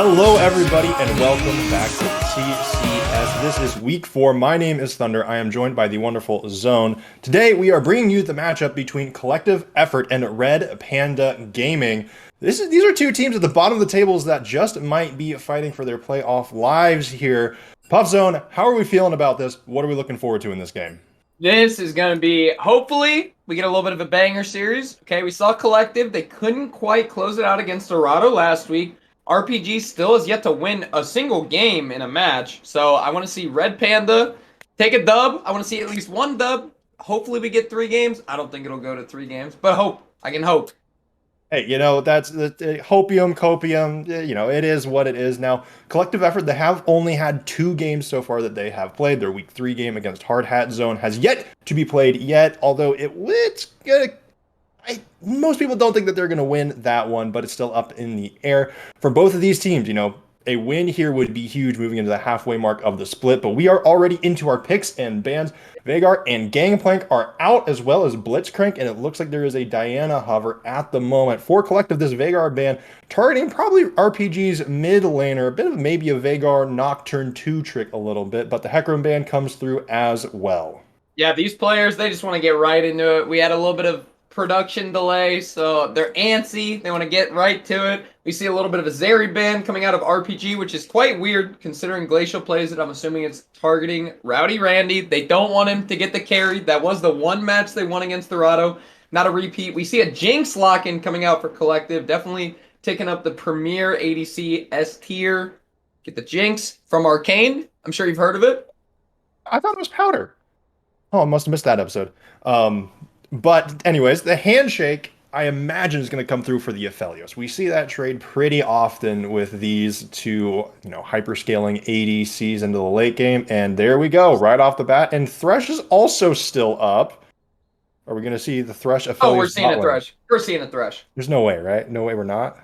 Hello, everybody, and welcome back to CCS. This is week 4. My name is Thunder. I am joined by the wonderful Zone. Today, we are bringing you the matchup between Collective Effort and Red Panda Gaming. These are two teams at the bottom of the tables that just might be fighting for their playoff lives here. Puff Zone, how are we feeling about this? What are we looking forward to in this game? This is going to be, hopefully, we get a little bit of a banger series. Okay, we saw Collective. They couldn't quite close it out against Dorado last week. RPG still has yet to win a single game in a match. So I want to see Red Panda take a dub. I want to see at least one dub. Hopefully we get 3 games. I don't think it'll go to 3 games, but hope. I can hope. Hey, that's the hopium, copium, it is what it is. Now, Collective Effort, they have only had 2 games so far that they have played. Their week 3 game against Hard Hat Zone has yet to be played yet, although most people don't think that they're going to win that one, but it's still up in the air. For both of these teams, a win here would be huge moving into the halfway mark of the split, but we are already into our picks and bans. Veigar and Gangplank are out, as well as Blitzcrank, and it looks like there is a Diana hover at the moment. For Collective, this Veigar ban targeting probably RPG's mid laner, a bit of maybe a Veigar Nocturne 2 trick a little bit, but the Hecarim ban comes through as well. Yeah, these players, they just want to get right into it. We had a little bit of production delay, so they're antsy. They want to get right to it. We see a little bit of a Zeri ban coming out of RPG, which is quite weird considering Glacial plays it. I'm assuming it's targeting Rowdy Randy. They don't want him to get the carry. That was the one match they won against Dorado. Not a repeat. We see a Jinx lock-in coming out for Collective. Definitely taking up the premier ADC S tier. Get the Jinx from Arcane. I'm sure you've heard of it. I thought it was Powder. Oh, I must have missed that episode. But anyways, the handshake, I imagine, is going to come through for the Aphelios. We see that trade pretty often with these two, hyperscaling ADCs into the late game. And there we go, right off the bat. And Thresh is also still up. Are we going to see the Thresh Aphelios? Oh, we're seeing a Thresh. We're seeing a Thresh. There's no way, right? No way we're not.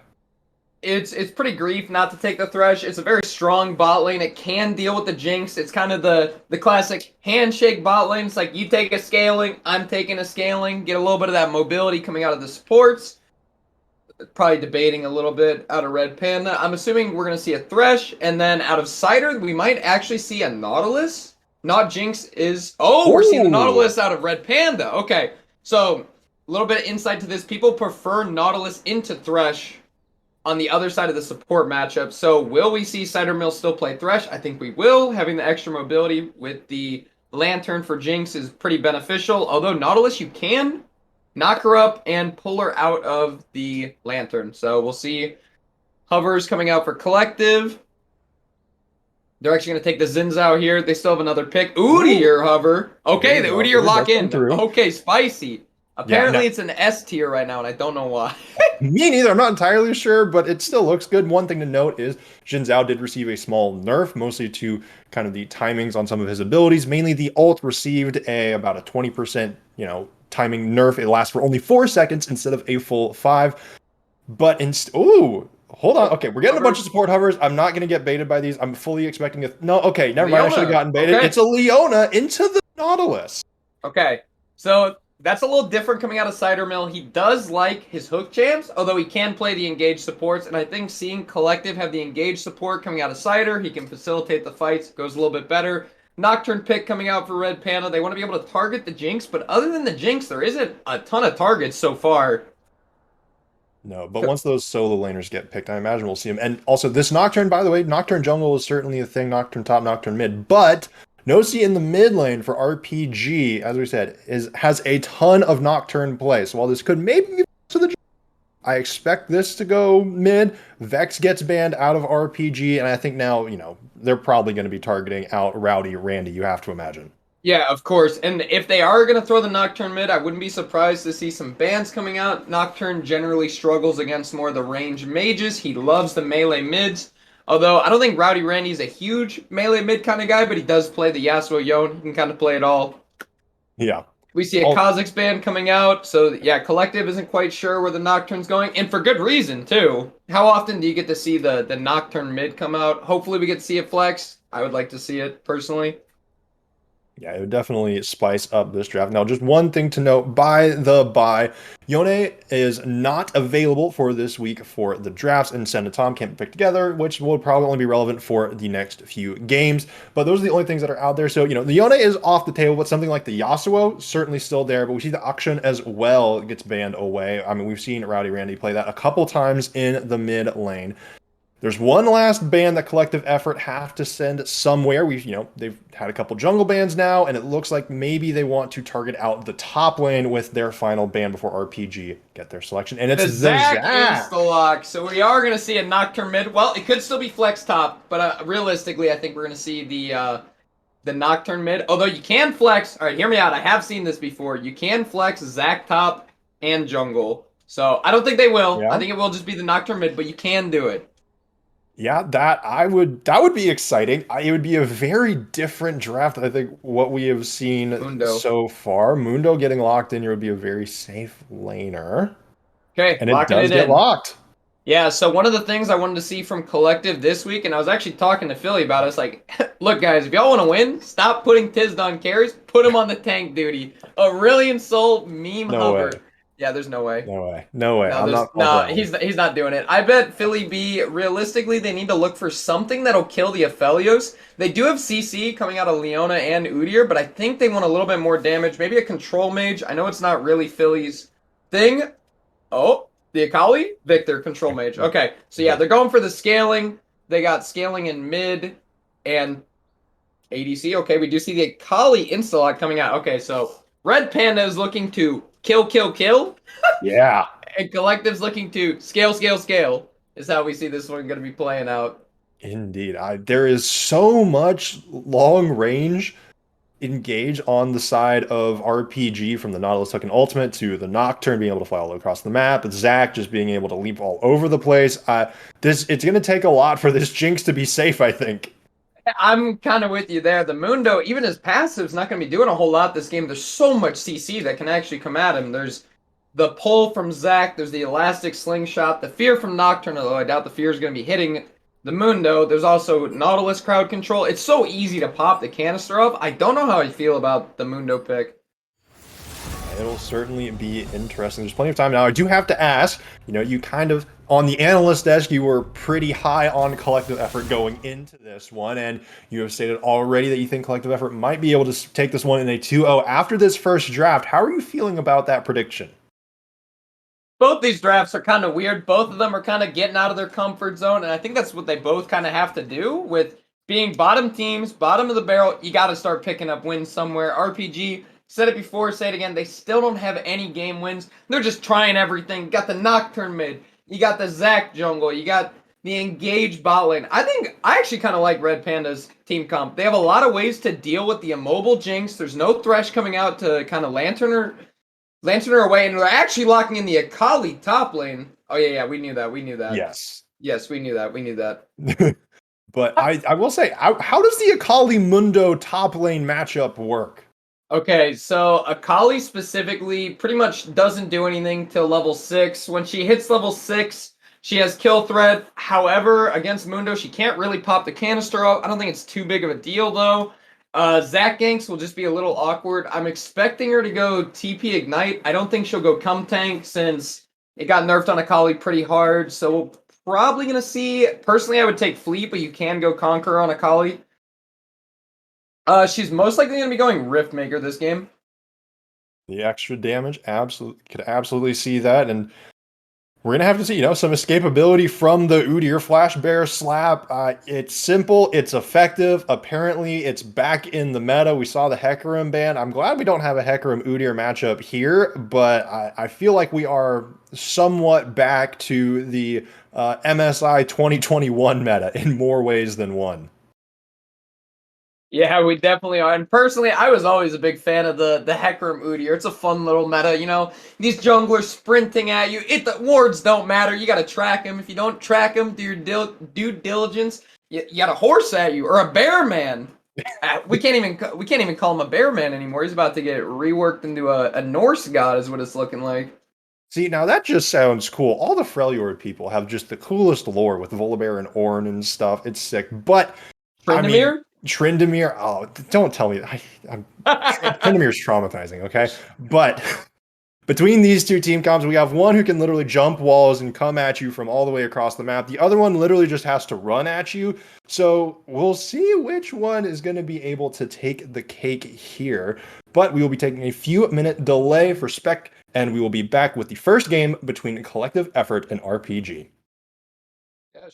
It's pretty grief not to take the Thresh. It's a very strong bot lane. It can deal with the Jinx. It's kind of the classic handshake bot lane. It's like you take a scaling, I'm taking a scaling. Get a little bit of that mobility coming out of the supports. Probably debating a little bit out of Red Panda. I'm assuming we're going to see a Thresh. And then out of Cider, we might actually see a Nautilus. Not Jinx is... Oh, we're seeing the Nautilus out of Red Panda. Okay, so a little bit of insight to this. People prefer Nautilus into Thresh on the other side of the support matchup. So will we see Cider Mill still play Thresh? I think we will. Having the extra mobility with the Lantern for Jinx is pretty beneficial. Although Nautilus, you can knock her up and pull her out of the Lantern. So we'll see hovers coming out for Collective. They're actually going to take the Zinzao here. They still have another pick. Udyr hover. Okay, the Udyr lock in. Okay, spicy. Apparently it's an S tier right now, and I don't know why. Me neither. I'm not entirely sure, but it still looks good. One thing to note is Xin Zhao did receive a small nerf, mostly to kind of the timings on some of his abilities. Mainly the ult received about a 20%, timing nerf. It lasts for only 4 seconds instead of a full 5. But ooh, hold on. Okay, we're getting a bunch of support hovers. I'm not going to get baited by these. I'm fully expecting no, okay, never mind. I should have gotten baited. Okay. It's a Leona into the Nautilus. Okay, so that's a little different coming out of Cider Mill. He does like his hook jams, although he can play the engaged supports. And I think seeing Collective have the engaged support coming out of Cider, he can facilitate the fights. Goes a little bit better. Nocturne pick coming out for Red Panda. They want to be able to target the Jinx, but other than the Jinx, there isn't a ton of targets so far. No, but once those solo laners get picked, I imagine we'll see them. And also this Nocturne, by the way, Nocturne jungle is certainly a thing. Nocturne top, Nocturne mid, but Nosy in the mid lane for RPG, as we said, has a ton of Nocturne play. So while this could maybe be to the, I expect this to go mid. Vex gets banned out of RPG, and I think now, they're probably going to be targeting out Rowdy Randy, you have to imagine. Yeah, of course. And if they are going to throw the Nocturne mid, I wouldn't be surprised to see some bans coming out. Nocturne generally struggles against more of the range mages. He loves the melee mids. Although, I don't think Rowdy Randy is a huge melee mid kind of guy, but he does play the Yasuo Yon. He can kind of play it all. Yeah. We see a Kha'Zix ban coming out. So, yeah, Collective isn't quite sure where the Nocturne's going. And for good reason, too. How often do you get to see the Nocturne mid come out? Hopefully we get to see it flex. I would like to see it, personally. Yeah, it would definitely spice up this draft. Now, just one thing to note by the by, Yone is not available for this week for the drafts, and Sen and Tom can't be picked together, which will probably only be relevant for the next few games. But those are the only things that are out there. So, the Yone is off the table, but something like the Yasuo certainly still there. But we see the auction as well gets banned away. I mean, we've seen Rowdy Randy play that a couple times in the mid lane. There's one last ban that Collective Effort have to send somewhere. They've had a couple jungle bans now, and it looks like maybe they want to target out the top lane with their final ban before RPG get their selection. And it's The the Zac Zac. insta-lock. So we are going to see a Nocturne mid. Well, it could still be flex top, but realistically, I think we're going to see the Nocturne mid. Although you can flex. All right, hear me out. I have seen this before. You can flex Zac top and jungle. So I don't think they will. I Yeah. think it will just be the Nocturne mid, but you can do it. Yeah, that would be exciting. It would be a very different draft, I think, what we have seen Mundo. so far. Mundo getting locked in here would be a very safe laner. Okay, And it locking does it get in. locked. Yeah, so one of the things I wanted to see from Collective this week, and I was actually talking to Philly about it, it's like, look, guys, if y'all want to win, stop putting Tiz on carries, put him on the tank duty. Aurelion Sol meme No way. hover. Yeah, there's no way. No way. No way. No, I'm there's not falling for no. that one. He's not doing it. I bet Philly B. Realistically, they need to look for something that'll kill the Aphelios. They do have CC coming out of Leona and Udyr, but I think they want a little bit more damage. Maybe a control mage. I know it's not really Philly's thing. Oh, the Akali? Victor, control mage. Okay, so yeah, they're going for the scaling. They got scaling in mid and ADC. Okay, we do see the Akali insta-lock coming out. Okay, so Red Panda is looking to kill, kill, kill, Yeah. and Collective's looking to scale, scale, scale, is how we see this one going to be playing out. Indeed. There is so much long range engage on the side of RPG from the Nautilus Token Ultimate to the Nocturne being able to fly all across the map, Zac just being able to leap all over the place. It's going to take a lot for this Jinx to be safe, I think. I'm kind of with you there. The Mundo, even his passive's not going to be doing a whole lot this game. There's so much CC that can actually come at him. There's the pull from Zac. There's the elastic slingshot. The fear from Nocturne, although I doubt the fear is going to be hitting the Mundo. There's also Nautilus crowd control. It's so easy to pop the canister off. I don't know how I feel about the Mundo pick. It'll certainly be interesting. There's plenty of time now. I do have to ask, you kind of on the analyst desk, you were pretty high on Collective Effort going into this one, and you have stated already that you think Collective Effort might be able to take this one in a 2-0 after this first draft. How are you feeling about that prediction? Both these drafts are kind of weird. Both of them are kind of getting out of their comfort zone, and I think that's what they both kind of have to do with being bottom teams, bottom of the barrel. You got to start picking up wins somewhere. RPG, said it before, say it again. They still don't have any game wins. They're just trying everything. You got the Nocturne mid. You got the Zac jungle. You got the engaged bot lane. I actually kind of like Red Panda's team comp. They have a lot of ways to deal with the immobile Jinx. There's no Thresh coming out to kind of lantern her away, and we're actually locking in the Akali top lane. Oh yeah, we knew that. We knew that. Yes. Yes, we knew that. We knew that. But I will say, how does the Akali Mundo top lane matchup work? Okay, so Akali specifically pretty much doesn't do anything till level 6. When she hits level 6, she has kill threat. However, against Mundo, she can't really pop the canister off. I don't think it's too big of a deal, though. Zac ganks will just be a little awkward. I'm expecting her to go TP Ignite. I don't think she'll go come tank since it got nerfed on Akali pretty hard. So we're probably going to see... Personally, I would take Fleet, but you can go Conqueror on Akali. She's most likely going to be going Riftmaker this game. The extra damage, could absolutely see that, and we're gonna have to see, some escapability from the Udyr Flash Bear slap. It's simple, it's effective. Apparently, it's back in the meta. We saw the Hecarim ban. I'm glad we don't have a Hecarim Udyr matchup here, but I feel like we are somewhat back to the MSI 2021 meta in more ways than one. Yeah, we definitely are. And personally, I was always a big fan of the Hecarim Udyr. It's a fun little meta, These junglers sprinting at you. The wards don't matter. You got to track them. If you don't track them, do your due diligence. You got a horse at you or a bear man. We can't even call him a bear man anymore. He's about to get reworked into a Norse god, is what it's looking like. See, now that just sounds cool. All the Freljord people have just the coolest lore with Volibear and Ornn and stuff. It's sick. But I mean, Tryndamere? Tryndamere, oh, don't tell me. Tryndamere's traumatizing, okay? But between these two team comps, we have one who can literally jump walls and come at you from all the way across the map. The other one literally just has to run at you. So we'll see which one is going to be able to take the cake here. But we will be taking a few minute delay for spec, and we will be back with the first game between Collective Effort and RPG. Yeah,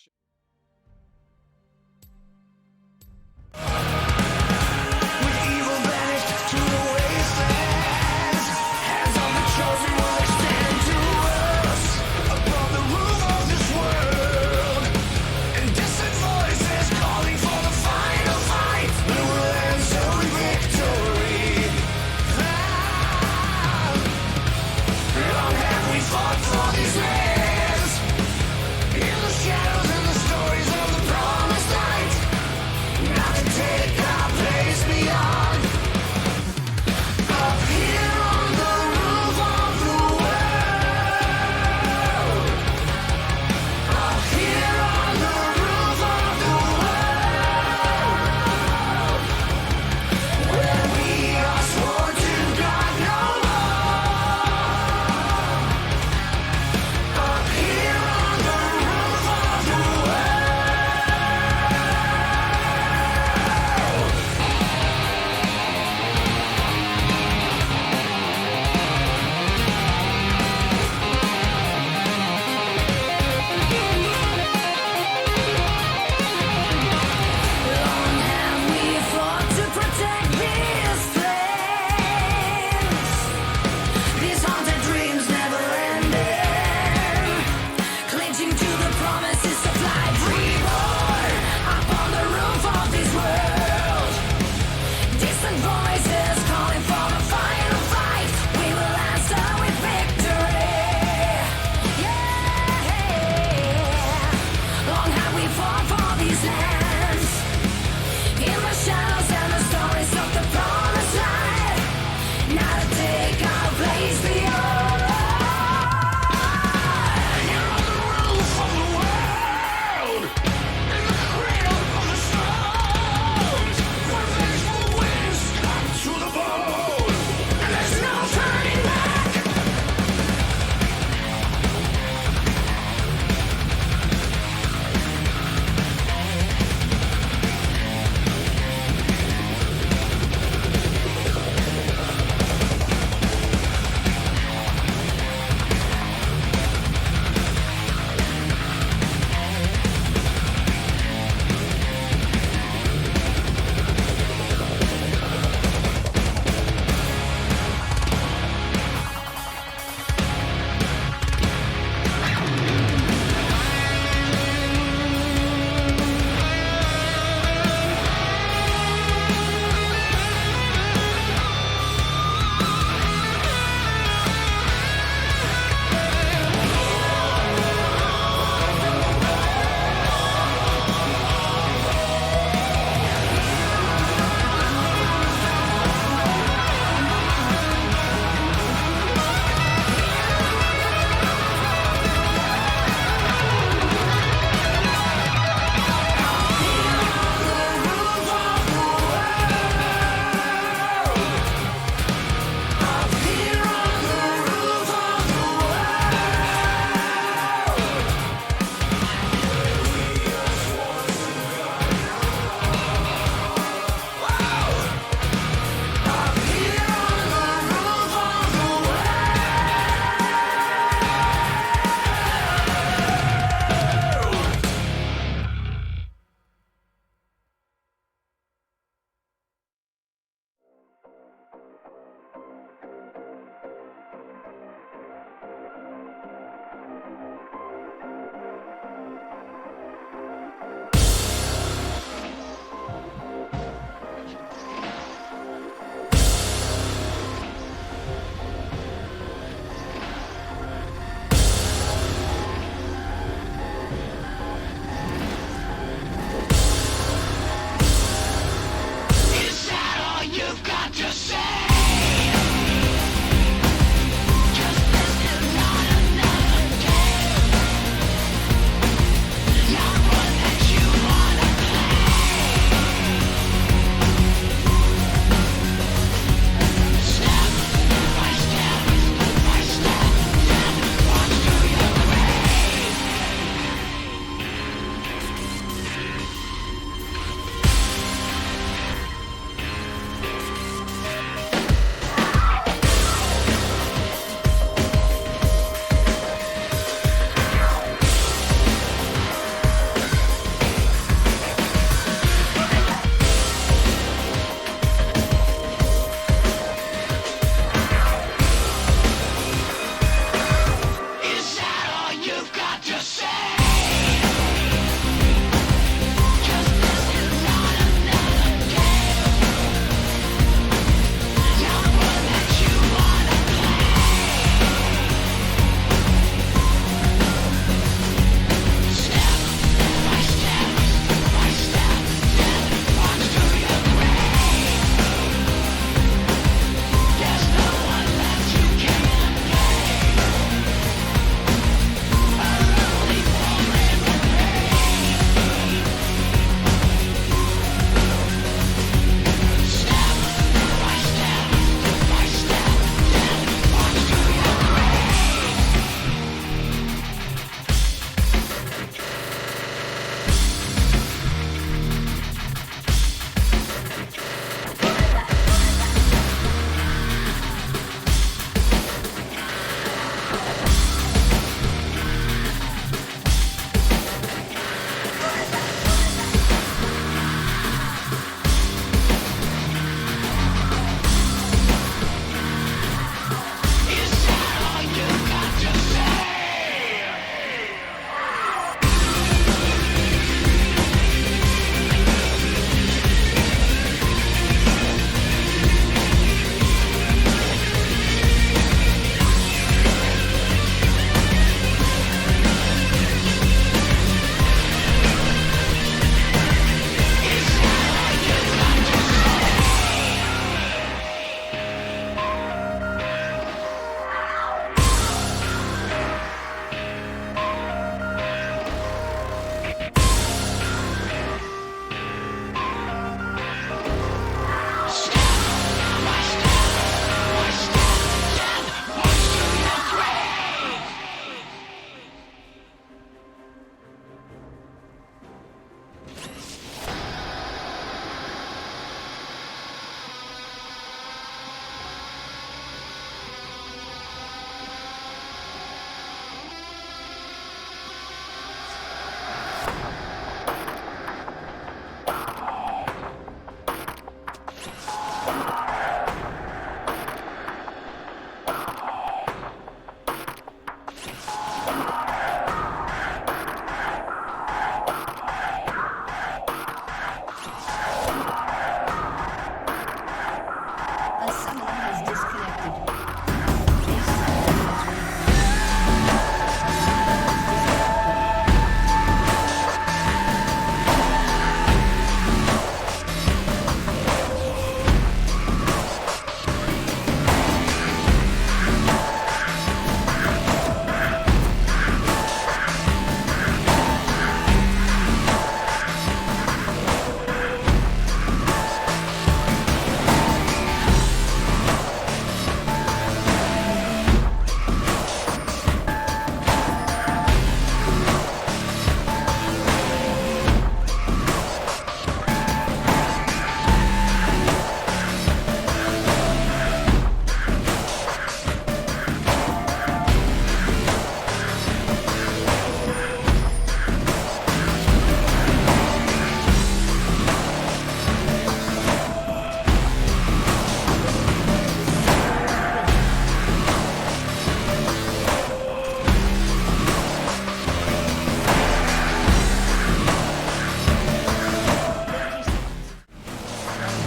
Long have we fought for these lands in the shadows and the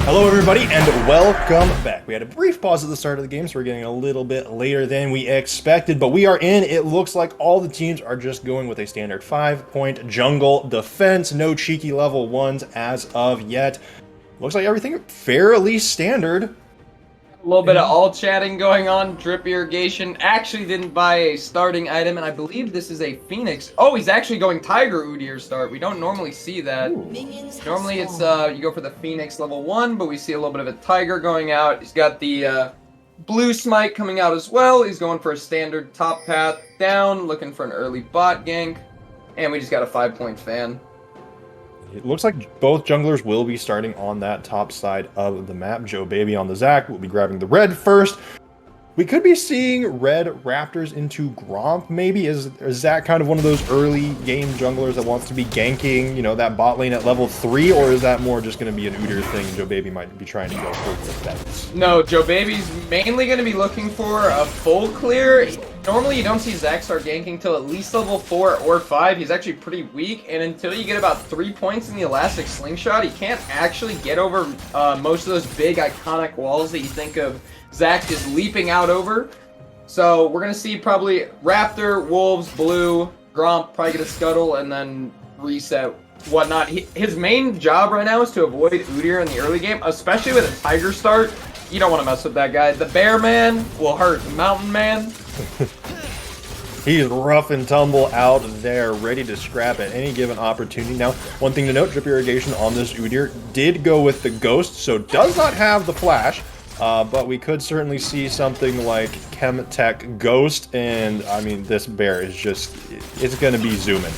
Hello everybody and welcome back. We had a brief pause at the start of the game, so we're getting a little bit later than we expected, but we are in. It looks like all the teams are just going with a standard 5-point jungle defense. No cheeky level 1s as of yet. Looks like everything fairly standard. A little bit of all chatting going on. Drip irrigation actually didn't buy a starting item, and I believe this is a Phoenix. Oh, he's actually going Tiger Udyr start. We don't normally see that. Normally it's you go for the Phoenix level 1, but we see a little bit of a Tiger going out. He's got the blue smite coming out as well. He's going for a standard top path down, looking for an early bot gank, and we just got a 5-point fan. It looks like both junglers will be starting on that top side of the map. Joe Baby on the Zac will be grabbing the red first. We could be seeing red Raptors into Gromp, maybe. Is that kind of one of those early game junglers that wants to be ganking, you know, that bot lane at level 3, or is that more just going to be an Udyr thing? Joe Baby might be trying to go for the bets. No, Joe Baby's mainly going to be looking for a full clear. Normally you don't see Zach start ganking till at least level 4 or 5. He's actually pretty weak, and until you get about 3 points in the elastic slingshot, he can't actually get over most of those big iconic walls that you think of Zach just leaping out over. So we're going to see probably Raptor, Wolves, Blue, Gromp probably get a Scuttle, and then reset, whatnot. His main job right now is to avoid Udyr in the early game, especially with a Tiger start. You don't want to mess with that guy. The Bear Man will hurt Mountain Man. He's rough and tumble out there, ready to scrap at any given opportunity. Now, one thing to note, Drip Irrigation on this Udyr did go with the Ghost, so does not have the Flash, but we could certainly see something like Chemtech Ghost, and I mean, this bear is just, it's going to be zooming.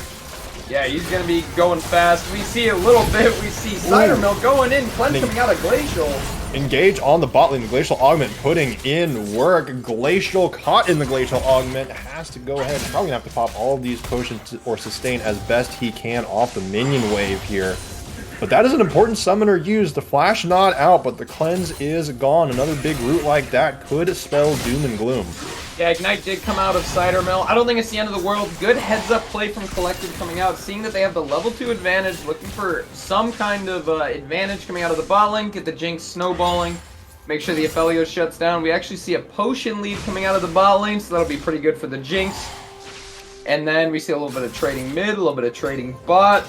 Yeah, he's going to be going fast. We see a little bit, we see Cider Milk going in, Cleanse coming out of Glacial. Engage on the bot lane. The Glacial Augment putting in work. Glacial caught in the Glacial Augment. Has to go ahead. Probably gonna have to pop all of these potions or sustain as best he can off the minion wave here. But that is an important summoner used. The Flash not out, but the Cleanse is gone. Another big root like that could spell doom and gloom. Yeah, Ignite did come out of Cider Mill. I don't think it's the end of the world. Good heads-up play from Collective coming out, seeing that they have the level 2 advantage, looking for some kind of advantage coming out of the bot lane, get the Jinx snowballing, make sure the Aphelios shuts down. We actually see a potion lead coming out of the bot lane, so that'll be pretty good for the Jinx. And then we see a little bit of trading mid, a little bit of trading bot.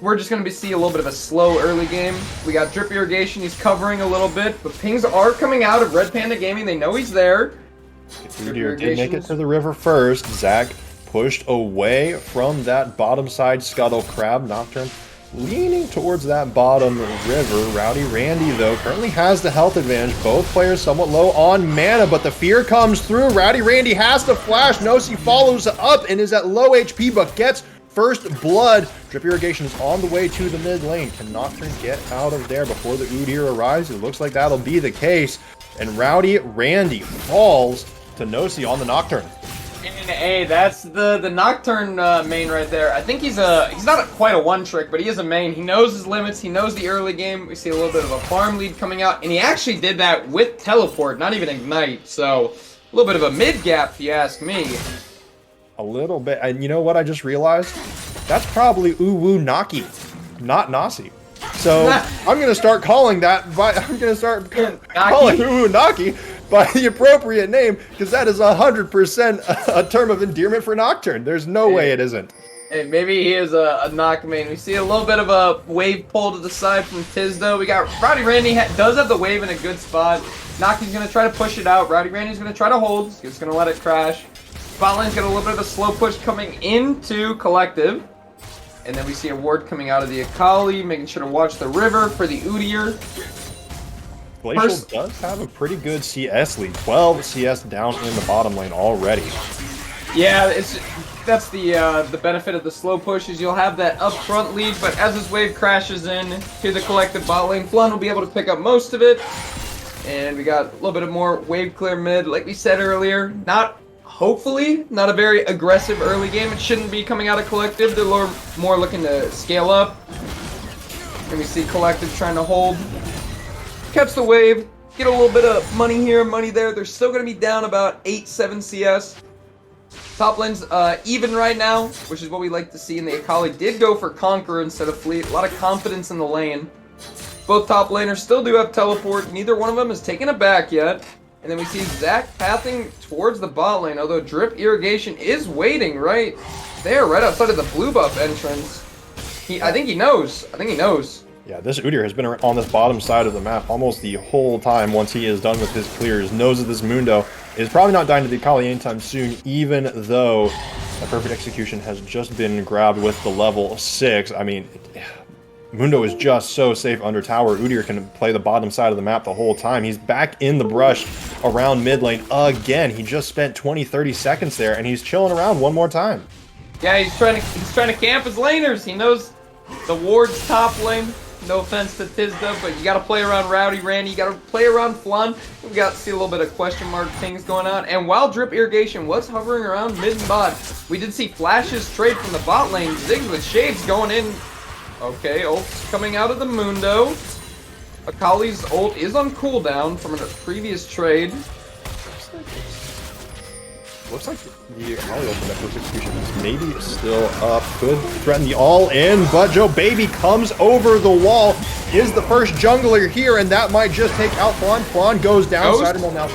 We're just going to see a little bit of a slow early game. We got Drip Irrigation, he's covering a little bit, but pings are coming out of Red Panda Gaming, they know he's there. Udyr did make it to the river first. Zach pushed away from that bottom side Scuttle Crab. Nocturne leaning towards that bottom river. Rowdy Randy, though, currently has the health advantage. Both players somewhat low on mana, but the fear comes through. Rowdy Randy has the flash. Nosy follows up and is at low HP, but gets first blood. Drip Irrigation is on the way to the mid lane. Can Nocturne get out of there before the Udyr arrives? It looks like that'll be the case. And Rowdy Randy falls to Nosy on the Nocturne. And hey, that's the Nocturne main right there. I think he's not quite a one trick, but he is a main. He knows his limits. He knows the early game. We see a little bit of a farm lead coming out, and he actually did that with teleport, not even ignite. So a little bit of a mid gap, if you ask me. A little bit, and you know what I just realized? That's probably Uwu Naki, not Nasi. So I'm gonna start calling that. I'm gonna start calling Uwu Naki by the appropriate name, because that is 100% a term of endearment for Nocturne. There's no way it isn't. Hey, maybe he is a knock main. We see a little bit of a wave pull to the side from Tisdo. We got Rowdy Randy does have the wave in a good spot. Naki's going to try to push it out. Rowdy Randy's going to try to hold. He's going to let it crash. Bot lane's got a little bit of a slow push coming into Collective. And then we see a ward coming out of the Akali, making sure to watch the river for the Udyr. Glacial does have a pretty good CS lead. 12 CS down in the bottom lane already. Yeah, that's the benefit of the slow push is you'll have that upfront lead, but as this wave crashes in to the Collective bot lane, Flun will be able to pick up most of it. And we got a little bit of more wave clear mid, like we said earlier. Hopefully, not a very aggressive early game. It shouldn't be coming out of Collective. They're more looking to scale up. And we see Collective trying to hold. Catch the wave, get a little bit of money here, money there. They're still going to be down about 8-7 CS. Top lane's even right now, which is what we like to see. And the Akali did go for Conqueror instead of Fleet. A lot of confidence in the lane. Both top laners still do have teleport. Neither one of them has taken it back yet. And then we see Zach pathing towards the bot lane, although Drip Irrigation is waiting right there, right outside of the blue buff entrance. I think he knows. Yeah, this Udyr has been on this bottom side of the map almost the whole time once he is done with his clears. Knows that this Mundo is probably not dying to the Akali anytime soon, even though a perfect execution has just been grabbed with the level 6. I mean, Mundo is just so safe under tower. Udyr can play the bottom side of the map the whole time. He's back in the brush around mid lane again. He just spent 20-30 seconds there, and he's chilling around one more time. Yeah, he's trying to camp his laners. He knows the ward's top lane. No offense to Tisda, but you got to play around Rowdy Randy. You got to play around Flun. We got to see a little bit of question mark things going on. And while Drip Irrigation was hovering around mid and bot, we did see flashes trade from the bot lane. Ziggs with Shades going in. Okay, ult's coming out of the Mundo. Akali's ult is on cooldown from a previous trade. looks like the Akali ultimate first execution is maybe still up. Could threaten the all-in, but Joe Baby comes over the wall. Is the first jungler here, and that might just take out Flan. Flan goes down. Cidermole now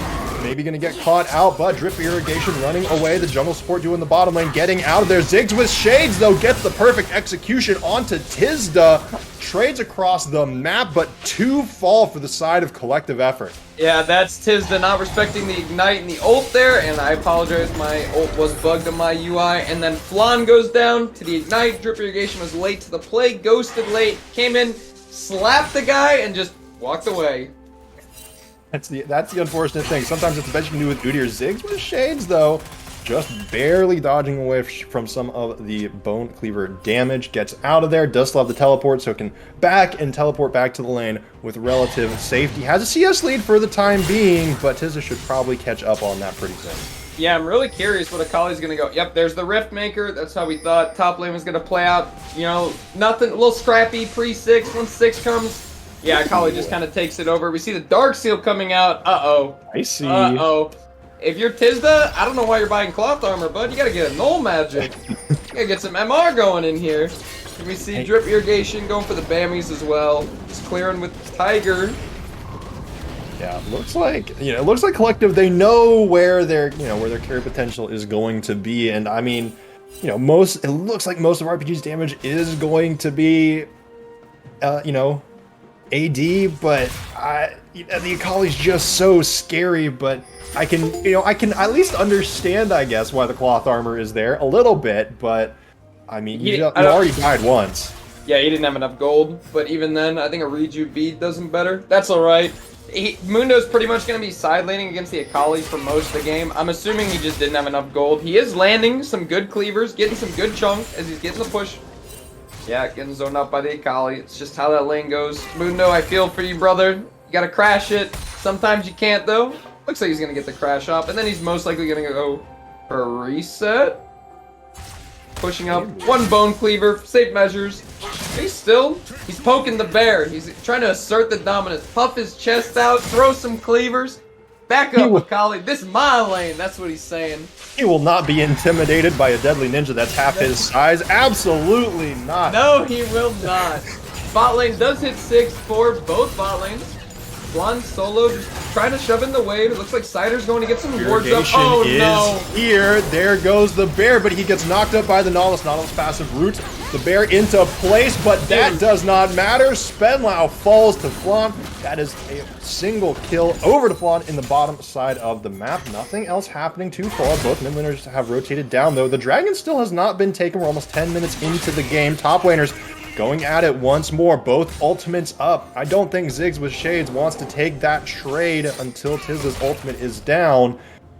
maybe going to get caught out, but Drip Irrigation running away. The jungle support doing the bottom lane, getting out of there. Ziggs with Shades, though, gets the perfect execution onto Tizda. Trades across the map, but 2 fall for the side of collective effort. Yeah, that's Tizda not respecting the ignite and the ult there, and I apologize, my ult was bugged on my UI. And then Flan goes down to the ignite. Drip Irrigation was late to the play, ghosted late, came in, slapped the guy, and just walked away. That's the unfortunate thing. Sometimes it's the best you can do with Udyr. Ziggs with Shades, though, just barely dodging away from some of the Bone Cleaver damage. Gets out of there, does still have the teleport, so it can back and teleport back to the lane with relative safety. Has a CS lead for the time being, but Tizza should probably catch up on that pretty soon. Yeah, I'm really curious what Akali's going to go. Yep, there's the Rift Maker. That's how we thought top lane was going to play out. You know, nothing, a little scrappy pre-6. Once 6 comes, yeah, Akali just kind of takes it over. We see the Dark Seal coming out. Uh-oh. I see. Uh-oh. If you're Tizda, I don't know why you're buying cloth armor, bud. You gotta get a null magic. You gotta get some MR going in here. And we see Drip Irrigation going for the Bammies as well. Just clearing with Tiger. Yeah, looks like collective. They know where their carry potential is going to be, and I mean, it looks like most of RPG's damage is going to be, AD, but the Akali's just so scary. But I can at least understand, I guess, why the cloth armor is there a little bit. But I mean, you already died once. Yeah, he didn't have enough gold, but even then, I think a Reju bead does him better. That's all right. Mundo's pretty much going to be side laning against the Akali for most of the game. I'm assuming he just didn't have enough gold. He is landing some good cleavers, getting some good chunk as he's getting the push. Yeah, getting zoned out by the Akali. It's just how that lane goes. Mundo, I feel for you, brother. You got to crash it. Sometimes you can't, though. Looks like he's going to get the crash off, and then he's most likely going to go for a reset. Pushing up. 1 Bone Cleaver, safe measures. He's poking the bear. He's trying to assert the dominance. Puff his chest out, throw some cleavers. Back up, Akali. This is my lane. That's what he's saying. He will not be intimidated by a deadly ninja that's half his size. Absolutely not. No, he will not. Bot lane does hit 6 for both bot lanes. Blonde solo just trying to shove in the wave. It looks like Cider's going to get some wards up. Oh no! Here, there goes the bear, but he gets knocked up by the Nautilus. Nautilus passive roots the bear into place, but that does not matter. Spenlau falls to Flan. That is a single kill over to Flan in the bottom side of the map. Nothing else happening too far. Both mid laners have rotated down, though. The dragon still has not been taken. We're almost 10 minutes into the game. Top laners going at it once more, both ultimates up. I don't think Ziggs with Shades wants to take that trade until Tizza's ultimate is down,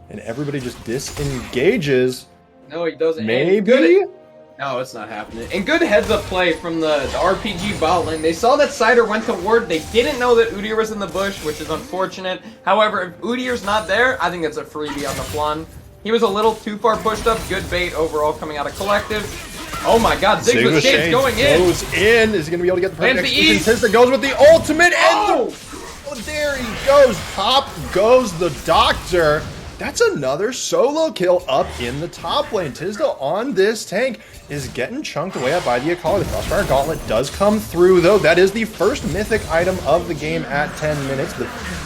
and everybody just disengages. No, he doesn't. Maybe? No, it's not happening. And good heads-up play from the RPG bot lane. They saw that Cider went to ward. They didn't know that Udyr was in the bush, which is unfortunate. However, if Udyr's not there, I think that's a freebie on the Flan. He was a little too far pushed up. Good bait overall coming out of collective. Oh my god, Ziggs with Shades going in. Goes in. Is he going to be able to get the perfect execution? Tizza goes with the ultimate. And there he goes. Top goes the Doctor. That's another solo kill up in the top lane. Tizda on this tank is getting chunked away up by the Akali. The Frostfire Gauntlet does come through, though. That is the first mythic item of the game at 10 minutes.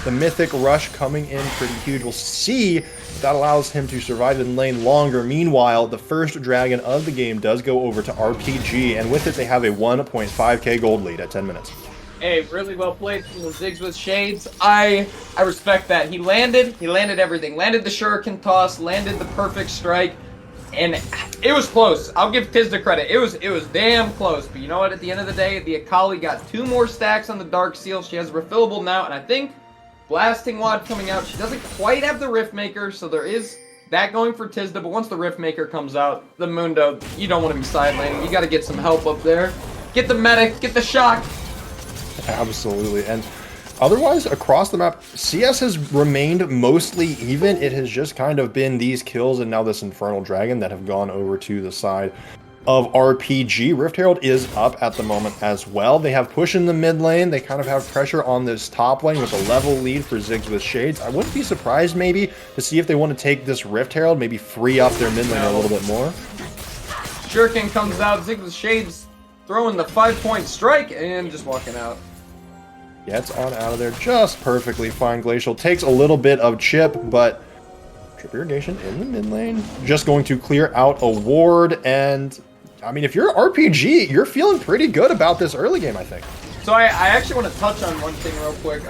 The mythic rush coming in pretty huge. We'll see if that allows him to survive in lane longer. Meanwhile, the first dragon of the game does go over to RPG, and with it, they have a 1.5k gold lead at 10 minutes. Hey, really well played from the Ziggs with Shades. I respect that. He landed everything. Landed the shuriken toss, landed the perfect strike, and it was close. I'll give Tizda credit. It was damn close. But you know what? At the end of the day, the Akali got 2 more stacks on the Dark Seal. She has refillable now, and I think Blasting Wad coming out. She doesn't quite have the Rift Maker, so there is that going for Tizda. But once the Rift Maker comes out, the Mundo, you don't want to be side laning. You got to get some help up there. Get the medic, get the shock. Absolutely. And otherwise, across the map, CS has remained mostly even. It has just kind of been these kills and now this Infernal Dragon that have gone over to the side of RPG. Rift Herald is up at the moment as well. They have push in the mid lane. They kind of have pressure on this top lane with a level lead for Ziggs with Shades. I wouldn't be surprised maybe to see if they want to take this Rift Herald, maybe free up their mid lane a little bit more. Shuriken comes out, Ziggs with Shades throwing the 5-point strike and just walking out. Gets on out of there just perfectly fine. Glacial takes a little bit of chip, but Trip Irrigation in the mid lane. Just going to clear out a ward, and I mean, if you're RPG, you're feeling pretty good about this early game, I think. So I actually want to touch on one thing real quick.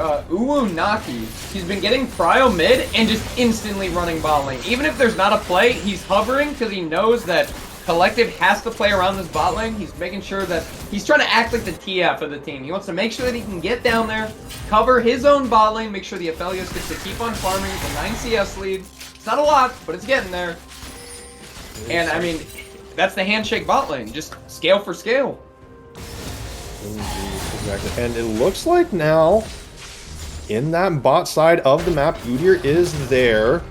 Naki, he's been getting prio mid and just instantly running bot lane. Even if there's not a play, he's hovering because he knows that Collective has to play around this bot lane. He's making sure that he's trying to act like the TF of the team. He wants to make sure that he can get down there, cover his own bot lane, make sure the Aphelios gets to keep on farming with a 9 CS lead. It's not a lot, but it's getting there. And I mean, that's the handshake bot lane. Just scale for scale. Exactly. And it looks like now, in that bot side of the map, Udyr is there.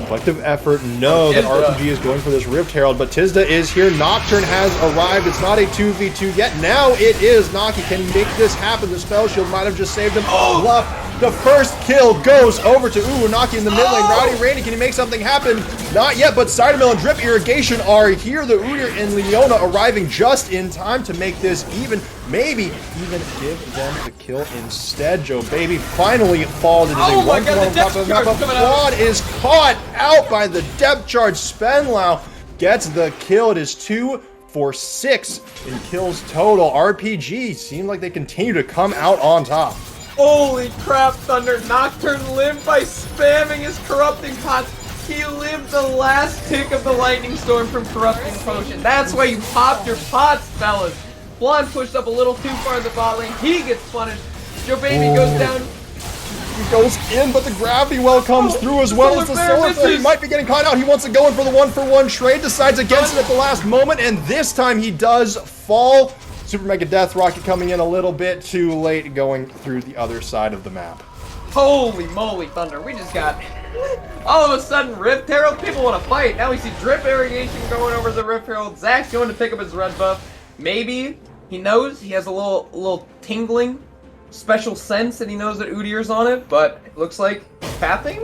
Collective Effort know that RPG is going for this Rift Herald, but Tizda is here. Nocturne has arrived. It's not a 2v2 yet. Now it is. Naki can make this happen. The Spell Shield might have just saved him. Oh, Bluff. The first kill goes over to Naki in the mid lane. Rowdy Randy, can he make something happen? Not yet, but Cytomel and Drip Irrigation are here. The Udyr and Leona arriving just in time to make this even. Maybe even give them the kill instead. Joe Baby finally falls. It is a 1-1 on top of the map. Quad is caught out by the depth charge. Spenlau gets the kill. It is 2 for 6 in kills total. RPG seem like they continue to come out on top. Holy crap, Thunder. Nocturne lived by spamming his Corrupting Pots. He lived the last tick of the Lightning Storm from Corrupting Potion. That's why you popped your pots, fellas. Blonde pushed up a little too far in the bot lane. He gets punished. Joe Baby goes down. He goes in, but the Gravity Well comes through as well as the Solar Flare. He might be getting caught out. He wants to go in for the 1-for-1 trade. Decides against it at the last moment, and this time he does fall. Super Mega Death Rocket coming in a little bit too late, going through the other side of the map. Holy moly, Thunder. We just got... all of a sudden, Rift Herald, people want to fight. Now we see Drip Irrigation going over the Rift Herald. Zach's going to pick up his red buff. Maybe he knows, he has a little tingling, special sense that he knows that Udyr's on it, but it looks like pathing?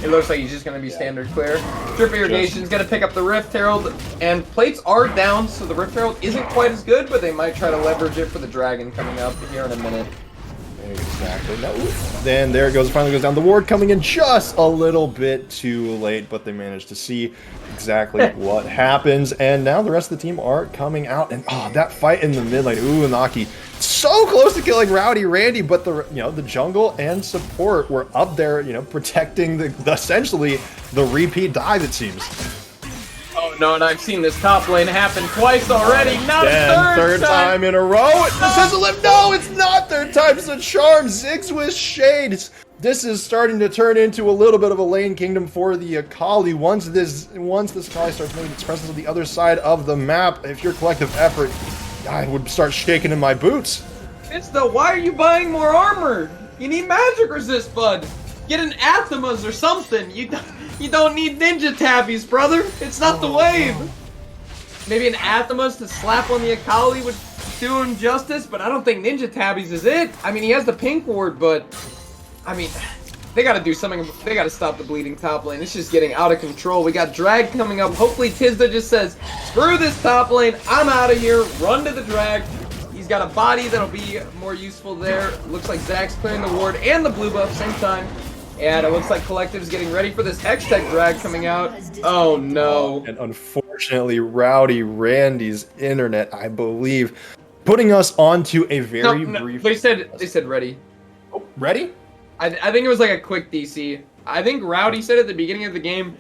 It looks like he's just going to be standard clear. Drip Irrigation's going to pick up the Rift Herald, and plates are down, so the Rift Herald isn't quite as good, but they might try to leverage it for the Dragon coming up here in a minute. Exactly. No. Then there it goes. It finally goes down. The ward coming in just a little bit too late, but they managed to see exactly what happens. And now the rest of the team are coming out. And that fight in the mid lane. Naki so close to killing Rowdy Randy, but the jungle and support were up there, protecting the essentially the repeat dive, it seems. Oh no, and I've seen this top lane happen twice already. Not a third time in a row. This is a lift. No, it's not third time. It's a charm. Ziggs with Shades. This is starting to turn into a little bit of a lane kingdom for the Akali. Once this Akali starts making its presence on the other side of the map, if your Collective Effort, I would start shaking in my boots. Why are you buying more armor? You need magic resist, bud. Get an Athamas or something. You don't need ninja tabbies, brother. It's not the wave. Maybe an Athamas to slap on the Akali would do him justice, but I don't think ninja tabbies is it. I mean, he has the pink ward, but I mean, they got to do something. They got to stop the bleeding top lane. It's just getting out of control. We got drag coming up. Hopefully Tizda just says, screw this top lane. I'm out of here. Run to the drag. He's got a body that'll be more useful there. Looks like Zach's clearing the ward and the blue buff same time. And it looks like Collective's getting ready for this Hextech drag coming out. Oh no. And unfortunately, Rowdy Randy's internet, I believe, putting us onto a very brief... They said ready. Oh, ready? I think it was like a quick DC. I think Rowdy said at the beginning of the game,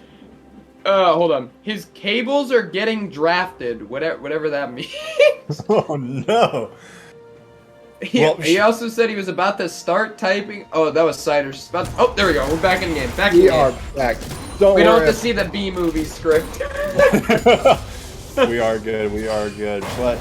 hold on. His cables are getting drafted, whatever that means. Oh no. He also said he was about to start typing. Oh, that was Siders. Oh, there we go. We're back in the game. We are back. We don't have to see the B-movie script. We are good. We are good. But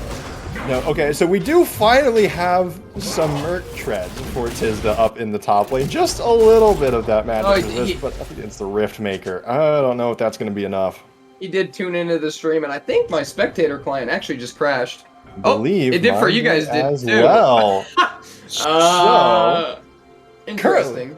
no, okay. So we do finally have some Merc tread for Tizda up in the top lane. Just a little bit of that magic resist, but up against the Rift Maker, I don't know if that's going to be enough. He did tune into the stream, and I think my spectator client actually just crashed. Believe it did for you guys, as did too. well. So interesting.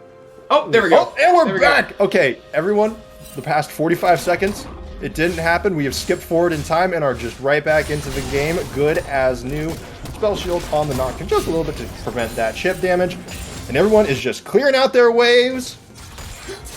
Oh, there we go. Oh, and we're back. Okay, everyone, the past 45 seconds, it didn't happen. We have skipped forward in time and are just right back into the game, good as new. Spell shield on the Nocturne, just a little bit to prevent that chip damage. And everyone is just clearing out their waves.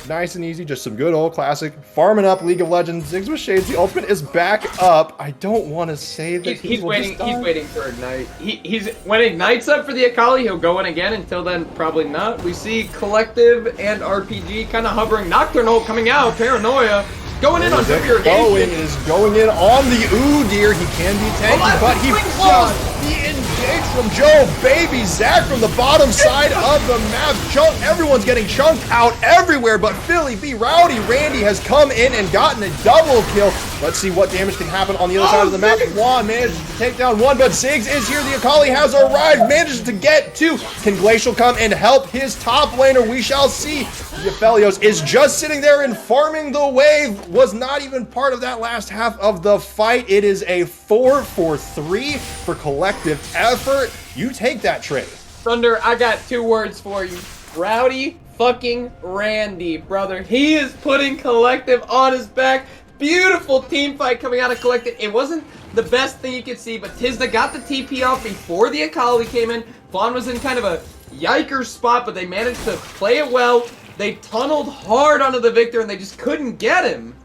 Nice and easy, just some good old classic farming up League of Legends. Ziggs with Shades, the ultimate is back up. I don't want to say that he's waiting. He's waiting for Ignite. He's when Ignite's up for the Akali, he'll go in again. Until then, probably not. We see Collective and RPG kind of hovering. Nocturnal coming out. Paranoia going in on Drip Irrigation. Owen is going in on the Udyr. He can be tanky, but he flows the engage from Joe Baby. Zach from the bottom side of the map. Everyone's getting chunked out everywhere, but Philly B. Rowdy Randy has come in and gotten a double kill. Let's see what damage can happen on the other side of the map. Juan manages to take down one, but Ziggs is here. The Akali has arrived, manages to get two. Can Glacial come and help his top laner? We shall see. Euphelios is just sitting there and farming the wave. Was not even part of that last half of the fight. It is a 4-for-3 for collective effort. You take that trade. Thunder, I got 2 words for you. Rowdy fucking Randy, brother. He is putting Collective on his back. Beautiful team fight coming out of Collective. It wasn't the best thing you could see, but Tizna got the TP off before the Akali came in. Vaughn was in kind of a yiker spot, but they managed to play it well. They tunneled hard onto the Victor, and they just couldn't get him.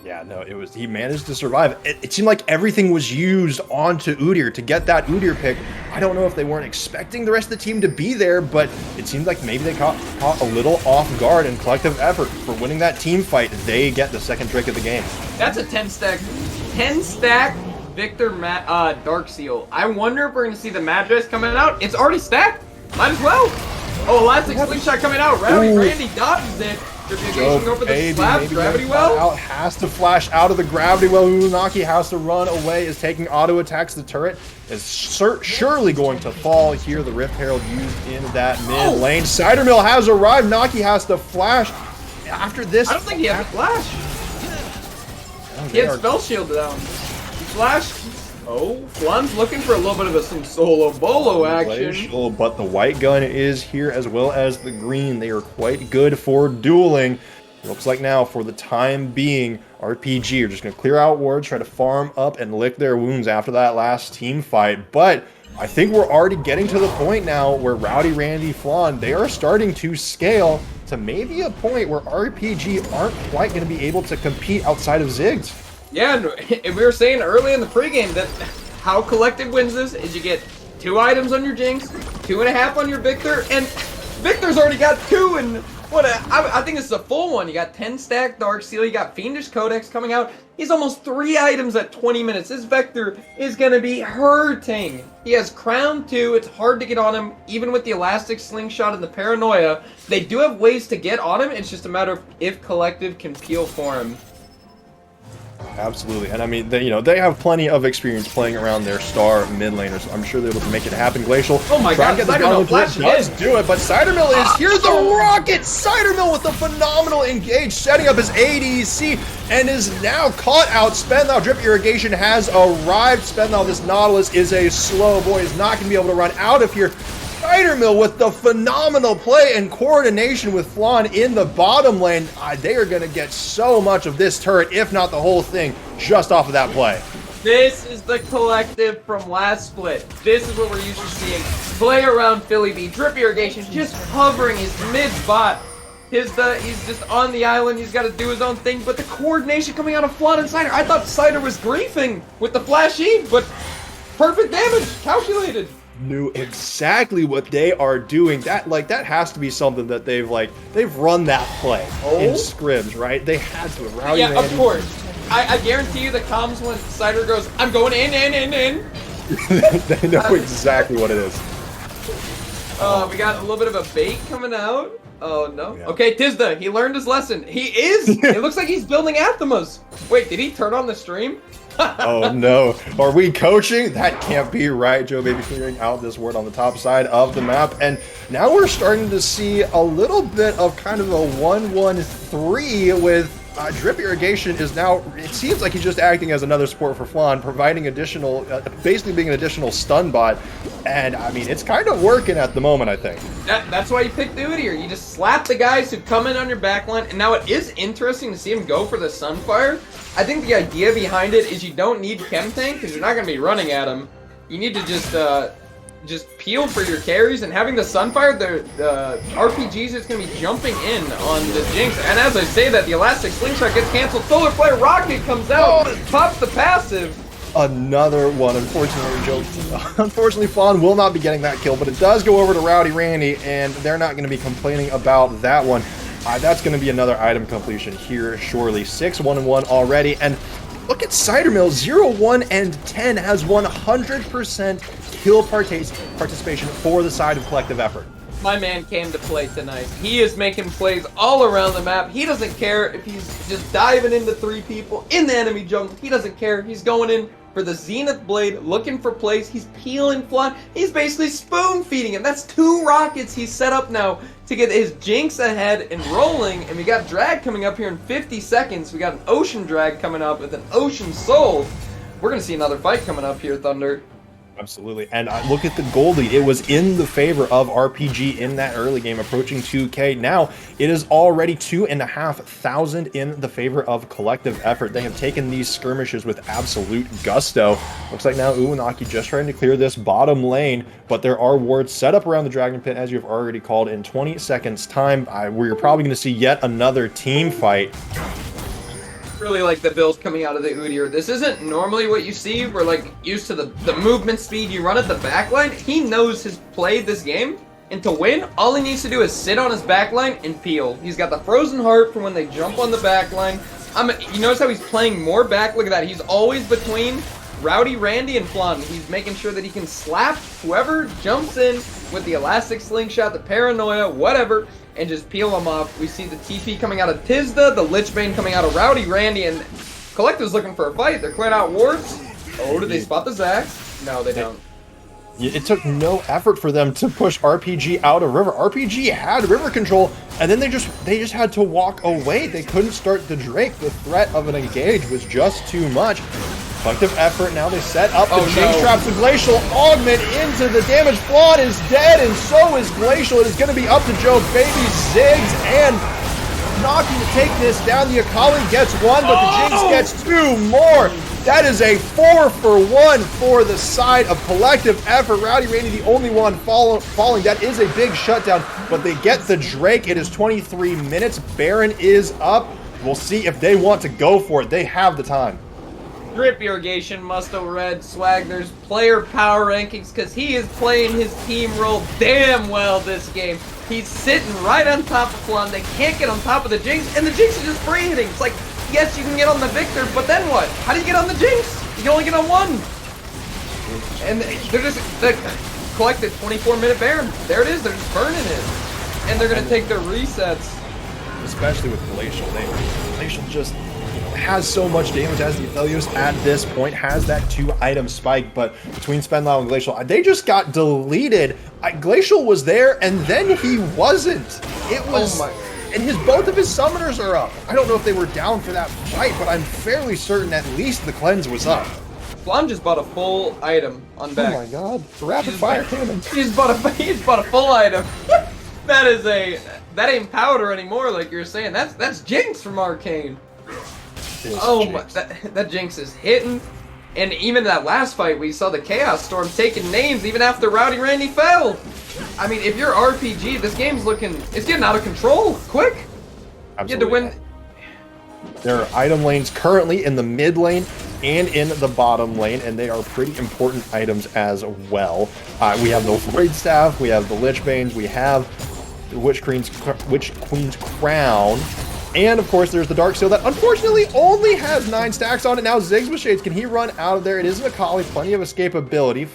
Yeah, no, he managed to survive. It seemed like everything was used onto Udyr to get that Udyr pick. I don't know if they weren't expecting the rest of the team to be there, but it seemed like maybe they caught a little off guard, and collective effort for winning that team fight. They get the second trick of the game. That's a 10-stack Victor Dark Seal. I wonder if we're going to see the Madras coming out. It's already stacked. Might as well. Oh, Elastic Slingshot coming out. Randy dodges it. Joe over the Baby, slab, Gravity Well. Has to flash out of the Gravity Well. Unagi has to run away, is taking auto attacks. The turret is surely going to fall here. The Rift Herald used in that mid lane. Cidermill has arrived. Naki has to flash. After this, I don't think he has to flash. He had Spell Shield down. He flashed. Oh, Flan's looking for a little bit of some solo bolo action. But the white gun is here as well as the green. They are quite good for dueling. Looks like now, for the time being, RPG are just going to clear out wards, try to farm up and lick their wounds after that last team fight. But I think we're already getting to the point now where Rowdy, Randy, Flan, they are starting to scale to maybe a point where RPG aren't quite going to be able to compete outside of Ziggs. Yeah, and we were saying early in the pregame that how Collective wins this is you get 2 items on your Jinx, 2.5 on your Victor, and Victor's already got 2, and I think this is a full one. You got 10-stack Dark Seal, you got Fiendish Codex coming out. He's almost 3 items at 20 minutes. This Vector is going to be hurting. He has Crown 2. It's hard to get on him, even with the Elastic Slingshot and the Paranoia. They do have ways to get on him. It's just a matter of if Collective can peel for him. Absolutely, and I mean, they have plenty of experience playing around their star mid laners. I'm sure they'll be able to make it happen. Glacial, oh my god, Cidermill does do it, but Cidermill is here. The rocket, Cidermill with a phenomenal engage, setting up his ADC, and is now caught out. Spendthal Drip Irrigation has arrived. Spendthal, this Nautilus is a slow boy, is not going to be able to run out of here. Cidermill with the phenomenal play and coordination with Flan in the bottom lane. They are going to get so much of this turret, if not the whole thing, just off of that play. This is the Collective from last split. This is what we're used to seeing. Play around Philly B. Drip Irrigation just hovering his mid-bot. He's just on the island. He's got to do his own thing. But the coordination coming out of Flan and Cider. I thought Cider was griefing with the Flash E, but perfect damage. Calculated. Knew exactly what they are doing. That has to be something that they've run that play in scrims, right? They had to. Rowdy yeah, Randy. Of course. I guarantee you the comms when Cider goes, I'm going in. They know exactly what it is. We got a little bit of a bait coming out. Oh no. Yeah. Okay, Tizna, he learned his lesson. He is. It looks like he's building Athamas. Wait, did he turn on the stream? Oh no, are we coaching? That can't be right. Joe Baby clearing out this ward on the top side of the map, and now we're starting to see a little bit of kind of a 1-1-3 with Drip Irrigation is now, it seems like he's just acting as another support for Flan, providing additional, basically being an additional stun bot. And I mean, it's kind of working at the moment, I think. That's why you picked the Udyr. You just slap the guys who come in on your backline. And now it is interesting to see him go for the Sunfire. I think the idea behind it is you don't need Chem Tank because you're not going to be running at him. You need to just peel for your carries, and having the Sunfire, the RPGs is going to be jumping in on the Jinx. And as I say that, the Elastic Slingshot gets canceled. Solar Flare Rocket comes out, pops the passive. Another one, unfortunately, Fawn will not be getting that kill, but it does go over to Rowdy Randy, and they're not going to be complaining about that one. That's going to be another item completion here, surely. 6-1-1 already, and look at Cidermill, 0-1-10 has 100% kill participation for the side of collective effort. My man came to play tonight. He is making plays all around the map. He doesn't care if he's just diving into 3 people in the enemy jungle. He doesn't care. He's going in for the Zenith Blade, looking for plays. He's peeling Flan. He's basically spoon feeding him. That's 2 rockets he's set up now to get his Jinx ahead and rolling. And we got Drag coming up here in 50 seconds. We got an Ocean Drag coming up with an Ocean Soul. We're going to see another fight coming up here, Thunder. Absolutely, and look at the gold lead. It was in the favor of RPG in that early game, approaching 2K. Now, it is already 2,500 in the favor of collective effort. They have taken these skirmishes with absolute gusto. Looks like now Uwanaki just trying to clear this bottom lane, but there are wards set up around the Dragon Pit, as you've already called, in 20 seconds time, where you're probably going to see yet another team fight. Really like the build coming out of the Udyr. This isn't normally what you see. We're like used to the movement speed you run at the backline. He knows his play this game, and to win, all he needs to do is sit on his backline and peel. He's got the Frozen Heart for when they jump on the backline. You notice how he's playing more back. Look at that. He's always between Rowdy Randy and Flan. He's making sure that he can slap whoever jumps in with the Elastic Slingshot, the Paranoia, whatever, and just peel them off. We see the TP coming out of Tizda, the Lich Bane coming out of Rowdy Randy, and Collective's looking for a fight. They're clearing out wards. Oh, did they spot the Zax? No, they don't. It took no effort for them to push RPG out of River. RPG had river control, and then they just had to walk away. They couldn't start the Drake. The threat of an engage was just too much. Collective effort, now they set up the Jinx traps. The Glacial augment into the damage. Flan is dead, and so is Glacial. It is going to be up to Joe Baby, Ziggs, and Naki to take this down. The Akali gets 1, but the Jinx gets 2 more. That is a 4-for-1 for the side of collective effort. Rowdy Randy, the only one falling. That is a big shutdown, but they get the Drake. It is 23 minutes. Baron is up. We'll see if they want to go for it. They have the time. Drip Irrigation, Musto Red, Swag, there's player power rankings because he is playing his team role damn well this game. He's sitting right on top of Flan. They can't get on top of the Jinx, and the Jinx is just free hitting. It's like, yes, you can get on the Victor, but then what? How do you get on the Jinx? You can only get on one. And they're collected 24-minute Baron. There it is, they're just burning it. And they're going to take their resets. Especially with Glacial. Glacial just has so much damage as the Aphelios at this point, has that 2-item spike, but between Spenlow and Glacial, they just got deleted. Glacial was there, and then he wasn't. It was... And both of his summoners are up. I don't know if they were down for that fight, but I'm fairly certain at least the cleanse was up. Flan just bought a full item on back. Oh my god, the rapid fire cannon. He just bought a full item. That ain't powder anymore, like you're saying. That's Jinx from Arcane. My, that Jinx is hitting. And even that last fight, we saw the Chaos Storm taking names even after Rowdy Randy fell. I mean, if you're RPG, this game's it's getting out of control. Quick. Absolutely. You had to win. There are item lanes currently in the mid lane and in the bottom lane, and they are pretty important items as well. We have the Void Staff, we have the Lich Banes, we have the Witch Queen's Crown, and of course there's the Dark Seal that unfortunately only has 9 stacks on it. Now Ziggs with Shades, can he run out of there? It is an Akali, plenty of escapability,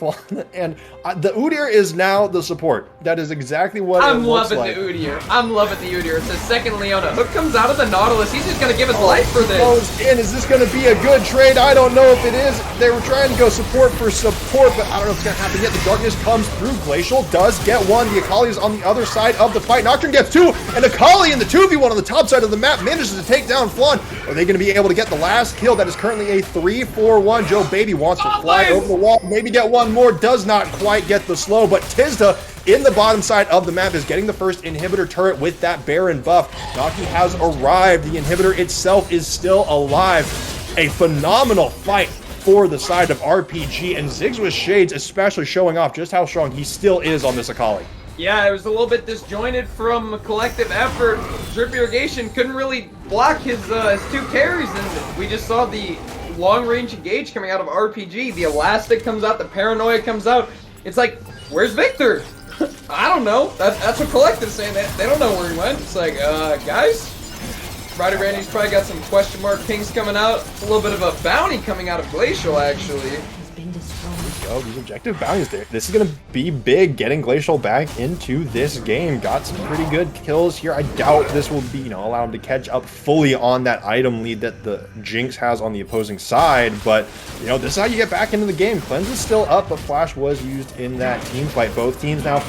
and the Udyr is now the support. That is exactly what it looks like. I'm loving the Udyr. It's a second Leona. Hook comes out of the Nautilus. He's just going to give his life for this. Goes in. Is this going to be a good trade? I don't know if it is. They were trying to go support for support, but I don't know if it's going to happen yet. The darkness comes through. Glacial does get 1. The Akali is on the other side of the fight. Nocturne gets 2, and Akali in the 2v1 on the top side of the map. map, manages to take down Flan. Are they going to be able to get the last kill? That is currently a 3-4-1. Joe Baby wants to fly over the wall, maybe get one more, does not quite get the slow, but Tizda in the bottom side of the map is getting the first inhibitor turret with that Baron buff. Naki has arrived. The inhibitor itself is still alive. A phenomenal fight for the side of RPG, and Ziggs with Shades especially showing off just how strong he still is on this Akali. Yeah, it was a little bit disjointed from collective effort. Drip Irrigation couldn't really block his 2 carries, and we just saw the long-range engage coming out of RPG. The Elastic comes out, the Paranoia comes out. It's like, where's Victor? I don't know. That's what Collective's saying. They don't know where he went. It's like, guys? Roddy Randy's probably got some question mark pings coming out. A little bit of a bounty coming out of Glacial, actually. Go, these objective bounties there. This is going to be big, getting Glacial back into this game. Got some pretty good kills here. I doubt this will be, allow him to catch up fully on that item lead that the Jinx has on the opposing side. But, this is how you get back into the game. Cleanse is still up, but Flash was used in that team fight. Both teams now,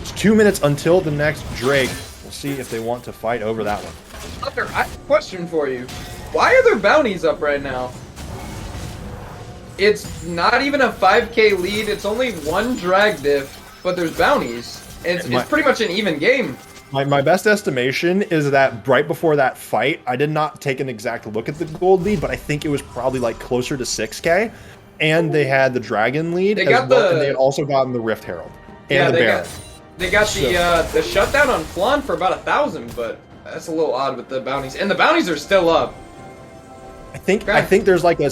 it's 2 minutes until the next Drake. We'll see if they want to fight over that one. Thunder, I have a question for you. Why are there bounties up right now? It's not even a 5k lead, it's only 1 drag diff, but there's bounties. It's pretty much an even game. My best estimation is that right before that fight, I did not take an exact look at the gold lead, but I think it was probably like closer to 6k. And they had the dragon lead, and they had also gotten the Rift Herald and the Baron. They got the shutdown on Flan for about 1,000, but that's a little odd with the bounties. And the bounties are still up. I think there's like a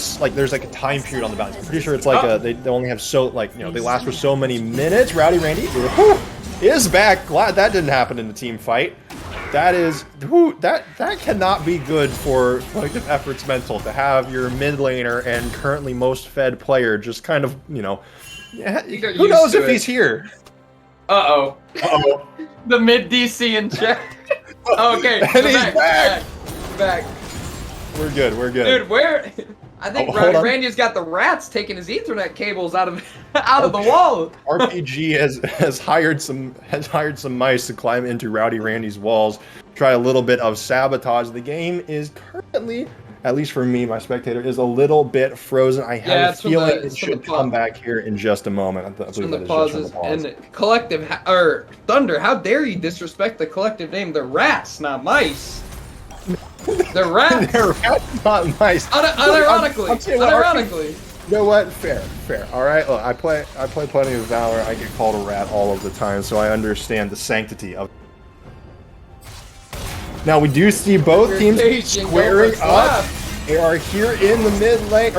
time period on the bounties. I'm pretty sure it's like they only have they last for so many minutes. Rowdy Randy is back. Glad that didn't happen in the team fight. That is that cannot be good for collective efforts mental to have your mid laner and currently most fed player just kind of who knows if he's here. The mid DC in check. Okay, and he's back. We're good. Dude, where? I think Randy's got the rats taking his Ethernet cables out of the wall. RPG has hired some mice to climb into Rowdy Randy's walls, try a little bit of sabotage. The game is currently, at least for me, my spectator, is a little bit frozen. I have a feeling it should come back here in just a moment. From the pauses. And Collective, or Thunder, how dare you disrespect the Collective name? They're rats, not mice. They're rats. They're rats, not mice. Unironically. You know what? Fair. All right. Look, I play plenty of Valor. I get called a rat all of the time, so I understand the sanctity of. Now we do see both teams squaring up. They are here in the mid lane,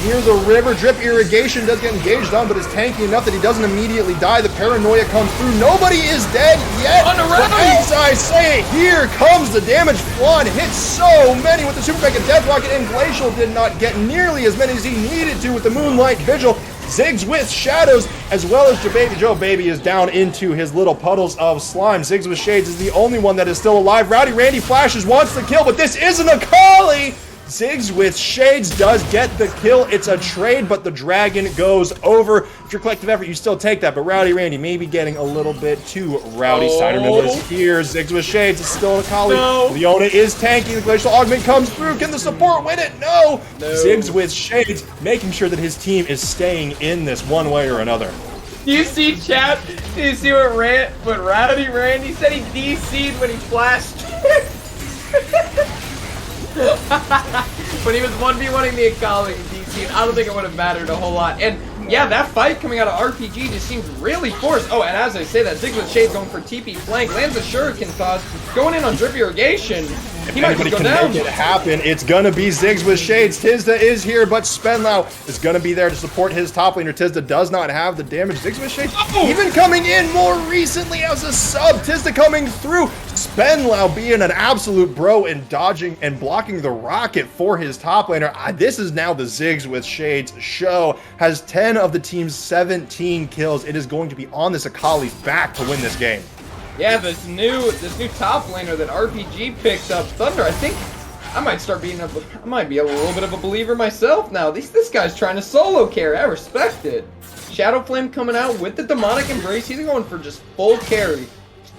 near the river. Drip Irrigation does get engaged on, but is tanky enough that he doesn't immediately die. The Paranoia comes through. Nobody is dead yet. But as I say, here comes the damage. Flan hits so many with the Super Mega Death Rocket, and Glacial did not get nearly as many as he needed to with the Moonlight Vigil. Ziggs with Shadows, as well as Joe Baby is down into his little puddles of slime. Ziggs with Shades is the only one that is still alive. Rowdy Randy flashes, wants the kill, but this isn't a Akali! Ziggs with Shades does get the kill. It's a trade, but the dragon goes over. If you're collective effort, you still take that, but Rowdy Randy may be getting a little bit too rowdy. Cider members here. Ziggs with Shades is still a Akali. No. Leona is tanking. The Glacial Augment comes through. Can the support win it? No. Ziggs with Shades, making sure that his team is staying in this one way or another. Do you see, chat? Do you see what Rowdy Randy said? He DC'd when he flashed. When he was 1v1ing the Akali in DC, I don't think it would have mattered a whole lot. And yeah, that fight coming out of RPG just seems really forced. Oh, and as I say that, Ziggs with Shades going for TP flank, lands a Shuriken toss, going in on Drip Irrigation. He might just go down. Make it happen. It's gonna be Ziggs with Shades. Tizda is here, but Spenlau is gonna be there to support his top laner. Tizda does not have the damage. Ziggs with Shades even coming in more recently as a sub. Tizda coming through. Spenlau being an absolute bro and dodging and blocking the rocket for his top laner. This is now the Ziggs with Shades show. Has 10 of the team's 17 kills. It is going to be on this Akali's back to win this game. Yeah, this new top laner that RPG picked up, Thunder. I think I might be a little bit of a believer myself now. This guy's trying to solo carry. I respect it. Shadow Flame coming out with the demonic embrace. He's going for just full carry.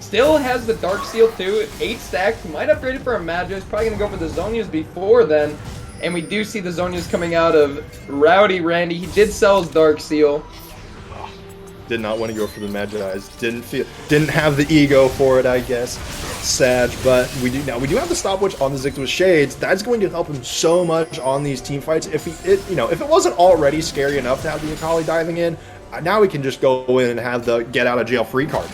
Still has the Dark Seal too, 8 stacks. Might upgrade it for a Magi. He's probably going to go for the Zonias before then. And we do see the Zonias coming out of Rowdy Randy. He did sell his Dark Seal. Did not want to go for the Magi's. Didn't have the ego for it, I guess. Sad, but we do have the stopwatch on the Ziggs with Shades. That's going to help him so much on these team fights. If it wasn't already scary enough to have the Akali diving in, now we can just go in and have the get out of jail free card.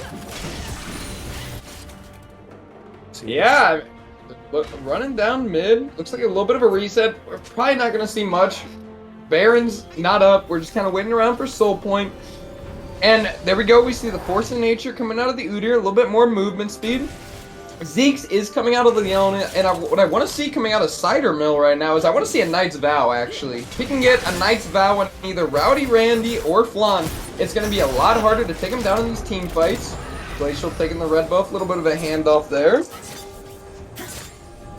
Yeah, look, running down mid. Looks like a little bit of a reset. We're probably not going to see much. Baron's not up. We're just kind of waiting around for Soul Point. And there we go. We see the Force of Nature coming out of the Udyr. A little bit more movement speed. Ziggs is coming out of the Leona. And what I want to see coming out of Cider Mill right now is I want to see a Knight's Vow, actually. If we can get a Knight's Vow on either Rowdy Randy or Flan, it's going to be a lot harder to take him down in these team fights. Glacial taking the red buff. A little bit of a handoff there.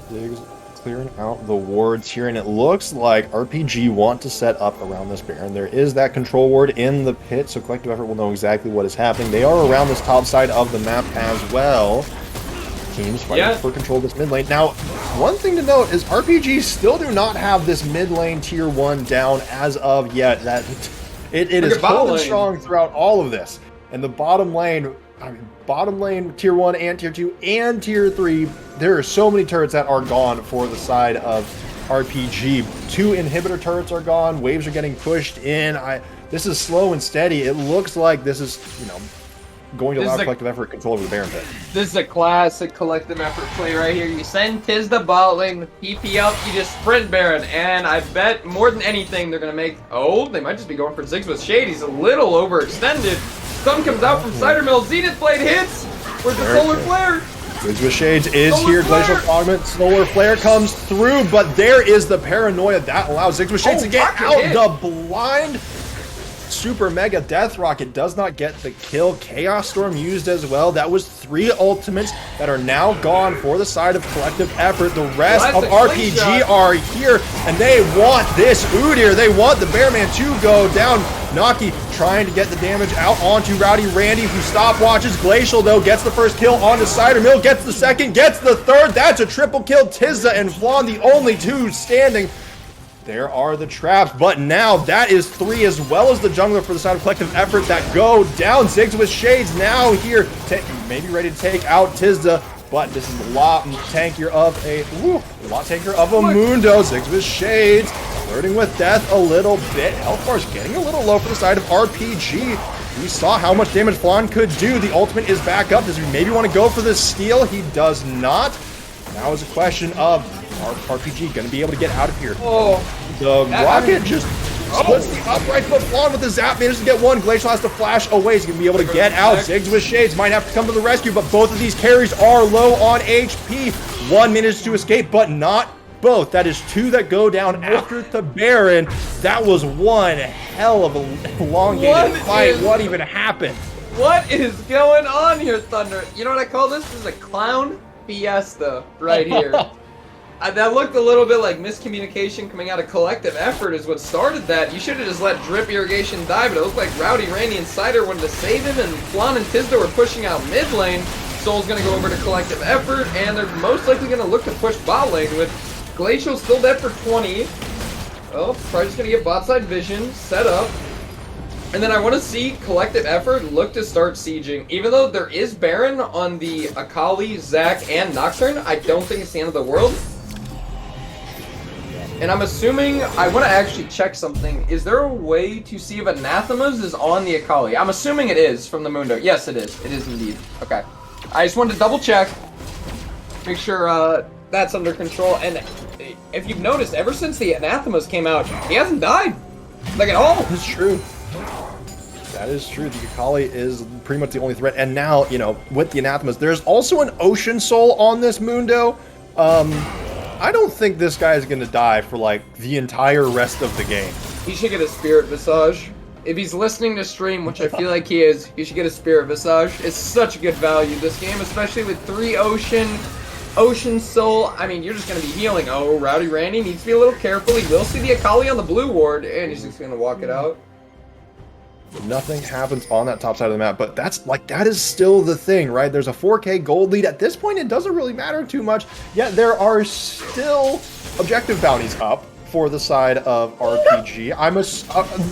Ziggs clearing out the wards here, and it looks like RPG want to set up around this Baron. There is that control ward in the pit, so Collective Effort will know exactly what is happening. They are around this top side of the map as well. Teams fighting for control of this mid lane. Now, one thing to note is RPG still do not have this mid lane tier 1 down as of yet. That it is holding strong throughout all of this. And the bottom lane, bottom lane tier 1 and tier 2 and tier 3, there are so many turrets that are gone for the side of RPG. 2 inhibitor turrets are gone. Waves are getting pushed in. This is slow and steady. It looks like this is, going to allow Collective Effort control over the Baron pit. This is a classic Collective Effort play right here. You send Tiz the bot lane with PP up, you just sprint Baron, and I bet more than anything they're going to make... Oh, they might just be going for Ziggs with Shade. He's a little overextended. Sun comes out from Cider Mill. Zenith Blade hits. Where's the Solar Flare? Ziggs with Shades is here. Glacial Fragment. Solar Flare comes through, but there is the paranoia that allows Ziggs with Shades to get out the blind. Super Mega Death Rocket does not get the kill. Chaos Storm used as well. That was 3 ultimates that are now gone for the side of Collective Effort. The rest of RPG are here, and they want this Udyr. They want the Bearman to go down. Naki trying to get the damage out onto Rowdy Randy, who stopwatches. Glacial, though, gets the first kill onto Cider Mill, gets the second, gets the third. That's a triple kill. Tizza and Flan, the only 2 standing. There are the traps, but now that is 3 as well as the jungler for the side of Collective Effort that go down. Ziggs with Shades now here, maybe ready to take out Tizza, but this is a lot tankier of a Mundo. Ziggs with Shades, flirting with death a little bit. Health bar's getting a little low for the side of RPG. We saw how much damage Flan could do. The ultimate is back up. Does he maybe want to go for this steal? He does not. Now is a question of RPG going to be able to get out of here. Oh, the rocket just splits the upright, but Flan with the zap manages to get one. Glacial has to flash away. He's going to be able to get out. Ziggs with Shades might have to come to the rescue, but both of these carries are low on HP. 1 manages to escape, but not both. That is 2 that go down after the Baron. That was one hell of a elongated fight. What even happened? What is going on here, Thunder? You know what I call this? This is a clown fiesta right here. That looked a little bit like miscommunication coming out of Collective Effort is what started that. You should have just let Drip Irrigation die, but it looked like Rowdy Randy and Cider wanted to save him, and Flan and Tizda were pushing out mid lane. Soul's going to go over to Collective Effort, and they're most likely going to look to push bot lane with Glacial still dead for 20. Oh, probably just going to get bot side vision set up. And then I want to see Collective Effort look to start sieging. Even though there is Baron on the Akali, Zac, and Nocturne, I don't think it's the end of the world. And I'm assuming, I want to actually check something. Is there a way to see if Anathemas is on the Akali? I'm assuming it is from the Mundo. Yes, it is. It is indeed. Okay. I just wanted to double check. Make sure that's under control. And if you've noticed, ever since the Anathemas came out, he hasn't died. Like, at all. That's true. That is true. The Akali is pretty much the only threat. And now, with the Anathemas, there's also an Ocean Soul on this Mundo. I don't think this guy is going to die for, the entire rest of the game. He should get a Spirit Visage. If he's listening to stream, which I feel like he is, you should get a Spirit Visage. It's such a good value, this game, especially with 3 Ocean Soul. I mean, you're just going to be healing. Oh, Rowdy Randy needs to be a little careful. He will see the Akali on the blue ward, and he's just going to walk it out. Nothing happens on that top side of the map, but that is still the thing, right? There's a 4K gold lead. At this point, it doesn't really matter too much, yet there are still objective bounties up for the side of RPG.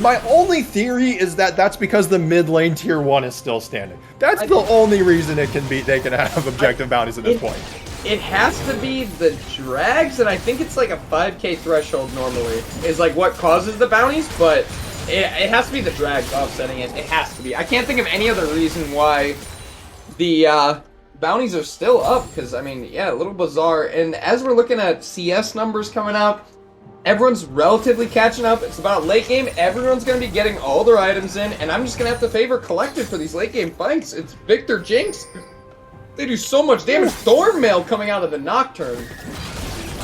My only theory is that that's because the mid lane tier 1 is still standing. That's the only reason they can have objective bounties at this point. It has to be the drags, and I think it's like a 5K threshold normally, is like what causes the bounties, but it has to be the drags offsetting it. It has to be. I can't think of any other reason why the bounties are still up, because, I mean, yeah, a little bizarre. And as we're looking at CS numbers coming out, everyone's relatively catching up. It's about late game. Everyone's going to be getting all their items in, and I'm just going to have to favor Collective for these late game fights. It's Victor Jinx. They do so much damage. Thornmail coming out of the Nocturne.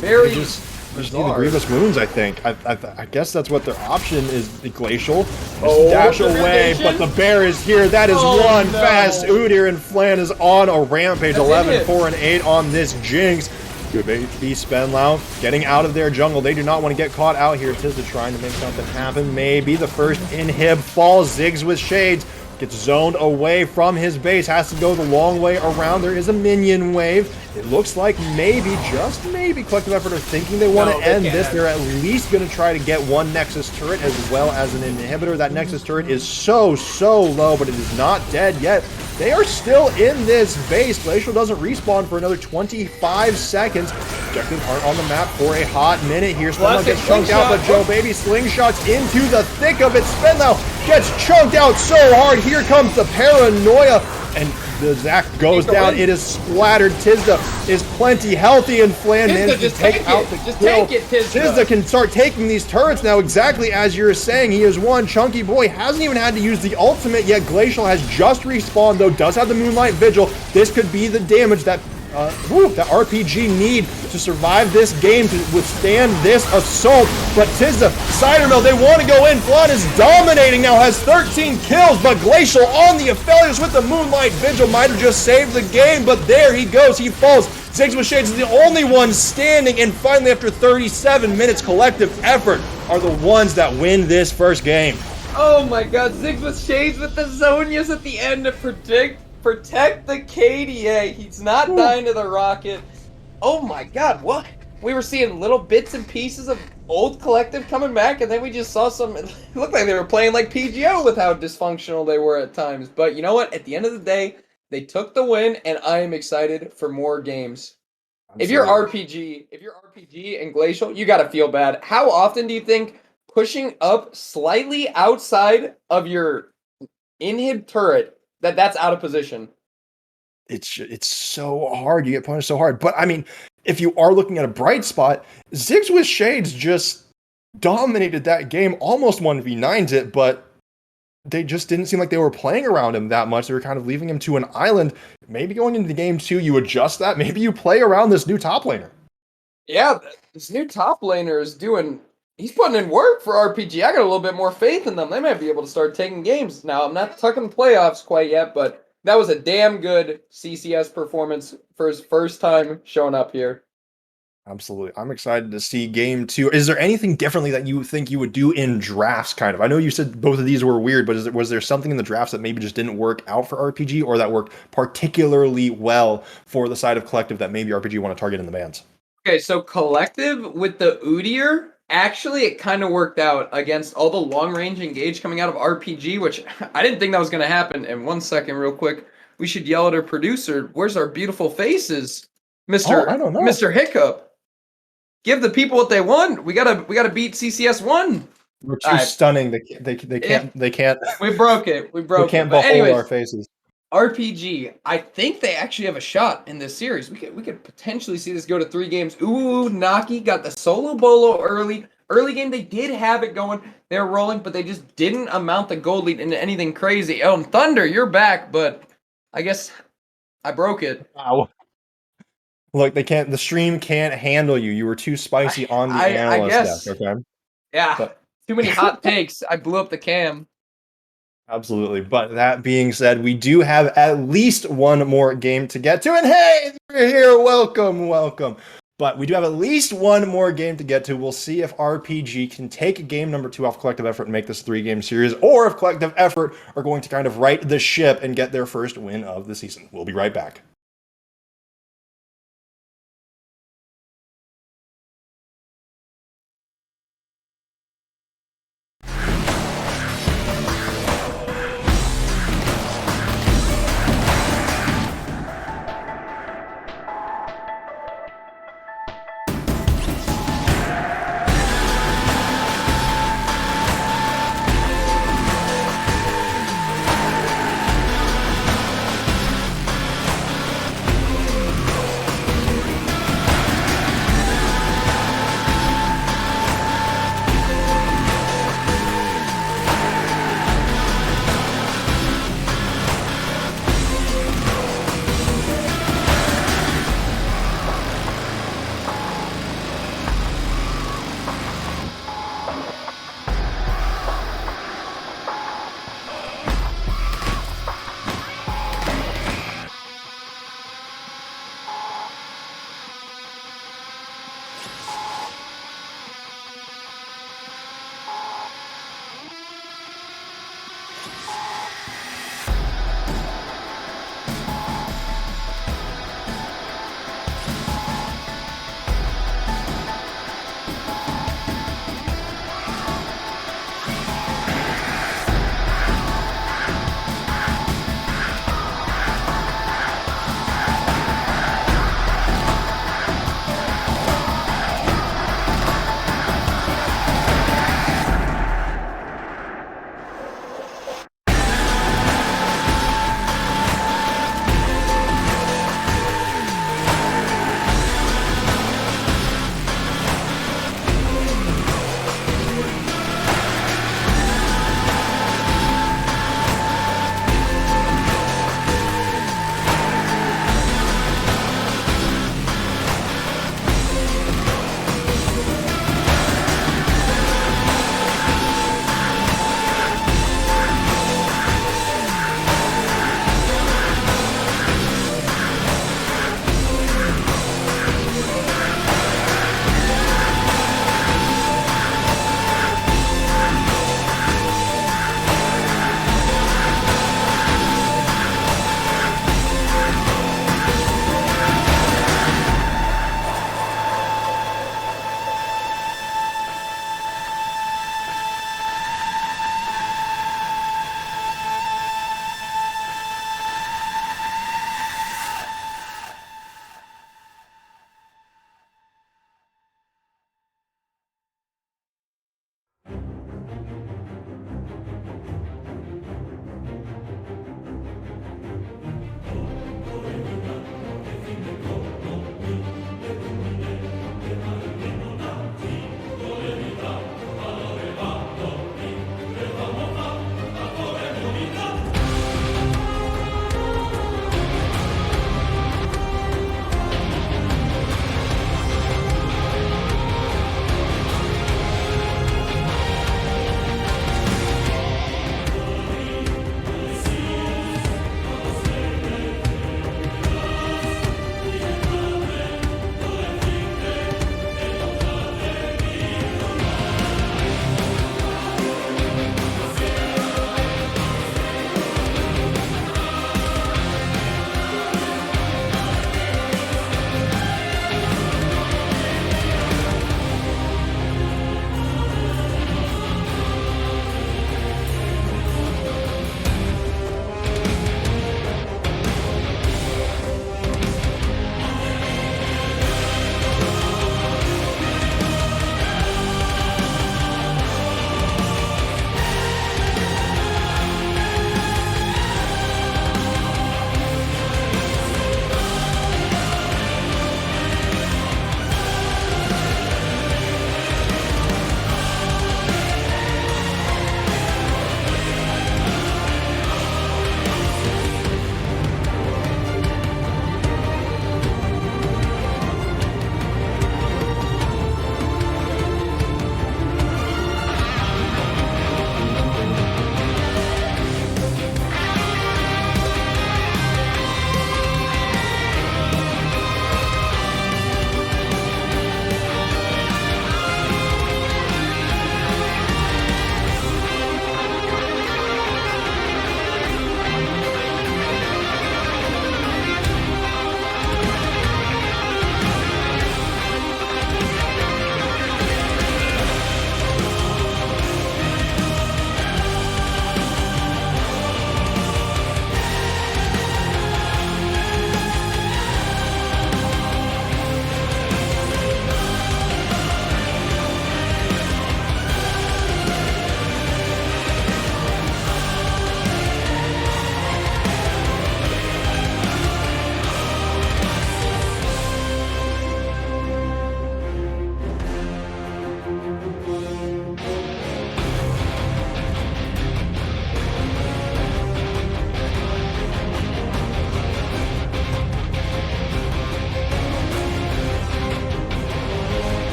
Very There's the Grievous Moons, I think. I guess that's what their option is. The Glacial. Oh, dash away, but the bear is here. That is one fast Udyr, and Flan is on a rampage. 11, 4, and 8 on this Jinx. Good be Spenlau getting out of their jungle. They do not want to get caught out here. Tizza trying to make something happen. Maybe the first inhib falls. Ziggs with Shades. Gets zoned away from his base, has to go the long way around. There is a minion wave. It looks like maybe, just maybe, Collective Effort are thinking they want to end this. They're at least going to try to get one Nexus turret as well as an inhibitor. That Nexus turret is so low, but it is not dead yet. They are still in this base. Glacial doesn't respawn for another 25 seconds. Objectives aren't on the map for a hot minute here. Spenlau gets chunked out, but Joe Baby slingshots into the thick of it. Spenlau gets chunked out so hard. Here comes the paranoia, and the Zac goes down. It is splattered. Tizza is plenty healthy, and Flan manages to take out the kill. Tizza can start taking these turrets now, exactly as you're saying. He is one. Chunky Boy hasn't even had to use the ultimate yet. Glacial has just respawned, though, does have the Moonlight Vigil. This could be the damage that that RPG need to survive this game, to withstand this assault. But Tizza, Cidermill, they want to go in. Flan is dominating now, has 13 kills, but Glacial on the Aphelios with the Moonlight Vigil might have just saved the game, but there he goes, he falls. Ziggs with Shades is the only one standing, and finally, after 37 minutes, Collective Effort are the ones that win this first game. Oh my god, Ziggs with Shades with the Zonias at the end to protect the KDA. He's not dying to the rocket. Oh my god, what? We were seeing little bits and pieces of old Collective coming back, and then we just saw some. It looked like they were playing like PGO with how dysfunctional they were at times. But you know what? At the end of the day, they took the win, and I am excited for more games. If you're RPG and Glacial, you gotta feel bad. How often do you think pushing up slightly outside of your inhib turret that's out of position? It's so hard. You get punished so hard. But I mean, if you are looking at a bright spot, Ziggs with Shades just dominated that game, almost 1v9'd it, but they just didn't seem like they were playing around him that much. They were kind of leaving him to an island. Maybe going into the game 2, you adjust that. Maybe you play around this new top laner. Yeah, this new top laner is he's putting in work for RPG. I got a little bit more faith in them. They might be able to start taking games. Now, I'm not tucking the playoffs quite yet, but that was a damn good CCS performance for his first time showing up here. Absolutely. I'm excited to see game 2. Is there anything differently that you think you would do in drafts, kind of? I know you said both of these were weird, but was there something in the drafts that maybe just didn't work out for RPG, or that worked particularly well for the side of Collective that maybe RPG want to target in the bans? Okay, so Collective with the Udyr, actually it kind of worked out against all the long-range engage coming out of RPG, which I didn't think that was going to happen. And 1 second, real quick, we should yell at our producer, where's our beautiful faces? I don't know. Mr. Hiccup. Give the people what they want. We gotta beat CCS 1. We're too stunning. They can't. We broke it. We can't behold our faces. RPG, I think they actually have a shot in this series. We could potentially see this go to 3 games. Ooh, Naki got the solo bolo early. Early game, they did have it going. They were rolling, but they just didn't amount the gold lead into anything crazy. Oh, and Thunder, you're back, but I guess I broke it. Wow. Look, the stream can't handle you. You were too spicy on the analyst desk, okay? Yeah, too many hot takes. I blew up the cam. Absolutely. But that being said, we do have at least one more game to get to. And hey, you're here. Welcome. But we do have at least one more game to get to. We'll see if RPG can take game number 2 off Collective Effort and make this 3-game series, or if Collective Effort are going to kind of right the ship and get their first win of the season. We'll be right back.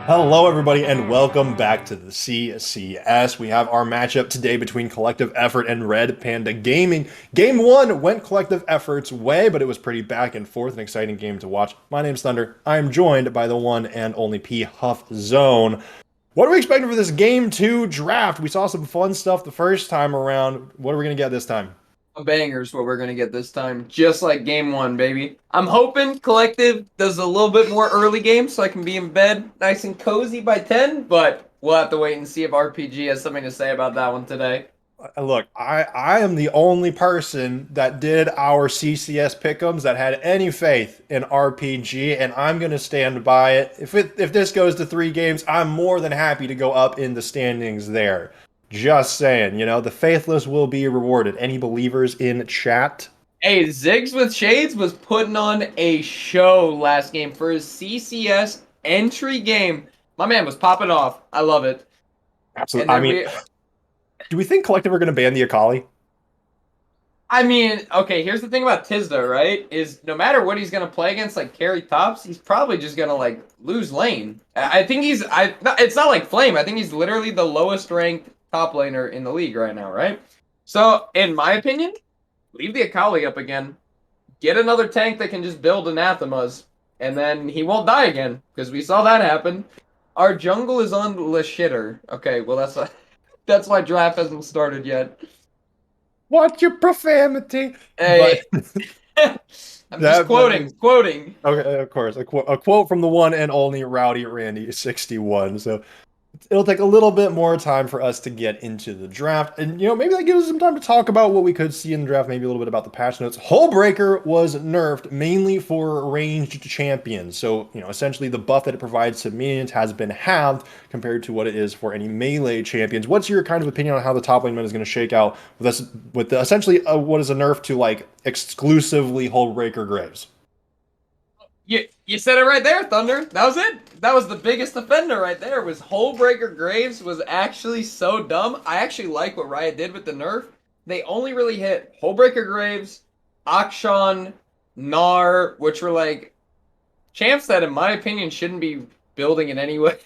Hello, everybody, and welcome back to the CCS. We have our matchup today between Collective Effort and Red Panda Gaming. Game one went Collective Effort's way, but it was pretty back and forth, an exciting game to watch. My name's Thunder. I am joined by the one and only P Huff Zone. What are we expecting for this Game 2 draft? We saw some fun stuff the first time around. What are we going to get this time? A banger's what we're gonna get this time, just like game one, baby. I'm hoping Collective does a little bit more early game so I can be in bed nice and cozy by 10, but we'll have to wait and see if RPG has something to say about that one today. Look, I am the only person that did our CCS pick'ems that had any faith in RPG, and I'm gonna stand by it. If this goes to 3 games, I'm more than happy to go up in the standings there. Just saying, the faithless will be rewarded. Any believers in chat? Hey, Ziggs with Shades was putting on a show last game for his CCS entry game. My man was popping off. I love it. Absolutely. I mean, do we think Collective are going to ban the Akali? Okay, here's the thing about Tisda, right? Is no matter what he's gonna play against, like carry tops, he's probably just gonna like lose lane. I think it's not like Flame. I think he's literally the lowest ranked top laner in the league right now, right? So, in my opinion, leave the Akali up again. Get another tank that can just build anathemas, and then he won't die again, because we saw that happen. Our jungle is on the shitter. Okay, well that's why draft hasn't started yet. Watch your profanity. Hey, I'm just quoting. Okay, of course. A quote from the one and only Rowdy Randy 61. So it'll take a little bit more time for us to get into the draft. And, maybe that gives us some time to talk about what we could see in the draft, maybe a little bit about the patch notes. Hullbreaker was nerfed mainly for ranged champions. So, essentially the buff that it provides to minions has been halved compared to what it is for any melee champions. What's your kind of opinion on how the top lane meta is going to shake out with essentially what is a nerf to, like, exclusively Hullbreaker Graves? You said it right there, Thunder. That was it. That was the biggest offender right there. Was Hullbreaker Graves was actually so dumb. I actually like what Riot did with the nerf. They only really hit Hullbreaker Graves, Akshan, Gnar, which were like champs that, in my opinion, shouldn't be building in any way.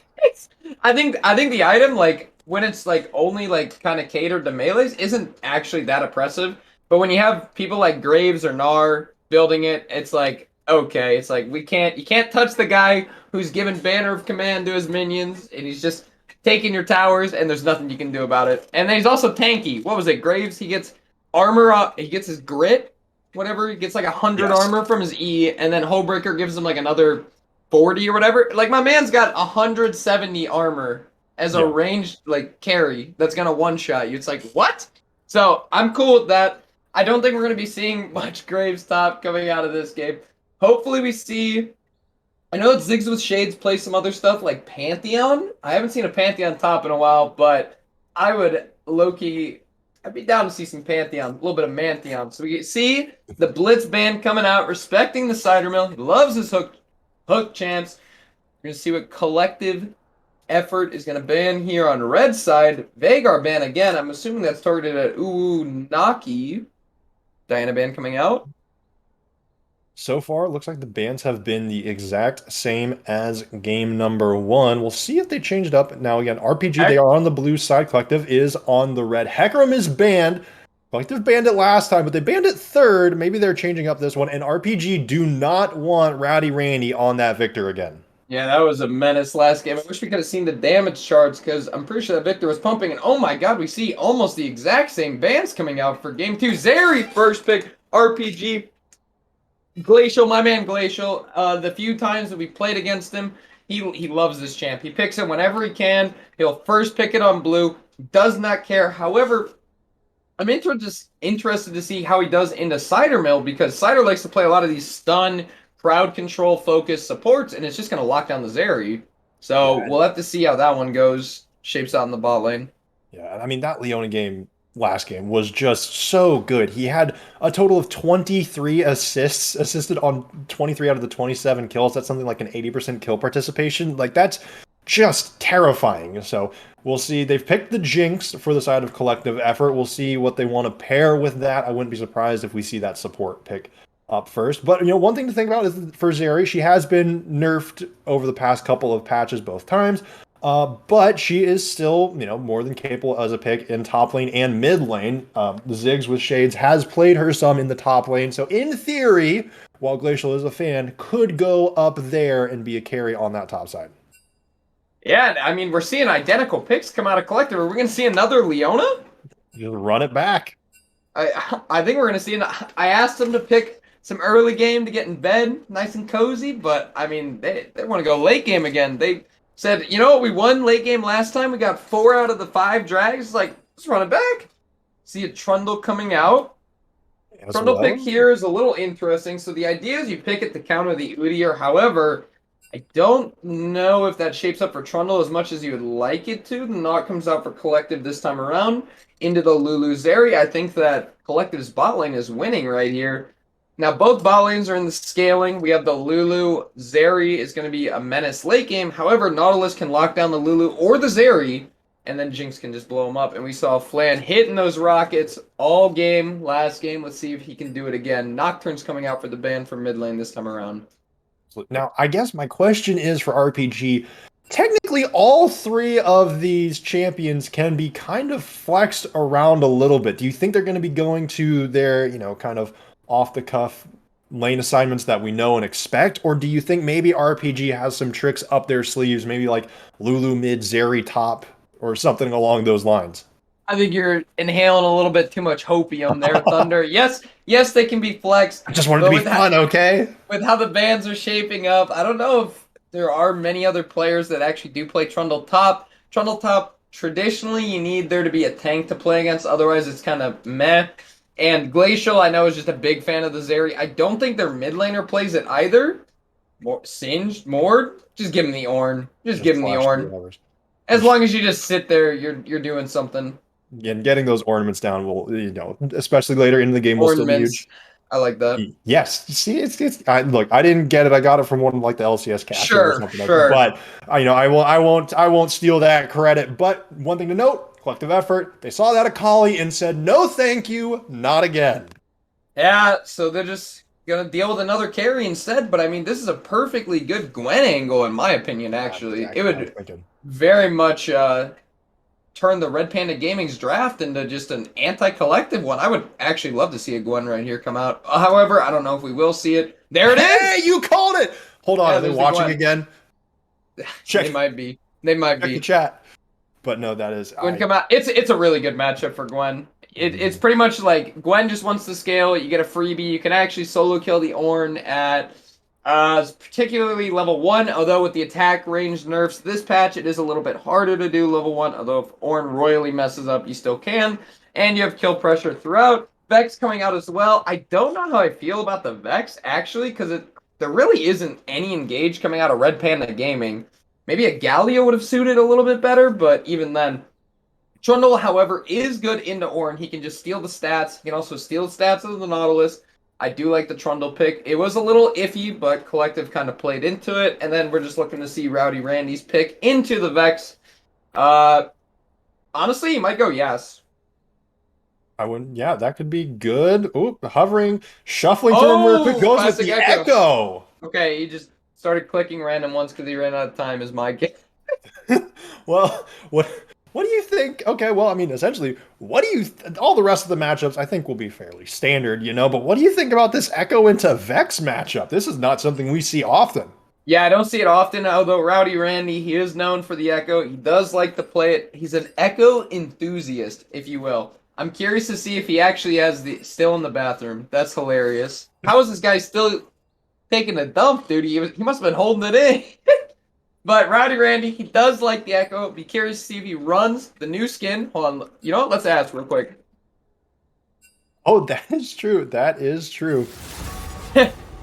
I think the item, like when it's like only like kind of catered to melees, isn't actually that oppressive. But when you have people like Graves or Gnar building it, it's like, okay, it's like you can't touch the guy who's given Banner of Command to his minions, and he's just taking your towers, and there's nothing you can do about it. And then he's also tanky. What was it? Graves, he gets armor up, he gets his grit, whatever, he gets like 100 armor from his E, and then Hullbreaker gives him like another 40 or whatever. Like my man's got 170 armor as a ranged like carry that's gonna one-shot you. It's like, what? So I'm cool with that. I don't think we're gonna be seeing much Graves top coming out of this game. Hopefully we see, I know that Ziggs with Shades play some other stuff like Pantheon. I haven't seen a Pantheon top in a while, but I would low-key, I'd be down to see some Pantheon, a little bit of Mantheon. So we see the Blitz band coming out, respecting the Cider Mill. He loves his hook champs. We're going to see what Collective Effort is going to ban here on red side. Veigar ban again. I'm assuming that's targeted at Naki. Diana ban coming out. So far, it looks like the bans have been the exact same as game number one. We'll see if they changed up. Now, again, RPG, they are on the blue side. Collective is on the red. Hecarim is banned. Collective banned it last time, but they banned it third. Maybe they're changing up this one. And RPG do not want Rowdy Randy on that Victor again. Yeah, that was a menace last game. I wish we could have seen the damage charts because I'm pretty sure that Victor was pumping. And oh my god, we see almost the exact same bans coming out for game two. Zeri first pick, RPG. Glacial, my man Glacial, the few times that we played against him, he loves this champ. He picks it whenever he can. He'll first pick it on blue. Does not care. However, I'm interested to see how he does into Cider Mill because Cider likes to play a lot of these stun, crowd control focused supports, and it's just going to lock down the Zeri. So we'll have to see how that one goes, shapes out in the bot lane. Yeah, I mean, that Leona game last game was just so good. He had a total of 23 assists, assisted on 23 out of the 27 kills. That's something like an 80% kill participation. Like, that's just terrifying. So we'll see. They've picked the Jinx for the side of Collective Effort. We'll see what they want to pair with that. I wouldn't be surprised if we see that support pick up first. But one thing to think about is for Zeri, she has been nerfed over the past couple of patches both times. But she is still, more than capable as a pick in top lane and mid lane. Ziggs with Shades has played her some in the top lane. So in theory, while Glacial is a fan, could go up there and be a carry on that top side. Yeah, I mean, we're seeing identical picks come out of Collective. Are we going to see another Leona? Just run it back. I think we're going to see I asked them to pick some early game to get in bed, nice and cozy, but I mean, they want to go late game again. They said, you know what, we won late game last time. We got 4 out of the 5 drags. Like, let's run it back. See a Trundle coming out. Trundle pick here is a little interesting. So the idea is you pick it to counter the Udyr. However, I don't know if that shapes up for Trundle as much as you would like it to. The Naut comes out for Collective this time around into the Lulu Zeri. I think that Collective's bot lane is winning right here. Now, both bot lanes are in the scaling. We have the Lulu. Zeri is going to be a menace late game. However, Nautilus can lock down the Lulu or the Zeri, and then Jinx can just blow him up. And we saw Flan hitting those rockets all game, last game. Let's see if he can do it again. Nocturne's coming out for the ban for mid lane this time around. Now, I guess my question is for RPG, technically all 3 of these champions can be kind of flexed around a little bit. Do you think they're going to be going to their, kind of off-the-cuff lane assignments that we know and expect? Or do you think maybe RPG has some tricks up their sleeves, maybe like Lulu mid, Zeri top, or something along those lines? I think you're inhaling a little bit too much hopium there, Thunder. Yes, they can be flexed. I just wanted to be fun, okay? With how the bans are shaping up, I don't know if there are many other players that actually do play Trundle top. Trundle top, traditionally, you need there to be a tank to play against. Otherwise, it's kind of meh. And Glacial, I know, is just a big fan of the Zeri. I don't think their mid laner plays it either. Singed, Mord, just give him the Ornn. Just give him the Ornn. As long as you just sit there, you're doing something. And getting those ornaments down will, especially later in the game, will still be huge. I like that. Yes. See, look, I didn't get it. I got it from one of like the LCS cast or something like that. But I won't steal that credit. But one thing to note, collective effort. They saw that Akali and said, no, thank you, not again. Yeah, so they're just gonna deal with another carry instead. But I mean, this is a perfectly good Gwen angle, in my opinion. Actually, it would very much turn the Red Panda Gaming's draft into just an anti-collective one. I would actually love to see a Gwen right here come out. However, I don't know if we will see it. There it is! Hey, you called it! Hold on, are they watching again? Check. They might be. Check the chat. But no, that is... Gwen come out. It's a really good matchup for Gwen. It's pretty much like Gwen just wants to scale. You get a freebie. You can actually solo kill the Ornn at... particularly level 1, although with the attack range nerfs this patch, it is a little bit harder to do level 1, although if Ornn royally messes up, you still can. And you have kill pressure throughout. Vex coming out as well. I don't know how I feel about the Vex, actually, because there really isn't any engage coming out of Red Panda Gaming. Maybe a Galio would have suited a little bit better, but even then. Trundle, however, is good into Ornn. He can just steal the stats. He can also steal the stats of the Nautilus. I do like the Trundle pick. It was a little iffy, but Collective kind of played into it. And then we're just looking to see Rowdy Randy's pick into the Vex. Honestly, you might go yes. I wouldn't. Yeah, that could be good. Ooh, hovering, shuffling through him real quick. Goes with the echo. Okay, he just started clicking random ones because he ran out of time is my guess. Well, what do you think? Okay, well, I mean, essentially, what do you... all the rest of the matchups, I think, will be fairly standard, but what do you think about this Echo into Vex matchup? This is not something we see often. Yeah, I don't see it often, although Rowdy Randy, he is known for the Echo. He does like to play it. He's an Echo enthusiast, if you will. I'm curious to see if he actually has still in the bathroom. That's hilarious. How is this guy still taking a dump, dude? He must have been holding it in. But Rowdy Randy, he does like the Echo. Be curious to see if he runs the new skin. Hold on. You know what? Let's ask real quick. Oh, that is true. That is true.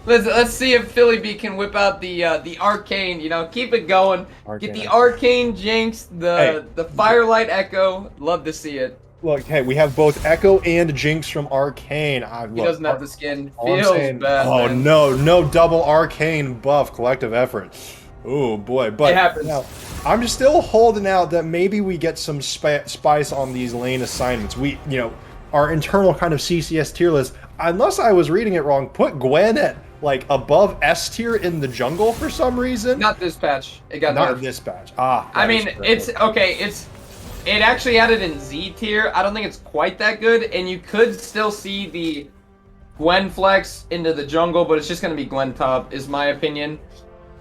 Let's see if Philly B can whip out the Arcane. Keep it going. Get the Arcane Jinx, the Firelight Echo. Love to see it. Look, hey, we have both Echo and Jinx from Arcane. He doesn't have the skin. Feels bad. Oh, man. No double Arcane buff. Collective effort. Oh boy, but it happens. I'm just still holding out that maybe we get some spice on these lane assignments. our internal kind of CCS tier list, unless I was reading it wrong, put Gwen at like above S tier in the jungle for some reason. Not this patch. It got Not nerfed. this patch. Ah, I that is mean, correct. it actually had it in Z tier. I don't think it's quite that good, and you could still see the Gwen flex into the jungle, but it's just gonna be Gwen top, is my opinion.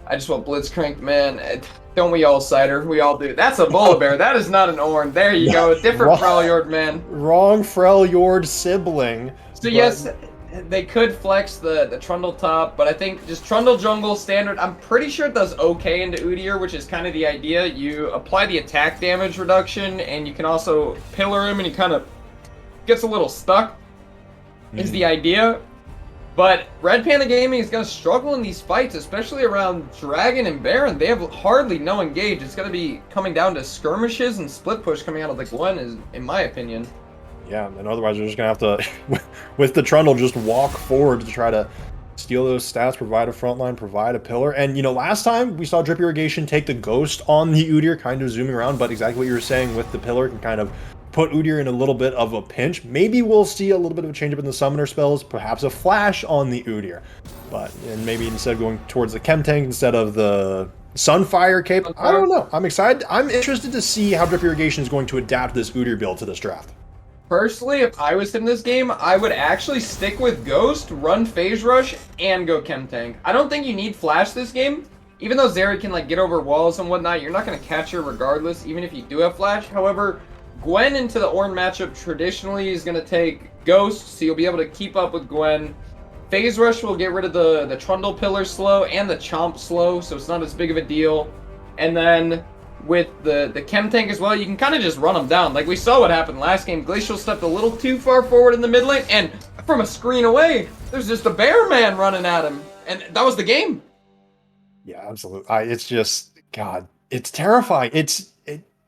I just want Blitzcrank, man. Don't we all, Cider? We all do. That's a Volibear. That is not an Ornn. There you go. Different Freljord, man. Wrong Freljord sibling. So yes, they could flex the Trundle top, but I think just Trundle jungle standard, I'm pretty sure it does okay into Udyr, which is kind of the idea. You apply the attack damage reduction, and you can also pillar him, and he kind of gets a little stuck, is the idea. But Red Panda Gaming is going to struggle in these fights, especially around Dragon and Baron. They have hardly no engage. It's going to be coming down to skirmishes and split push coming out of the Gwen, is in my opinion. Yeah, and otherwise we're just going to have to, with the Trundle, just walk forward to try to steal those stats, provide a front line, provide a pillar. And, you know, last time we saw Drip Irrigation take the Ghost on the Udyr, kind of zooming around, but exactly what you were saying with the pillar can kind of put Udyr in a little bit of a pinch. Maybe we'll see a little bit of a change up in the summoner spells, perhaps a flash on the Udyr. And maybe instead of going towards the Chem Tank instead of the Sunfire Cape, I don't know. I'm excited. I'm interested to see how Drip Irrigation is going to adapt this Udyr build to this draft. Personally, if I was in this game, I would actually stick with Ghost, run Phase Rush, and go Chem Tank. I don't think you need Flash this game. Even though Zeri can like get over walls and whatnot, you're not going to catch her regardless, even if you do have Flash. However, Gwen into the Ornn matchup traditionally is going to take Ghost, so you'll be able to keep up with Gwen. Phase Rush will get rid of the Trundle Pillar slow and the Chomp slow, so it's not as big of a deal. And then with the Chem Tank as well, you can kind of just run them down. Like we saw what happened last game. Glacial stepped a little too far forward in the mid lane, and from a screen away, there's just a bear man running at him. And that was the game. Yeah, absolutely. It's just, God, it's terrifying.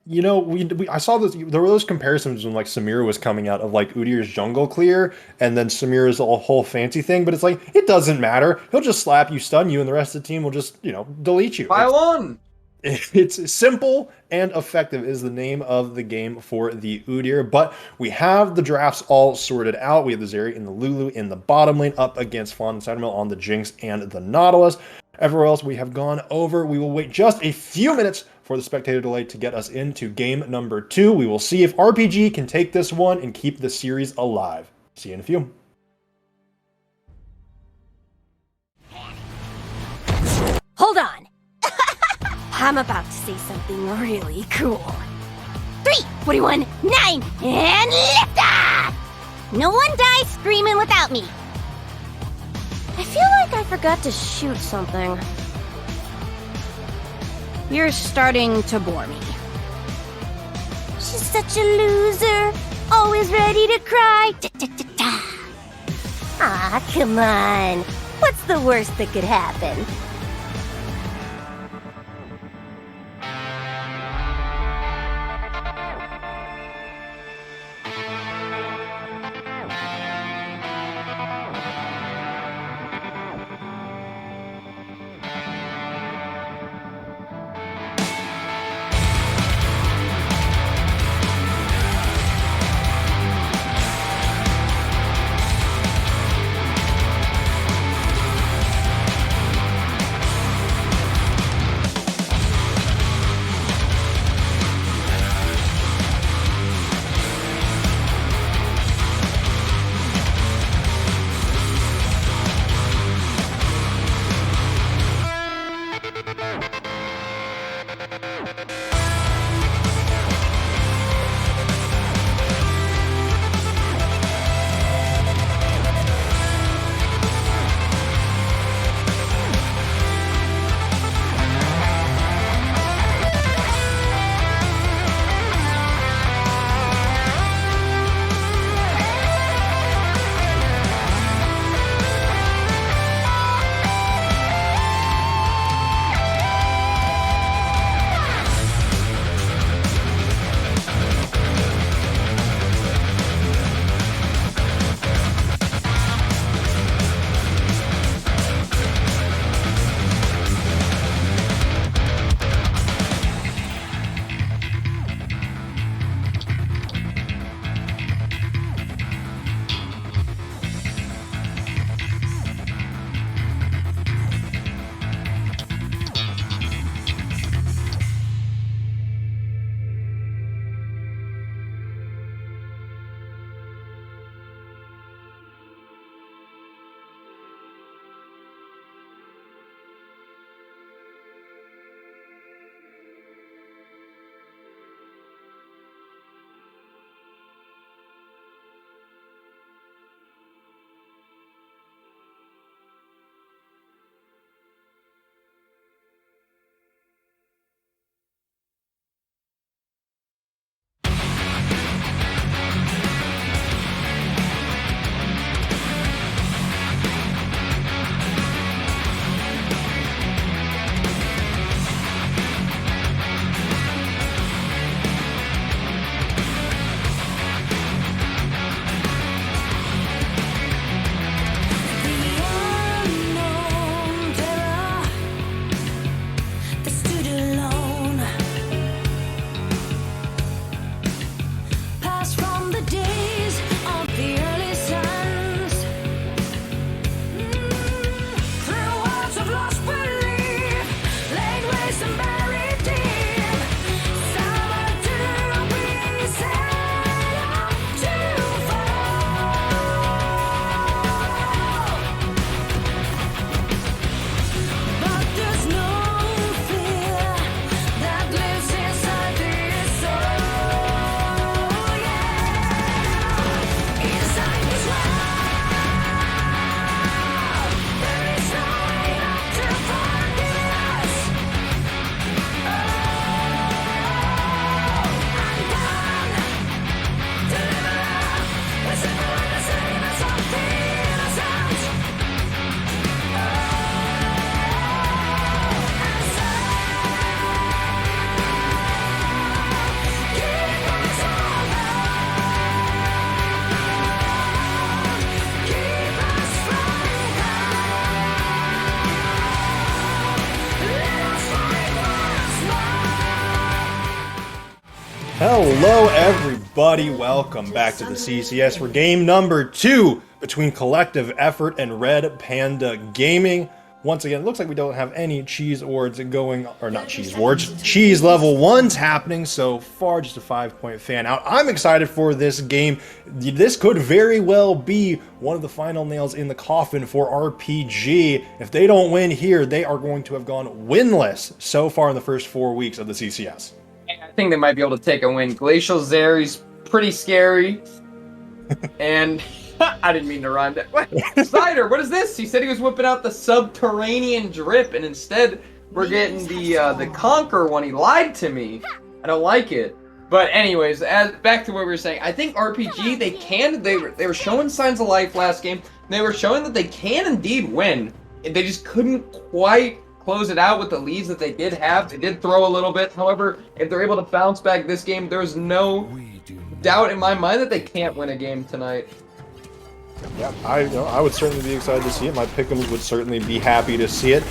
You know, I saw this. There were those comparisons when like Samira was coming out of like Udyr's jungle clear, and then Samira's whole fancy thing. But it's like it doesn't matter. He'll just slap you, stun you, and the rest of the team will just delete you. Pile on. It's simple and effective is the name of the game for the Udyr. But we have the drafts all sorted out. We have the Zeri and the Lulu in the bottom lane up against Fawn and Cybermill on the Jinx and the Nautilus. Everywhere else we have gone over. We will wait just a few minutes for the spectator delay to get us into game number 2. We will see if RPG can take this one and keep the series alive. See you in a few. Hold on. I'm about to say something really cool. 3, 41, 9, and lift off! No one dies screaming without me. I feel like I forgot to shoot something. You're starting to bore me. She's such a loser, always ready to cry. Ah, come on. What's the worst that could happen? Hello everybody, welcome back to the CCS for game number 2 between Collective Effort and Red Panda Gaming. Once again, it looks like we don't have any cheese awards going, or not cheese awards, cheese level 1s happening so far, just a 5-point fan out. I'm excited for this game. This could very well be one of the final nails in the coffin for RPG. If they don't win here, they are going to have gone winless so far in the first 4 weeks of the CCS. I think they might be able to take a win. Glacial Zeri's pretty scary. And I didn't mean to rhyme that. What? Snyder, what is this? He said he was whipping out the subterranean drip, and instead we're getting the Conquer one. He lied to me. I don't like it. But anyways, back to what we were saying. I think RPG, they were showing signs of life last game. They were showing that they can indeed win. They just couldn't quite close it out with the leads that they did have. They did throw a little bit. However, if they're able to bounce back this game, there's no doubt in my mind that they can't win a game tonight. Yeah, I would certainly be excited to see it. My pick'ems would certainly be happy to see it.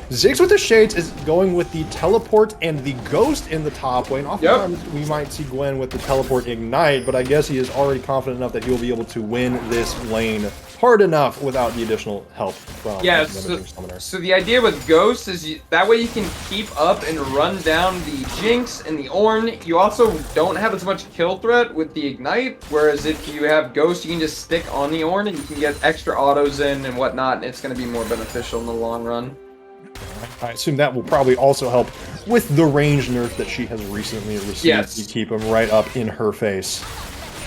Ziggs with the Shades is going with the Teleport and the Ghost in the top lane. Oftentimes we might see Gwen with the Teleport Ignite, but I guess he is already confident enough that he'll be able to win this lane hard enough without the additional help from the Summoner. So the idea with Ghost is that way you can keep up and run down the Jinx and the Ornn. You also don't have as much kill threat with the Ignite, whereas if you have Ghost, you can just stick on the Ornn and you can get extra autos in and whatnot, and it's going to be more beneficial in the long run. I assume that will probably also help with the range nerf that she has recently received to keep him right up in her face.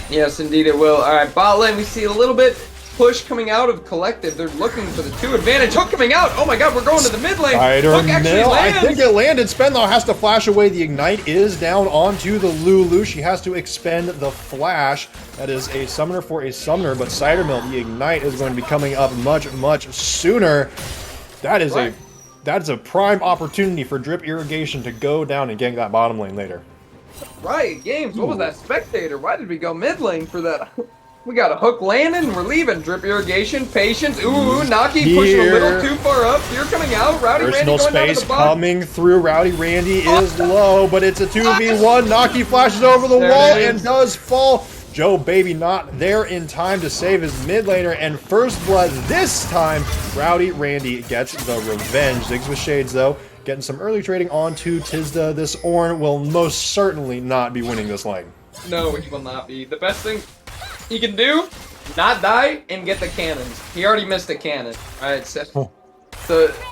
Yes, indeed it will. Alright, bot lane, we see a little bit push coming out of Collective. They're looking for the 2 advantage. Hook coming out! Oh my god, we're going to the mid lane! Hook actually lands! I think it landed. Spenlaw has to flash away. The Ignite is down onto the Lulu. She has to expend the Flash. That is a summoner for a summoner, but Cidermill, the Ignite is going to be coming up much, much sooner. That is That's a prime opportunity for Drip Irrigation to go down and gank that bottom lane later. Right, Games, what was that Spectator? Why did we go mid lane for that? We got a hook landing, we're leaving. Drip Irrigation, Patience, ooh, Naki pushing a little too far up. Here coming out, Rowdy Randy going down to the bottom. Coming through, Rowdy Randy is low, but it's a 2v1. Naki flashes over the wall and does fall. Joe Baby not there in time to save his mid laner, and first blood this time. Rowdy Randy gets the revenge. Ziggs with Shades though, getting some early trading onto Tizda. This Ornn will most certainly not be winning this lane. No, he will not be. The best thing he can do, not die and get the cannons. He already missed a cannon. Alright, so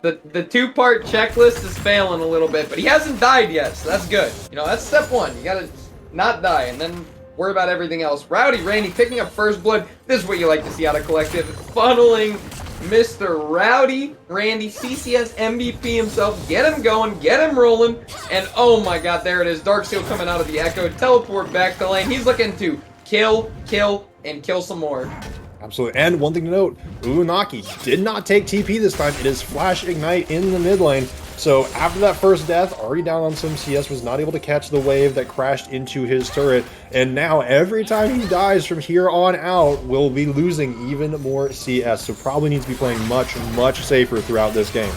the 2-part checklist is failing a little bit, but he hasn't died yet, so that's good. You know, that's step 1. You gotta not die, and then worry about everything else. Rowdy Randy picking up first blood. This is what you like to see out of Collective. Funneling Mr. Rowdy Randy, CCS MVP himself. Get him going, get him rolling. And oh my god, there it is. Darksteel coming out of the Echo. Teleport back to lane. He's looking to kill, and kill some more. Absolutely. And one thing to note, Naki did not take TP this time. It is Flash Ignite in the mid lane. So after that first death, already down on some CS, was not able to catch the wave that crashed into his turret. And now every time he dies from here on out, we'll be losing even more CS. So probably needs to be playing much, much safer throughout this game.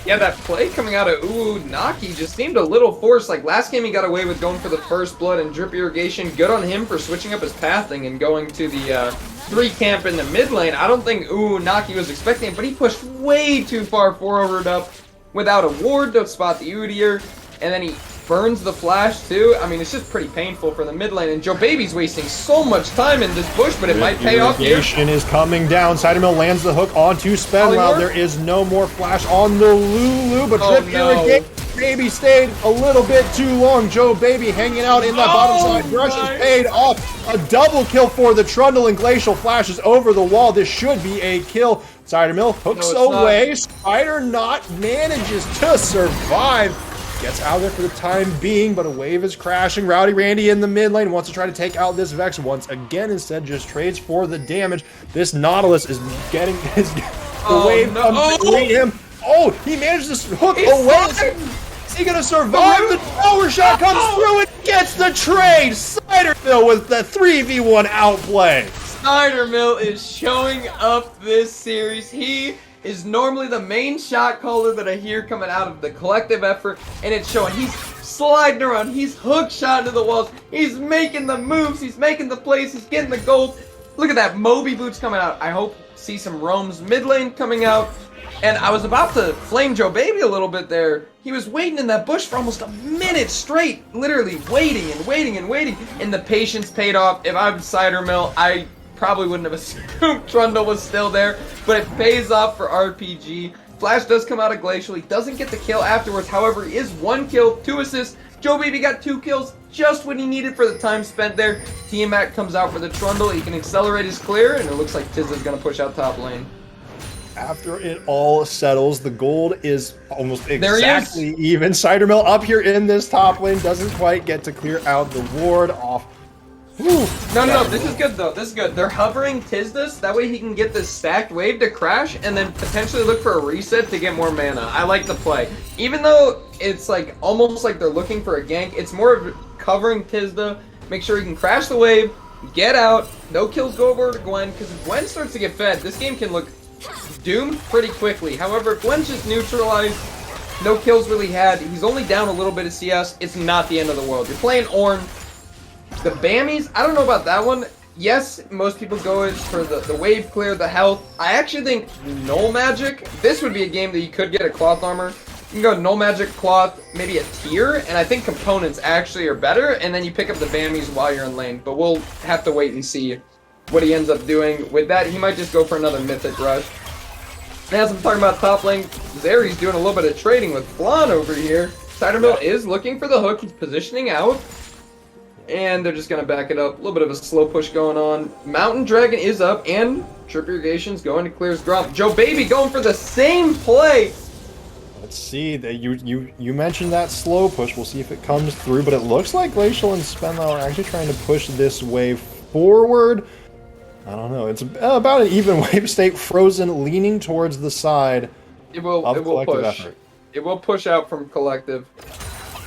Yeah, that play coming out of Naki just seemed a little forced. Like last game he got away with going for the first blood and Drip Irrigation. Good on him for switching up his pathing and going to the 3 camp in the mid lane. I don't think Naki was expecting it, but he pushed way too far forward up without a ward to spot the Udyr, and then he burns the flash too. I mean, it's just pretty painful for the mid lane, and Joe Baby's wasting so much time in this bush, but it might pay off here. Irrigation is coming down. Cidermill lands the hook onto Spenlaw. There is no more flash on the Lulu, but Drip Irrigation. Baby stayed a little bit too long. Joe Baby hanging out in that bottom side. Brush is paid off. A double kill for the Trundle, and Glacial flashes over the wall. This should be a kill. Cidermill hooks away. Spider not manages to survive. Gets out of there for the time being, but a wave is crashing. Rowdy Randy in the mid lane wants to try to take out this Vex once again. Instead, just trades for the damage. This Nautilus is getting his wave comes to meet him. Oh, he managed to hook away. Is he gonna survive? The power shot comes through and gets the trade. Cidermill with the 3v1 outplay. Cidermill is showing up this series. He is normally the main shot caller that I hear coming out of the collective effort, and it's showing. He's sliding around, he's hook shot into the walls, he's making the moves, he's making the plays, he's getting the gold. Look at that, Moby boots coming out. I hope see some roams mid lane coming out. And I was about to flame Joe Baby a little bit there. He was waiting in that bush for almost a minute straight, literally waiting and waiting and waiting. And the patience paid off. If I'm Cider Mill, I probably wouldn't have assumed Trundle was still there, but it pays off for RPG. Flash does come out of Glacial. He doesn't get the kill afterwards. However, he is 1 kill, 2 assists. Joe Baby got 2 kills just when he needed for the time spent there. Tiamat comes out for the Trundle. He can accelerate his clear, and it looks like Tizza's going to push out top lane. After it all settles, the gold is almost exactly even. Cider Mill up here in this top lane doesn't quite get to clear out the ward off. Whew. No, this is good though. This is good. They're hovering Tizdas, that way he can get this stacked wave to crash and then potentially look for a reset to get more mana. I like the play. Even though it's like almost like they're looking for a gank, it's more of covering Tizda, make sure he can crash the wave, get out, no kills go over to Gwen, because if Gwen starts to get fed, this game can look doomed pretty quickly. However, if Gwen's just neutralized, no kills really had, he's only down a little bit of CS, it's not the end of the world. You're playing Ornn. The Bammies, I don't know about that one. Yes, most people go for the wave clear, the health. I actually think Null Magic, this would be a game that you could get a cloth armor. You can go Null Magic, cloth, maybe a tier, and I think components actually are better, and then you pick up the Bammies while you're in lane. But we'll have to wait and see what he ends up doing with that. He might just go for another Mythic Rush. And as I'm talking about top lane, Zeri's doing a little bit of trading with Flan over here. Cider Mill is looking for the hook, he's positioning out. And they're just going to back it up. A little bit of a slow push going on. Mountain Dragon is up, and Trip Irrigation's going to clear his drop. Joe Baby going for the same play. Let's see. You mentioned that slow push. We'll see if it comes through, but it looks like Glacial and Spenlaw are actually trying to push this wave forward. I don't know. It's about an even wave state, frozen, leaning towards the side. It will push. Effort. It will push out from collective.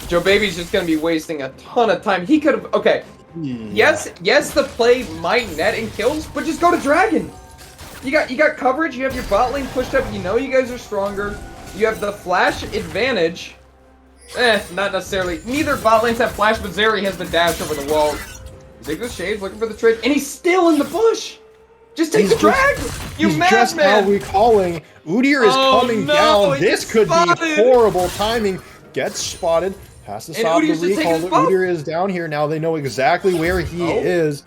Joe Baby's just going to be wasting a ton of time. He could have... Okay. Yeah. Yes, the play might net in kills, but just go to Dragon. You got coverage. You have your bot lane pushed up. You know you guys are stronger. You have the flash advantage. Not necessarily. Neither bot lanes have flash, but Zeri has the dash over the wall. Zigza's Shades looking for the trade, and he's still in the bush. Just take the drag. You madman. Just now recalling. Udyr is coming down. This could be horrible timing. Gets spotted. Has to stop the recall. Udyr is down here now. They know exactly where he is.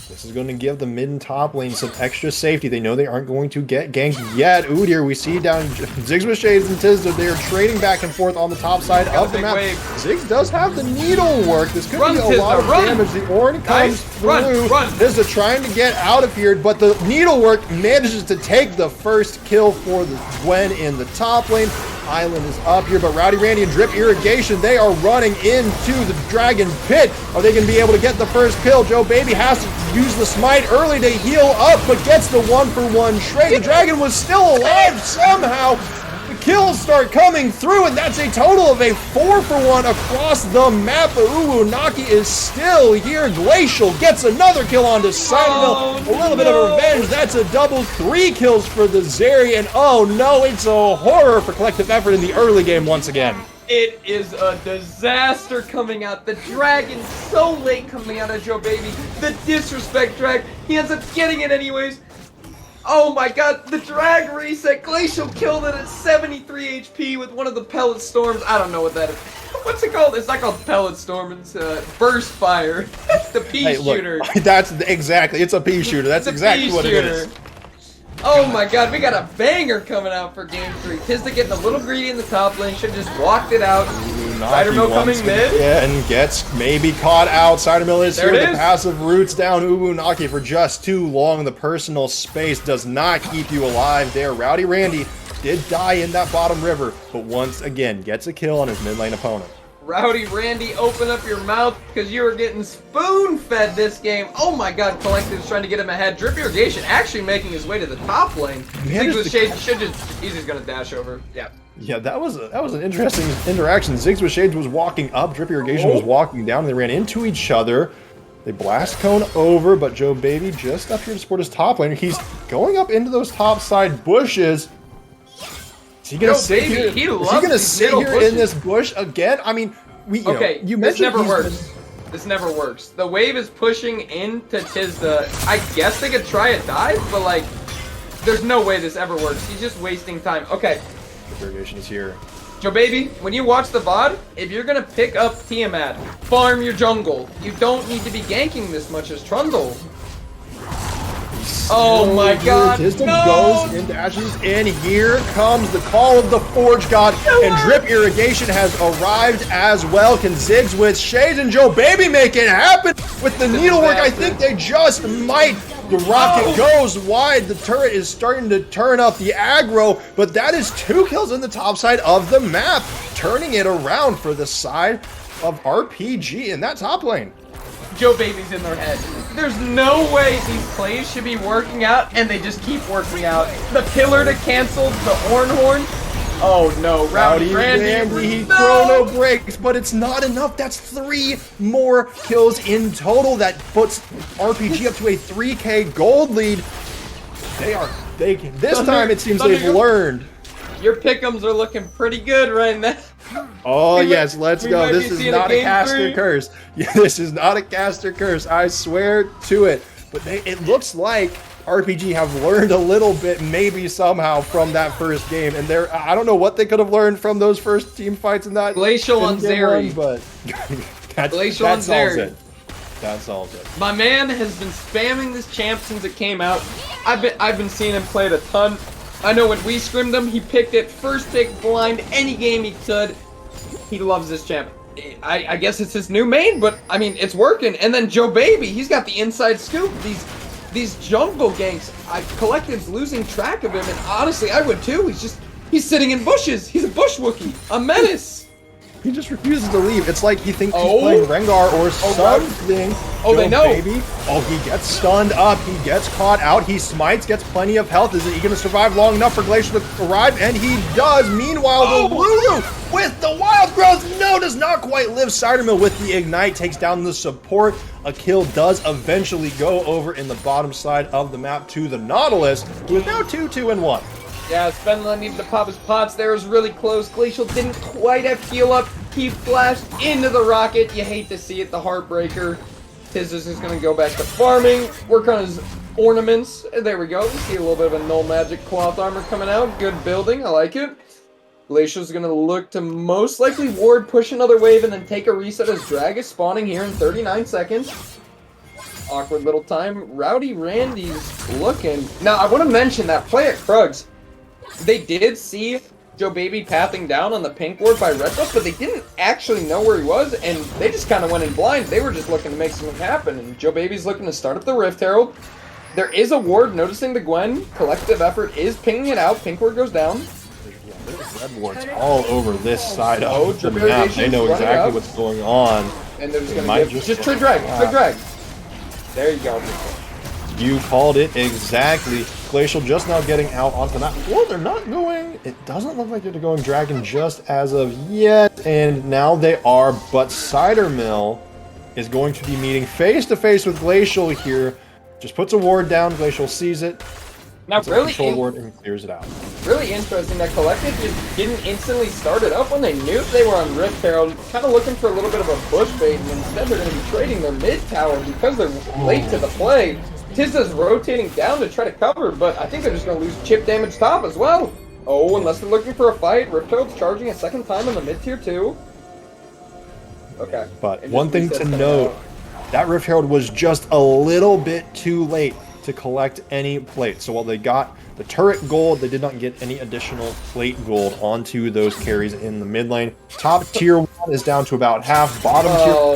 This is going to give the mid and top lane some extra safety. They know they aren't going to get ganked yet. Udyr, we see down Ziggs with Shades and Tizda. They are trading back and forth on the top side of the map. Ziggs does have the needlework. This could be a lot of damage. The Ornn comes through. Tizda trying to get out of here, but the needlework manages to take the first kill for the Gwen in the top lane. Island is up here, but Rowdy Randy and Drip Irrigation, they are running into the Dragon Pit. Are they going to be able to get the first kill? Joe Baby has to use the smite early to heal up, but gets the 1-for-1 trade. The Dragon was still alive somehow. The kills start coming through, and that's a total of a 4-for-1 across the map. Uwunaki is still here. Glacial gets another kill onto Cider Mill. A little bit of revenge. That's a double 3 kills for the Zeri, and oh no, it's a horror for collective effort in the early game once again. It is a disaster coming out. The Dragon so late coming out of Joe Baby. The disrespect drag. He ends up getting it anyways. Oh my god, the drag reset. Glacial killed it at 73 HP with one of the pellet storms. I don't know what that is. What's it called? It's not called pellet storm. It's burst fire. The pea shooter. That's exactly. It's a pea shooter. That's exactly what it is. Oh my god, we got a banger coming out for game 3. Tizda getting a little greedy in the top lane. Should have just walked it out. Cider Mill coming mid. Yeah, and gets maybe caught out. Cider Mill is here. The passive roots down Uwunaki for just too long. The personal space does not keep you alive there. Rowdy Randy did die in that bottom river, but once again gets a kill on his mid lane opponent. Rowdy Randy, open up your mouth because you are getting spoon-fed this game. Oh my god, Collective's trying to get him ahead. Drip Irrigation actually making his way to the top lane. Ziggs with Shades should just, he's just gonna dash over. Yeah, that was an interesting interaction. Ziggs with Shades was walking up, Drip Irrigation was walking down, and they ran into each other. They blast cone over, but Joe Baby just up here to support his top laner. He's going up into those top side bushes. Is he gonna Yo, sit baby, here? he Is he loves gonna these sit middle here bushes. in this bush again? I mean, you know, you this mentioned never he's works. This never works. The wave is pushing into Tizda. I guess they could try a dive, but like, there's no way this ever works. He's just wasting time. Okay, Irrigation is here. Joe Baby, when you watch the VOD, if you're gonna pick up Tiamat, farm your jungle. You don't need to be ganking this much as Trundle. Oh my god, Tizda no! goes and dashes in. Here comes the call of the Forge God, and Drip Irrigation has arrived as well. Can Ziggs with Shades and Joe Baby make it happen with the needlework? I think they just might. The rocket goes wide. The turret is starting to turn up the aggro, but that is 2 kills in the top side of the map, turning it around for the side of RPG in that top lane. Joe Baby's in their head. There's no way these plays should be working out, and they just keep working out. The pillar to cancel the Orn Horn. Oh no, Rowdy Randy, he no! chrono breaks, but it's not enough. That's 3 more kills in total. That puts RPG up to a 3K gold lead. This time it seems they've learned. Your pick'ems are looking pretty good right now. Oh yes, let's we go. might This be is seeing not a a game caster 3. curse. Yeah, this is not a caster curse. I swear to it. But it looks like RPG have learned a little bit, maybe somehow, from that first game. And I don't know what they could have learned from those first team fights in that. Glacial on Zeri. But Glacial on Zeri. That solves it. My man has been spamming this champ since it came out. I've been seeing him play it a ton. I know when we scrimmed him, he picked it first pick blind any game he could. He loves this champ. I guess it's his new main, but I mean it's working. And then Joe Baby, he's got the inside scoop. These jungle ganks, Collective's losing track of him, and honestly, I would too. He's sitting in bushes. He's a bush Wookiee, a menace. He just refuses to leave. It's like he thinks he's playing Rengar or something. Oh, they know. Baby. Oh, he gets stunned up. He gets caught out. He smites, gets plenty of health. Is he going to survive long enough for Glacier to arrive? And he does. Meanwhile, the Lulu with the wild growth, no, does not quite live. Cidermill with the ignite takes down the support. A kill does eventually go over in the bottom side of the map to the Nautilus, who is now 2-2-1. Yeah, Svenla needed to pop his pots there. It was really close. Glacial didn't quite have heal up. He flashed into the rocket. You hate to see it, the heartbreaker. Tizda's just going to go back to farming, work on his ornaments. And there we go. We see a little bit of a null magic cloth armor coming out. Good building. I like it. Glacial's going to look to most likely ward, push another wave, and then take a reset as Drag is spawning here in 39 seconds. Awkward little time. Rowdy Randy's looking. Now, I want to mention that play at Krugs. They did see Joe Baby pathing down on the pink ward by Red Buff, but they didn't actually know where he was, and they just kind of went in blind. They were just looking to make something happen, and Joe Baby's looking to start up the Rift Herald. There is a ward noticing the Gwen. Collective effort is pinging it out. Pink ward goes down. Yeah, there's red wards all over this side of the Drip map. They know exactly what's going on. And they're just going to just trade drag. Trade drag. There you go. You called it exactly. Glacial just now getting out onto the map. Well, they're not going. It doesn't look like they're going Dragon just as of yet. And now they are. But Cidermill is going to be meeting face to face with Glacial here. Just puts a ward down. Glacial sees it. Now, really, control ward and clears it out. Really interesting that Collective just didn't instantly start it up when they knew they were on Rift Herald, kind of looking for a little bit of a bush bait, and instead they're going to be trading their mid tower because they're late to the play. Tizda's rotating down to try to cover, but I think they're just going to lose chip damage top as well. Oh, unless they're looking for a fight. Rift Herald's charging a second time in the mid tier 2. Okay. But one thing to note, that Rift Herald was just a little bit too late to collect any plate. So while they got the turret gold, they did not get any additional plate gold onto those carries in the mid lane. Top tier 1 is down to about half. Bottom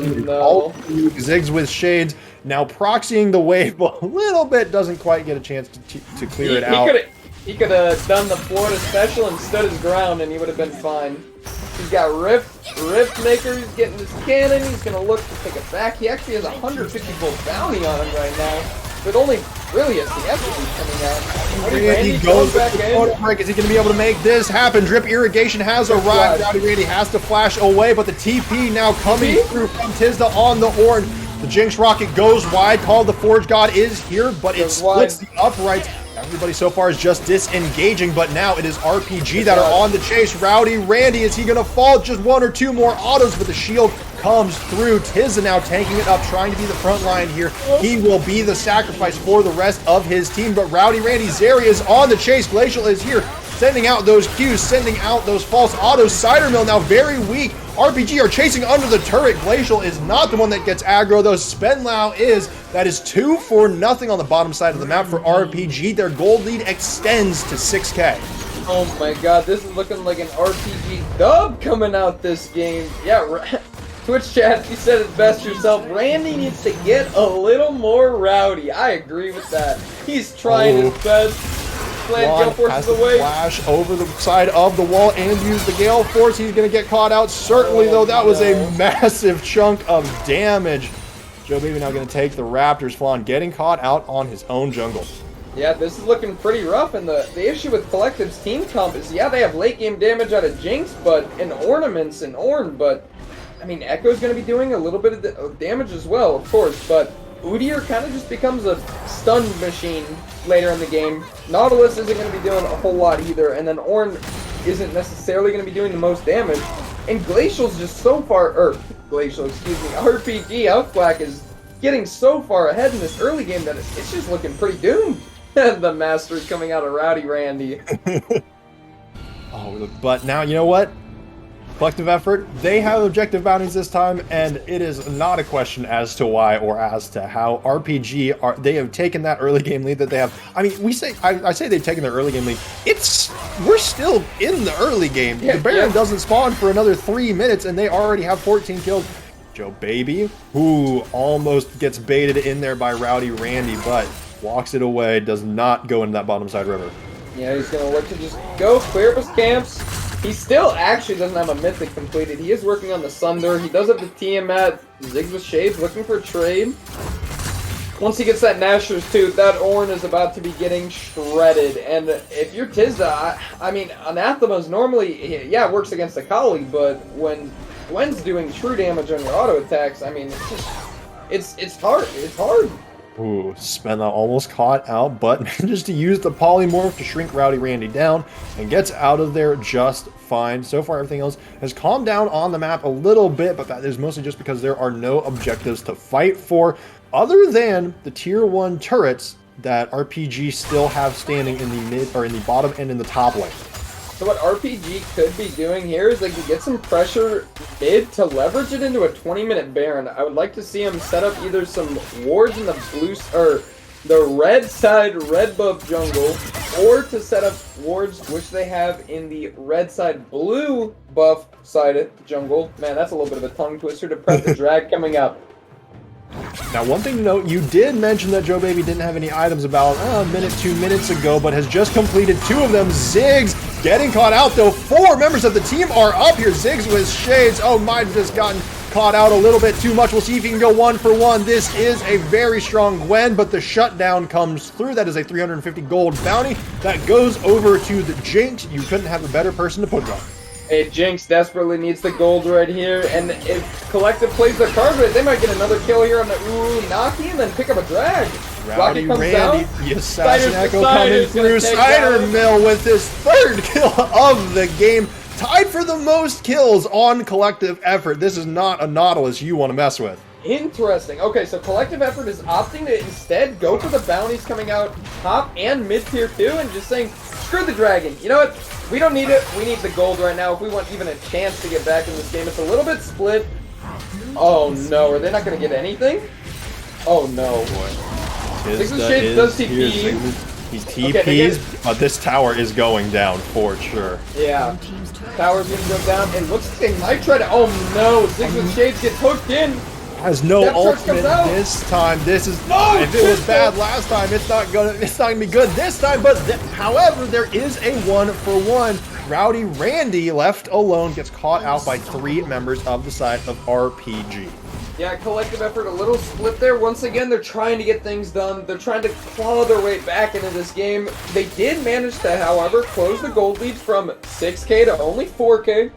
tier 2 all Ziggs with Shades. Now proxying the wave a little bit, doesn't quite get a chance to clear it out. He could have done the Florida special and stood his ground, and he would have been fine. He's got Rift Maker, he's getting this cannon, he's going to look to take it back. He actually has a 150 gold bounty on him right now, with only really a CS coming out. Randy goes back in. Break. Is he going to be able to make this happen? Drip Irrigation has arrived. Rowdy Randy has to flash away, but the TP now coming through from Tizda on the Ornn. The Jinx Rocket goes wide, called the Forge God is here, but it splits the uprights. Everybody so far is just disengaging, but now it is RPG that are on the chase. Rowdy Randy, is he going to fall? Just one or two more autos, but the shield comes through. Tizza now tanking it up, trying to be the front line here. He will be the sacrifice for the rest of his team, but Rowdy Randy, Zeri is on the chase. Glacial is here, sending out those Qs, sending out those false autos. Cider Mill now very weak. RPG are chasing under the turret. Glacial is not the one that gets aggro, though. Spenlau is. That is 2-0 on the bottom side of the map for RPG. Their gold lead extends to 6K. Oh my god, this is looking like an RPG dub coming out this game. Yeah, Twitch chat, you said it best yourself. Randy needs to get a little more rowdy. I agree with that. He's trying his best. Gale Force has is to away. flash over the side of the wall and use the Gale Force. He's going to get caught out. Certainly, though, that was a massive chunk of damage. Joe Baby now going to take the Raptors. Flan getting caught out on his own jungle. Yeah, this is looking pretty rough, and the issue with Collective's team comp is, yeah, they have late game damage out of Jinx, but in Ornaments and Ornn, but, I mean, Echo's going to be doing a little bit of damage as well, of course, but Udyr kind of just becomes a stun machine later in the game. Nautilus isn't going to be doing a whole lot either, and then Ornn isn't necessarily going to be doing the most damage. And Glacial's just so far, Glacial, excuse me, RPG, Huffquack is getting so far ahead in this early game that it's just looking pretty doomed. The Master's coming out of Rowdy Randy. Oh, but now, you know what? Collective effort, they have objective bounties this time, and it is not a question as to why or as to how. RPG they have taken that early game lead that they have. I mean, I say they've taken their early game lead. We're still in the early game. The Baron doesn't spawn for another 3 minutes, and they already have 14 kills. Joe Baby, who almost gets baited in there by Rowdy Randy, but walks it away, does not go into that bottom side river. Yeah, he's gonna look to just go clear up his camps. He still actually doesn't have a mythic completed. He is working on the Sunder. He does have the Tiamat. Ziggs with Shades looking for a trade. Once he gets that Gnasher's Tooth, that Ornn is about to be getting shredded. And if you're Tizza, I mean, Anathema's normally, yeah, it works against Akali, but when Gwen's doing true damage on your auto attacks, I mean, it's just, it's hard. It's hard. Ooh, Spenna almost caught out, but manages to use the polymorph to shrink Rowdy Randy down and gets out of there just fine. So far, everything else has calmed down on the map a little bit, but that is mostly just because there are no objectives to fight for, other than the tier 1 turrets that RPG still have standing in the mid or in the bottom and in the top lane. So what RPG could be doing here is they could get some pressure mid to leverage it into a 20-minute Baron. I would like to see him set up either some wards in the blue or the red side red buff jungle, or to set up wards which they have in the red side blue buff side jungle. Man, that's a little bit of a tongue twister to prep the drag coming up. Now, one thing to note, you did mention that Joe Baby didn't have any items about a minute, 2 minutes ago, but has just completed 2 of them. Ziggs getting caught out, though. 4 members of the team are up here. Ziggs with Shades. Oh, might have just gotten caught out a little bit too much. We'll see if he can go 1 for 1. This is a very strong Gwen, but the shutdown comes through. That is a 350 gold bounty that goes over to the Jinx. You couldn't have a better person to put it on. Hey, Jinx desperately needs the gold right here, and if Collective plays their card right, they might get another kill here on the Naki and then pick up a drag. Rowdy comes Randy, down. the Assassin Echo coming through. Cider Mill with his 3rd kill of the game. Tied for the most kills on Collective Effort. This is not a Nautilus you want to mess with. Interesting. Okay, so Collective Effort is opting to instead go for the bounties coming out top and mid tier 2 and just saying, screw the dragon. You know what? We don't need it. We need the gold right now if we want even a chance to get back in this game. It's a little bit split. Oh no, are they not going to get anything? Oh no. Tizza Shades does is TP. here. He's TPs, but this tower is going down for sure. Yeah. Tower's going to go down. And looks like they might try to... Oh no, Ziggs with Shades gets hooked in. Has no Depth charge ultimate comes out. this time. This is No, if it was bad last time, it's not gonna be good this time. But however, there is a 1 for 1. Rowdy Randy left alone gets caught out by 3 members of the side of RPG. Yeah, Collective Effort a little split there. Once again, they're trying to get things done. They're trying to claw their way back into this game. They did manage to, however, close the gold lead from 6K to only 4K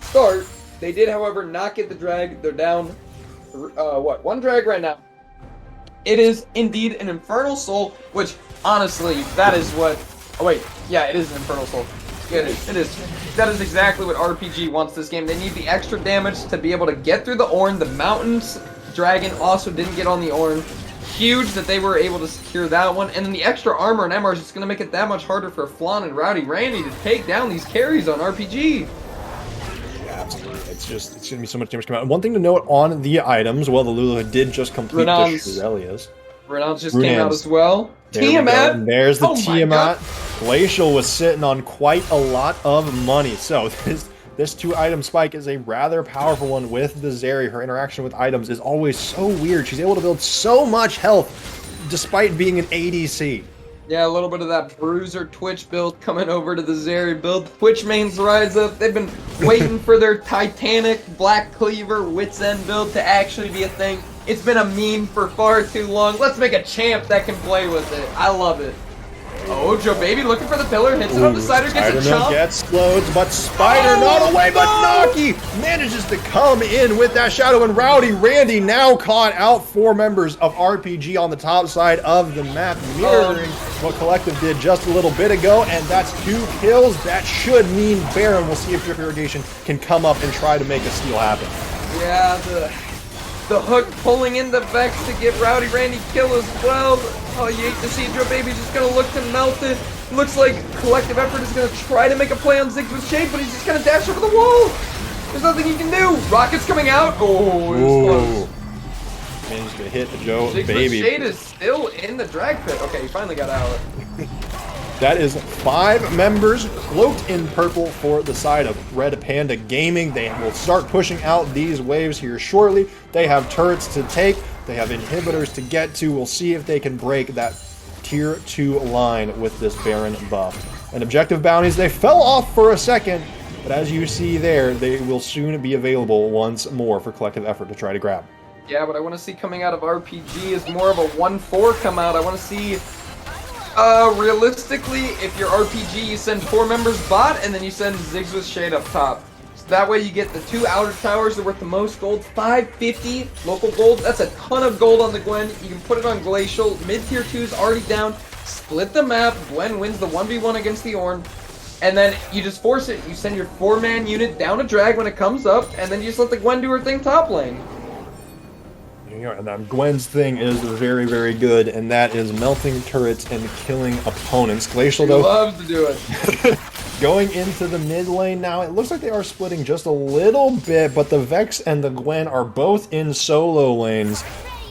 start. They did, however, not get the drag. They're down, 1 drag right now. It is indeed an Infernal Soul, which honestly, that is what... Oh, wait. Yeah, it is an Infernal Soul. It is. That is exactly what RPG wants this game. They need the extra damage to be able to get through the Ornn. The Mountains Dragon also didn't get on the Ornn. Huge that they were able to secure that one. And then the extra armor and MR is just going to make it that much harder for Flan and Rowdy Randy to take down these carries on RPG. Absolutely. It's going to be so much damage coming out. And one thing to note on the items, well, the Lulu did just complete the Shurelias. Renans just came out as well. Tiamat. There's the Tiamat. Glacial was sitting on quite a lot of money. So this 2-item spike is a rather powerful one with the Zeri. Her interaction with items is always so weird. She's able to build so much health despite being an ADC. Yeah, a little bit of that Bruiser Twitch build coming over to the Zeri build. Twitch mains rise up. They've been waiting for their Titanic Black Cleaver Wits End build to actually be a thing. It's been a meme for far too long. Let's make a champ that can play with it. I love it. Oh, Joe Baby looking for the pillar, hits it on the Cider, gets a chomp. Gets slowed, but Spider not away, but Naki manages to come in with that shadow, and Rowdy Randy now caught out 4 members of RPG on the top side of the map, mirroring what Collective did just a little bit ago, and that's 2 kills. That should mean Baron. We'll see if Drip Irrigation can come up and try to make a steal happen. Yeah, the hook pulling in the Vex to get Rowdy Randy kill as well. Oh, you hate to see Joe Baby's just gonna look to melt it. Looks like Collective Effort is gonna try to make a play on Ziggs with Shade, but he's just gonna dash over the wall. There's nothing he can do. Rocket's coming out. Oh, it was close. Managed to hit Joe Ziggs Baby. with Shade is still in the drag pit. Okay, he finally got out. That is 5 members cloaked in purple for the side of Red Panda Gaming. They will start pushing out these waves here shortly. They have turrets to take. They have inhibitors to get to. We'll see if they can break that tier 2 line with this Baron buff. And objective bounties, they fell off for a second, but as you see there, they will soon be available once more for Collective Effort to try to grab. Yeah, what I want to see coming out of RPG is more of a 1-4 come out. I want to see... realistically, if you're RPG, you send 4 members bot, and then you send Ziggs with Shade up top. So that way you get the 2 outer towers that are worth the most gold, 550 local gold. That's a ton of gold on the Gwen. You can put it on Glacial. Mid-tier 2 is already down. Split the map. Gwen wins the 1v1 against the Ornn. And then you just force it. You send your 4-man unit down a drag when it comes up, and then you just let the Gwen do her thing top lane. And Gwen's thing is very, very good, and that is melting turrets and killing opponents. Glacial, though, loves to do it. Going into the mid lane now, it looks like they are splitting just a little bit, but the Vex and the Gwen are both in solo lanes.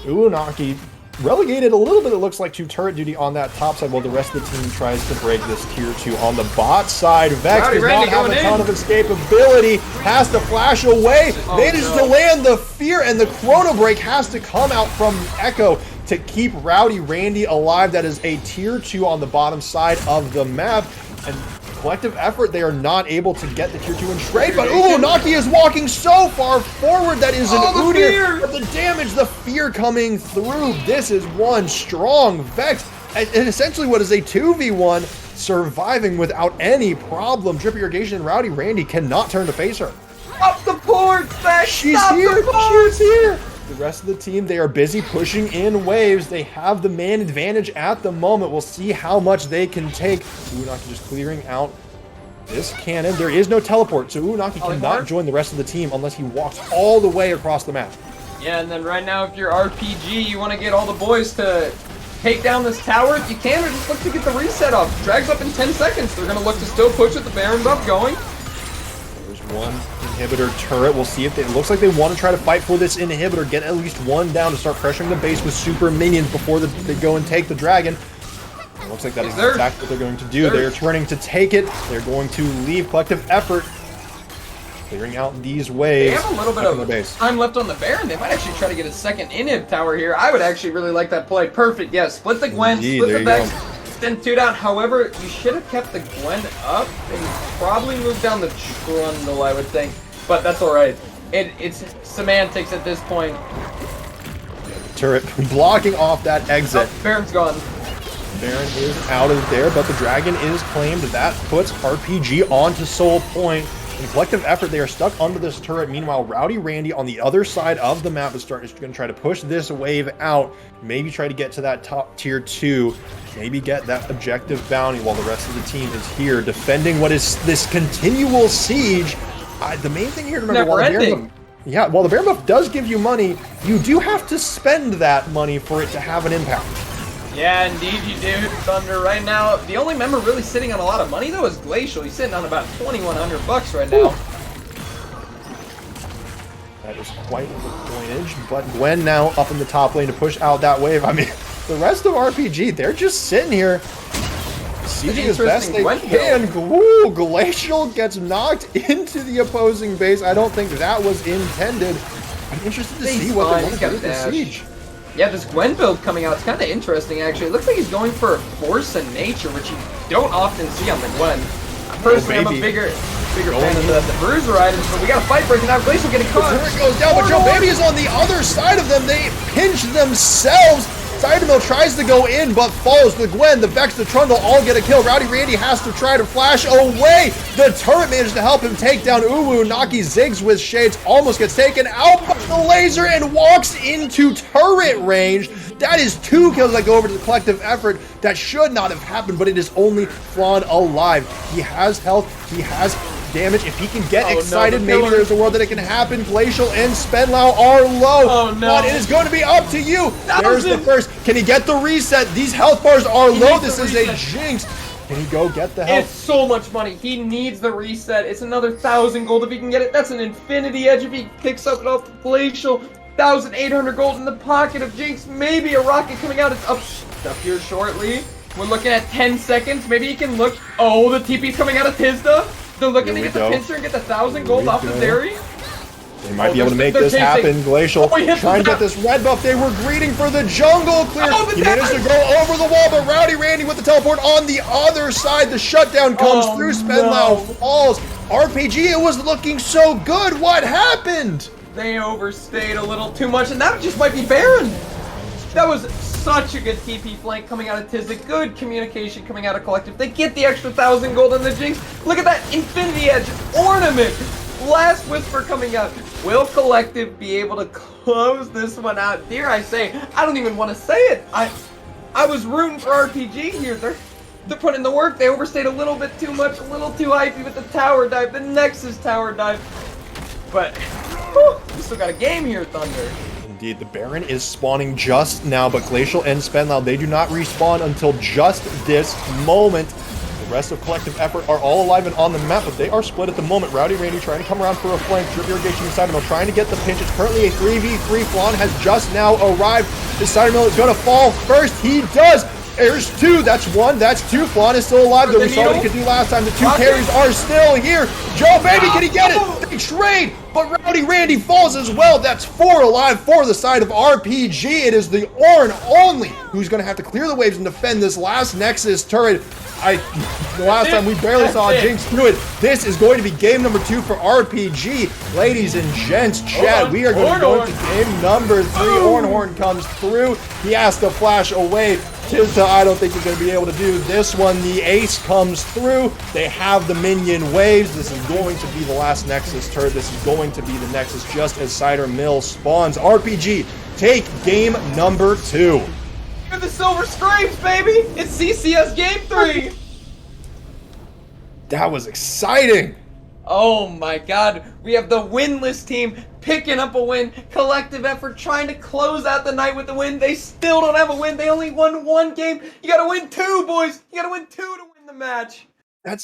Uunaki relegated a little bit, it looks like, to turret duty on that top side, while the rest of the team tries to break this tier 2 on the bot side. Vex does not have a ton of escapability, has to flash away, manages to land the fear, and the chrono break has to come out from Echo to keep Rowdy Randy alive. That is a tier 2 on the bottom side of the map, and Collective Effort, they are not able to get the tier 2 in straight, but Uunaki is walking so far forward. That is an Udyr, but the damage, the fear coming through. This is one strong Vex, and essentially what is a 2v1 surviving without any problem. Drip Irrigation and Rowdy Randy cannot turn to face her. Up the port, Vex! She's here! She's here! The rest of the team, they are busy pushing in waves. They have the man advantage at the moment. We'll see how much they can take. Uunaki just clearing out this cannon. There is no teleport, so Uunaki cannot join the rest of the team unless he walks all the way across the map. Yeah, and then right now, if you're RPG, you want to get all the boys to take down this tower if you can, or just look to get the reset off. Drags up in 10 seconds. They're going to look to still push it. The Baron's up going. There's one inhibitor turret. We'll see if it looks like they want to try to fight for this inhibitor, get at least one down to start pressuring the base with super minions before they go and take the dragon. It looks like that is exactly what they're going to do. They're turning to take it. They're going to leave Collective Effort, clearing out these waves. They have a little bit of time left on the Baron. They might actually try to get a second inhib tower here. I would actually really like that play. Perfect. Yeah, split the Gwen, split the Vex, send 2 down. However, you should have kept the Gwen up and probably moved down the Trundle, I would think. But that's alright. It's semantics at this point. Turret blocking off that exit. Oh, Baron's gone. Baron is out of there, but the dragon is claimed. That puts RPG onto Soul Point. In collective effort, they are stuck under this turret. Meanwhile, Rowdy Randy on the other side of the map is going to try to push this wave out. Maybe try to get to that top tier 2. Maybe get that objective bounty while the rest of the team is here defending what is this continual siege. The main thing here to remember, while the Baron buff does give you money, you do have to spend that money for it to have an impact. Yeah, indeed you do, Thunder. Right now, the only member really sitting on a lot of money, though, is Glacial. He's sitting on about 2,100 bucks right now. That is quite the coinage, but Gwen now up in the top lane to push out that wave. I mean, the rest of RPG, they're just sitting here, sieging as best they can. Ooh, Glacial gets knocked into the opposing base. I don't think that was intended. I'm interested to see what they're going to do with the siege. Yeah, this Gwen build coming out is kind of interesting, actually. It looks like he's going for a Force of Nature, which you don't often see on the Gwen. Personally, I'm a bigger fan of the Bruiser items, but we got a fight breaking out. Glacial getting caught. The turret goes down, but Joe Baby is on the other side of them. They pinch themselves. Cybermill tries to go in, but falls. The Gwen, the Vex, the Trundle all get a kill. Rowdy Randy has to try to flash away. The turret managed to help him take down Uwu. Naki zigs with shades, almost gets taken out by the laser and walks into turret range. That is 2 kills that go over to the collective effort. That should not have happened, but it is only Flan alive. He has health, he has damage. If he can get excited, maybe there's a world that it can happen. Glacial and Spenlau are low. But it is going to be up to you. There's the first. Can he get the reset? These health bars are low. This is a jinx. Can he go get the health? It's so much money. He needs the reset. It's another 1,000 gold if he can get it. That's an Infinity Edge if he picks up Glacial. 1,800 gold in the pocket of Jinx. Maybe a rocket coming out. It's up here shortly. We're looking at 10 seconds. Maybe he can look. Oh, the TP's coming out of Tizda. They're looking to get the pincer and get the 1,000 gold off of Zeri. They might be able to make this happen. Glacial trying to get this red buff. They were greeting for the jungle clear. He managed to go over the wall, but Rowdy Randy with the teleport on the other side. The shutdown comes through. Spenlau falls. RPG, it was looking so good. What happened? They overstayed a little too much, and that just might be Baron. That was such a good TP flank coming out of Tizda. Good communication coming out of Collective. They get the extra 1,000 gold on the Jinx. Look at that Infinity Edge ornament. Last Whisper coming out. Will Collective be able to close this one out? Dare I say, I don't even want to say it. I was rooting for RPG here. They're putting in the work. They overstayed a little bit too much, a little too hypey with the tower dive, the Nexus tower dive. But we still got a game here, Thunder. Indeed, the Baron is spawning just now, but Glacial and Spenlau, they do not respawn until just this moment. The rest of Collective Effort are all alive and on the map, but they are split at the moment. Rowdy Randy trying to come around for a flank. Drip Irrigation inside of him, trying to get the pinch. It's currently a 3v3. Flan has just now arrived. The Cybermill is going to fall first. He does. There's 2. That's 1. That's 2. Flan is still alive. We saw what he could do last time. The 2 carries are still here. Joe Baby, can he get it? They trade, but Rowdy Randy falls as well. That's 4 alive for the side of RPG. It is the Ornn only who's going to have to clear the waves and defend this last Nexus turret. The last time we barely saw Jinx do it. This is going to be game number 2 for RPG. Ladies and gents, chat, we are going to go into game number 3. Ornhorn comes through. He has to flash away. Tizda, I don't think he's going to be able to do this one. The ace comes through. They have the minion waves. This is going to be the last Nexus turret. This is going to be the Nexus just as Cider Mill spawns. RPG, take game number 2. The Silver Scrapes, baby! It's CCS game 3! That was exciting! Oh my god, we have the winless team picking up a win. Collective Effort trying to close out the night with the win. They still don't have a win. They only won 1 game. You gotta win 2, boys! You gotta win 2 to win the match.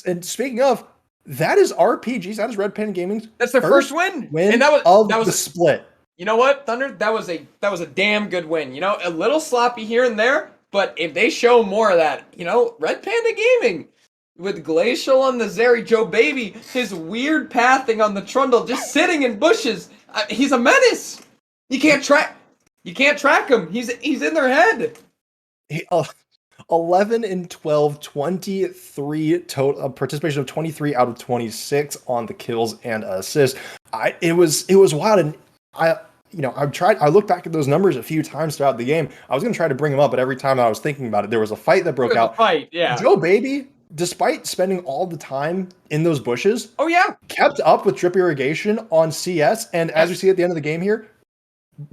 And speaking of, that is RPG's, that is Red Pen Gaming's That's their first win. And that was the split. You know what, Thunder? That was a damn good win. You know, a little sloppy here and there, but if they show more of that, you know, Red Panda Gaming with Glacial on the Zeri, Joe Baby, his weird pathing on the Trundle, just sitting in bushes. He's a menace. You can't track him. He's in their head. 11 and 12, 23 total participation of 23 out of 26 on the kills and assists. It was wild, and I looked back at those numbers a few times throughout the game. I was going to try to bring them up, but every time I was thinking about it, there was a fight that broke out. Yeah. Joe Baby despite spending all the time in those bushes, Oh yeah, kept up with drip irrigation on CS, and as we see at the end of the game here,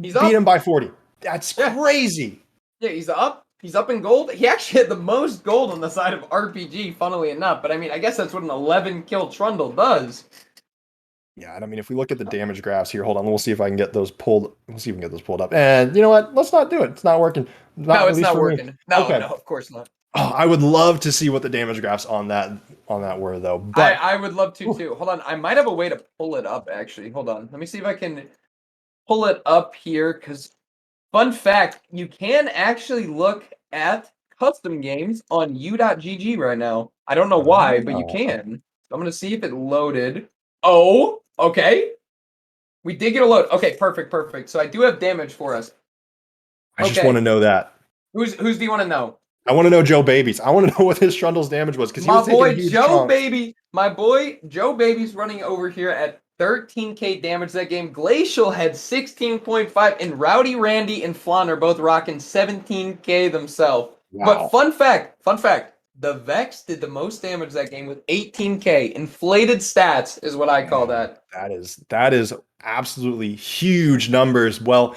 he's beat up. him by 40. That's Yeah. crazy. Yeah, he's up. He's up in gold. He actually had the most gold on the side of RPG, funnily enough. But I mean, I guess that's what an 11 kill Trundle does. Yeah, and I mean, if we look at the damage graphs here, hold on, we'll see if I can get those pulled. We'll see if we can get those pulled up. And you know what? Let's not do it. It's not working. No, at it's least not for me. working. No, Okay. no, of course not. Oh, I would love to see what the damage graphs on that were though. But I would love to too. Hold on, I might have a way to pull it up actually. Hold on, let me see if I can pull it up here. Because fun fact, you can actually look at custom games on u.gg right now. I don't know why, but you can. I'm gonna see if it loaded. Oh, okay. We did get a load. Okay, perfect, perfect. So I do have damage for us. I just Okay. want to know that. Who's do you want to know? I want to know Joe Babies. I want to know what his Trundle's damage was because he My was taking boy huge Joe chunks. Baby. My boy Joe Baby's running over here at 13k damage that game. Glacial had 16.5, and Rowdy Randy and Flan are both rocking 17k themselves. Wow. But fun fact, the Vex did the most damage that game with 18k. Inflated stats is what I call that. That is absolutely huge numbers. Well,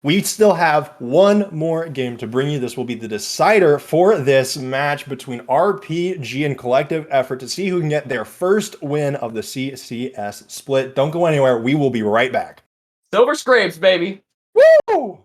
we still have one more game to bring you. This will be the decider for this match between RPG and Collective Effort to see who can get their first win of the CCS split. Don't go anywhere. We will be right back. Silver Scrapes, baby. Woo!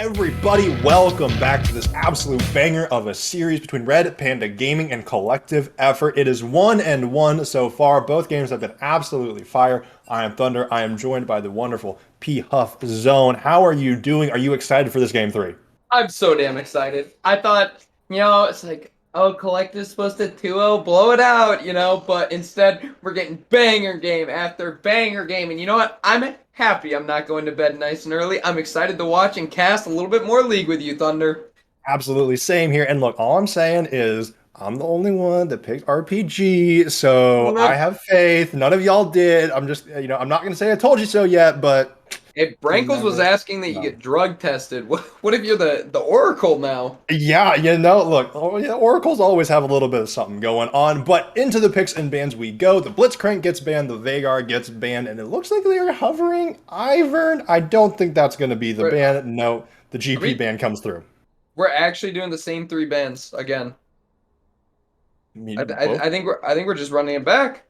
everybody? Welcome back to this absolute banger of a series between Red Panda Gaming and Collective Effort. It is 1-1 so far. Both games have been absolutely fire. I am Thunder. I am joined by the wonderful P Huff Zone. How are you doing? Are you excited for this game 3? I'm so damn excited. I thought, it's like, oh, Collective's supposed to 2-0, blow it out, but instead we're getting banger game after banger game. And you know what? I'm happy I'm not going to bed nice and early. I'm excited to watch and cast a little bit more League with you, Thunder. Absolutely, same here. And look, all I'm saying is I'm the only one that picked RPG, so I have faith. None of y'all did. I'm just, I'm not going to say I told you so yet, but if Brankles was asking that you get drug tested, what if you're the Oracle now? Yeah, look, Oracles always have a little bit of something going on, but into the picks and bans we go. The Blitzcrank gets banned, the Vagar gets banned, and it looks like they are hovering Ivern. I don't think that's going to be the ban. No, the GP ban comes through. We're actually doing the same 3 bans again. I think we're just running it back.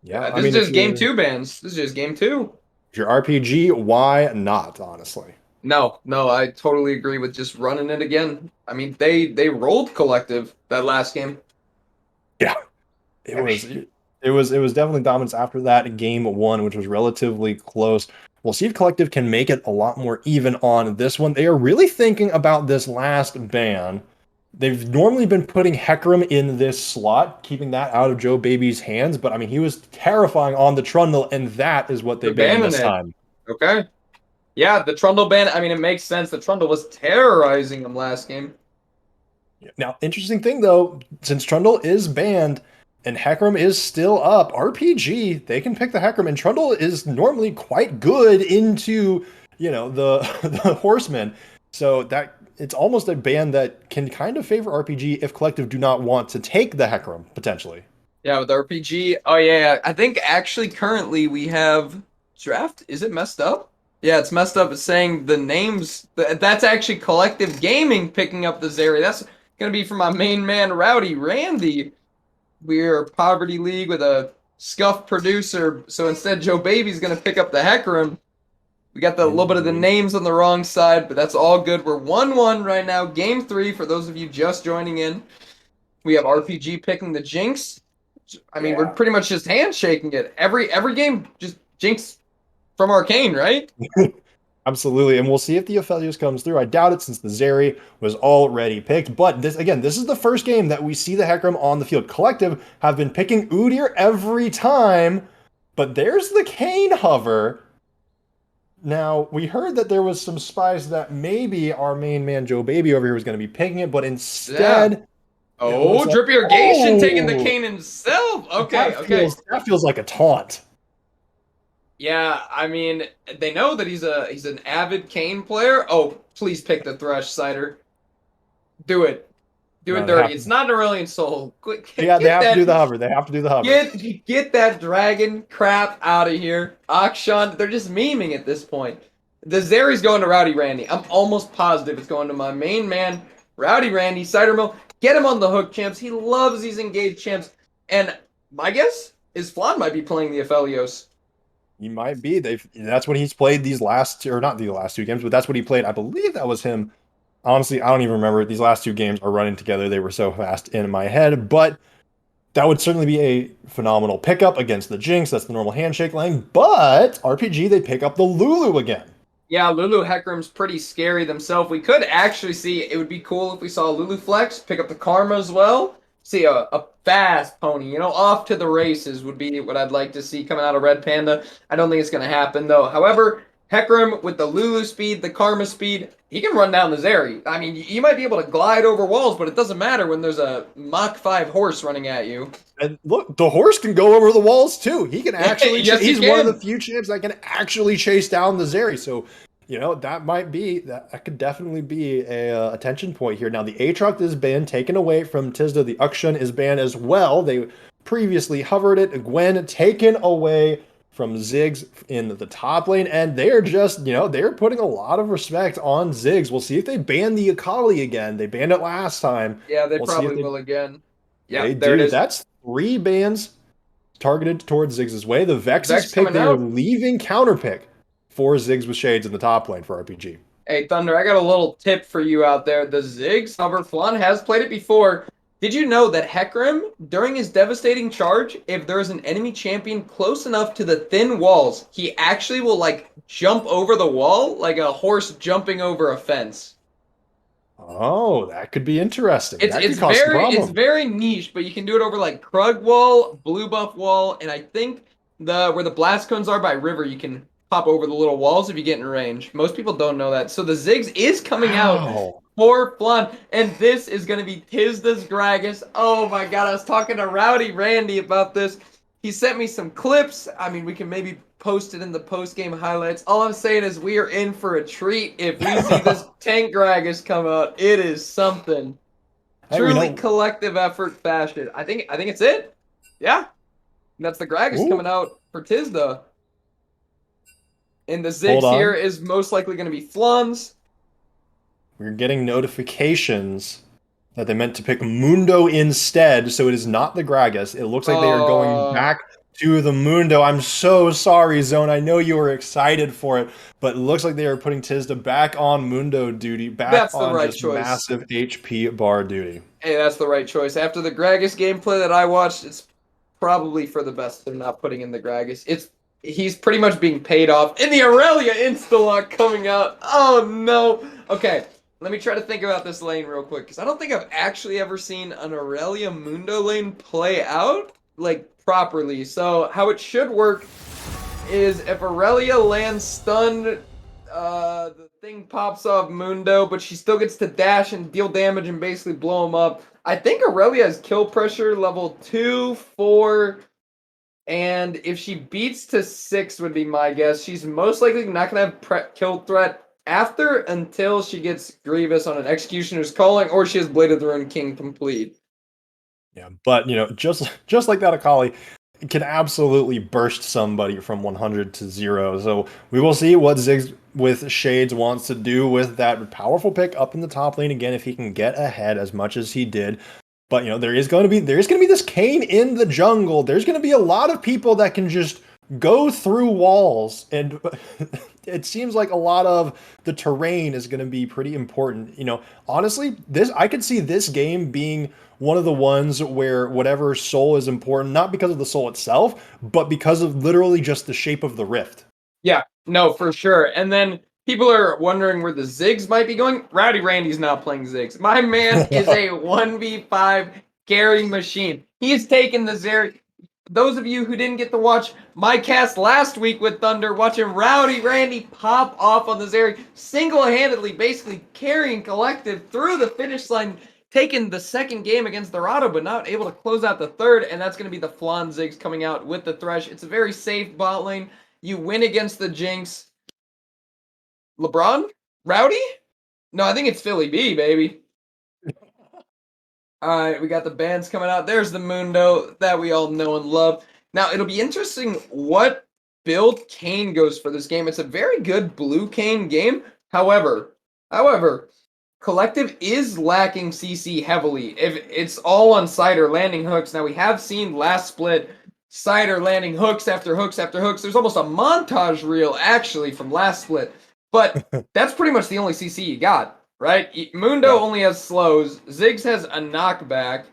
Yeah, this is just game 2 bans. This is just game 2. If you're RPG, why not, honestly? No, I totally agree with just running it again. I mean, they rolled Collective that last game. Yeah, it was definitely dominance after that game 1, which was relatively close. We'll see if Collective can make it a lot more even on this one. They are really thinking about this last ban. They've normally been putting Hecarim in this slot, keeping that out of Joe Baby's hands, but I mean, he was terrifying on the Trundle, and that is what they banned this time. Okay. Yeah, the Trundle ban, I mean, it makes sense. The Trundle was terrorizing them last game. Now, interesting thing, though, since Trundle is banned and Hecarim is still up, RPG, they can pick the Hecarim, and Trundle is normally quite good into, the Horseman. So that it's almost a ban that can kind of favor RPG if Collective do not want to take the Hecarim, potentially. Yeah, with RPG, oh yeah, I think actually currently we have draft, is it messed up? Yeah, it's messed up. It's saying the names, that's actually Collective Gaming picking up the Zeri. That's going to be for my main man, Rowdy Randy. We're a Poverty League with a scuff producer, so instead Joe Baby's going to pick up the Hecarim. We got the little bit of the names on the wrong side, but that's all good. We're 1-1 right now. Game 3, for those of you just joining in. We have RPG picking the Jinx. I mean, we're pretty much just handshaking it. Every game, just Jinx from Arcane, right? Absolutely, and we'll see if the Aphelios comes through. I doubt it since the Zeri was already picked, but this is the first game that we see the Hecarim on the field. Collective have been picking Udyr every time, but there's the Kayn hover. Now, we heard that there was some spies that maybe our main man Joe Baby over here was going to be picking it, but instead... Yeah. Oh, Drip Irrigation taking the Kayn himself! Okay, that feels like a taunt. Yeah, I mean, they know that he's an avid Kayn player. Oh, please pick the Thresh, Cider. Do it. Do it dirty. It's not an Aurelion Soul. Yeah, they have to do the hover. They have to do the hover. Get that dragon crap out of here. Akshan, they're just memeing at this point. The Zeri's going to Rowdy Randy. I'm almost positive it's going to my main man, Rowdy Randy. Cider Mill, get him on the hook, champs. He loves these engaged champs. And my guess is Flan might be playing the Aphelios. He might be. That's what he's played these last, or not the last 2 games, but that's what he played. I believe that was him. Honestly, I don't even remember. These last 2 games are running together. They were so fast in my head, but that would certainly be a phenomenal pickup against the Jinx. That's the normal handshake lane, but RPG, they pick up the Lulu again. Yeah, Lulu Hecarim's pretty scary themselves. We could actually see, it would be cool if we saw Lulu Flex pick up the Karma as well. See a fast pony, off to the races would be what I'd like to see coming out of Red Panda. I don't think it's going to happen, though. However, Hecarim with the Lulu speed, the Karma speed, he can run down the Zeri. I mean, you might be able to glide over walls, but it doesn't matter when there's a Mach 5 horse running at you. And look, the horse can go over the walls, too. He can actually, yes, he's one of the few champs that can actually chase down the Zeri. So, that could definitely be a tension point here. Now, the Aatrox is banned, taken away from Tisda. The Uxun is banned as well. They previously hovered it. Gwen taken away from Ziggs in the top lane, and they're just, they're putting a lot of respect on Ziggs. We'll see if they ban the Akali again. They banned it last time. Yeah, they probably will again. Yeah, they do. That's 3 bans targeted towards Ziggs' way. The Vex is picked. They're leaving counterpick for Ziggs with Shades in the top lane for RPG. Hey, Thunder, I got a little tip for you out there. The Ziggs, however, Flan has played it before. Did you know that Hecarim, during his devastating charge, if there is an enemy champion close enough to the thin walls, he actually will, like, jump over the wall like a horse jumping over a fence. Oh, that could be interesting. It's That could it's cause some very it's problems. very niche, but you can do it over like Krug wall, blue buff wall, and I think the where the blast cones are by river, you can pop over the little walls if you get in range. Most people don't know that. So the Ziggs is coming out Wow. for Flan, and this is gonna be Tisda's Gragas. Oh my god, I was talking to Rowdy Randy about this. He sent me some clips. I mean, we can maybe post it in the post-game highlights. All I'm saying is we are in for a treat if we see this Tank Gragas come out. It is something. Hey, we Truly know. collective effort fashion. I think it's it. Yeah. And that's the Gragas Ooh, coming out for Tisda. And the hold Ziggs here on. is most likely going to be Flans. We're getting notifications that they meant to pick Mundo instead, so it is not the Gragas. It looks like they are going Uh, back to the Mundo. I'm so sorry, Zone. I know you were excited for it, but it looks like they are putting Tisda back on Mundo duty, back that's the on right just choice. massive HP bar duty. Hey, that's the right choice. After the Gragas gameplay that I watched, it's probably for the best they're not putting in the Gragas. He's pretty much being paid off. And the Aurelia Instalock coming out. Oh no. Okay, let me try to think about this lane real quick, because I don't think I've actually ever seen an Aurelia Mundo lane play out like properly. So how it should work is if Aurelia lands stunned, the thing pops off Mundo, but she still gets to dash and deal damage and basically blow him up. I think Aurelia has kill pressure level 2, 4, and if she beats to 6 would be my guess. She's most likely not going to have kill threat after until she gets Grievous on an Executioner's Calling or she has Blade of the Ruined King complete. Yeah, but just like that Akali can absolutely burst somebody from 100 to 0. So we will see what Ziggs with Shades wants to do with that powerful pick up in the top lane again if he can get ahead as much as he did. But there is going to be this Kane in the jungle. There's going to be a lot of people that can just go through walls, and it seems like a lot of the terrain is going to be pretty important. Honestly, this I could see this game being one of the ones where whatever soul is important, not because of the soul itself, but because of literally just the shape of the rift. Yeah, no, for sure. And then people are wondering where the Ziggs might be going. Rowdy Randy's not playing Ziggs. My man is a 1v5 carry machine. He's taken the Zeri. Those of you who didn't get to watch my cast last week with Thunder, watching Rowdy Randy pop off on the Zeri, single-handedly basically carrying Collective through the finish line, taking the second game against Dorado, but not able to close out the third, and that's going to be the Flan Ziggs coming out with the Thresh. It's a very safe bot lane. You win against the Jinx. LeBron? Rowdy? No, I think it's Philly B, baby. All right, we got the bands coming out. There's the Mundo that we all know and love. Now, it'll be interesting what build Kane goes for this game. It's a very good blue Kane game. However, Collective is lacking CC heavily. If it's all on Cider landing hooks. Now, we have seen last split Cider landing hooks after hooks after hooks. There's almost a montage reel, actually, from last split. But that's pretty much the only CC you got. Right? Mundo Yeah. only has slows. Ziggs has a knockback.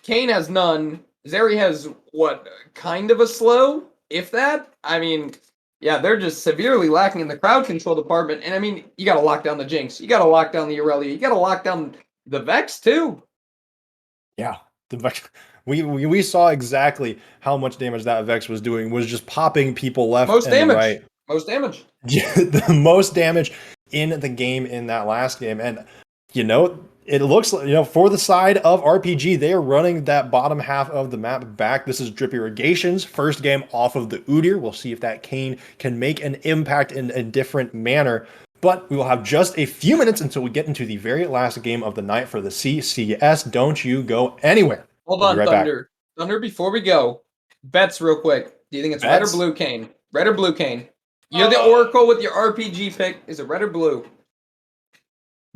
Kane has none. Zeri has what? Kind of a slow, if that. I mean, yeah, they're just severely lacking in the crowd control department. And I mean, you got to lock down the Jinx. You got to lock down the Aurelia. You got to lock down the Vex too. Yeah, the Vex. We saw exactly how much damage that Vex was doing. Was just popping people left Most and damage. right. Most damage. Yeah, the most damage in the game in that last game. And it looks like, for the side of RPG, they are running that bottom half of the map back. This is Drip Irrigation's first game off of the Udyr. We'll see if that Kane can make an impact in a different manner. But we will have just a few minutes until we get into the very last game of the night for the CCS. Don't you go anywhere. Hold We'll be on, right back. Thunder. Thunder, before we go, bets real quick. Do you think it's red or Bets? blue, Kane? Red or blue, Kane? You're the Oracle with your RPG pick. Is it red or blue?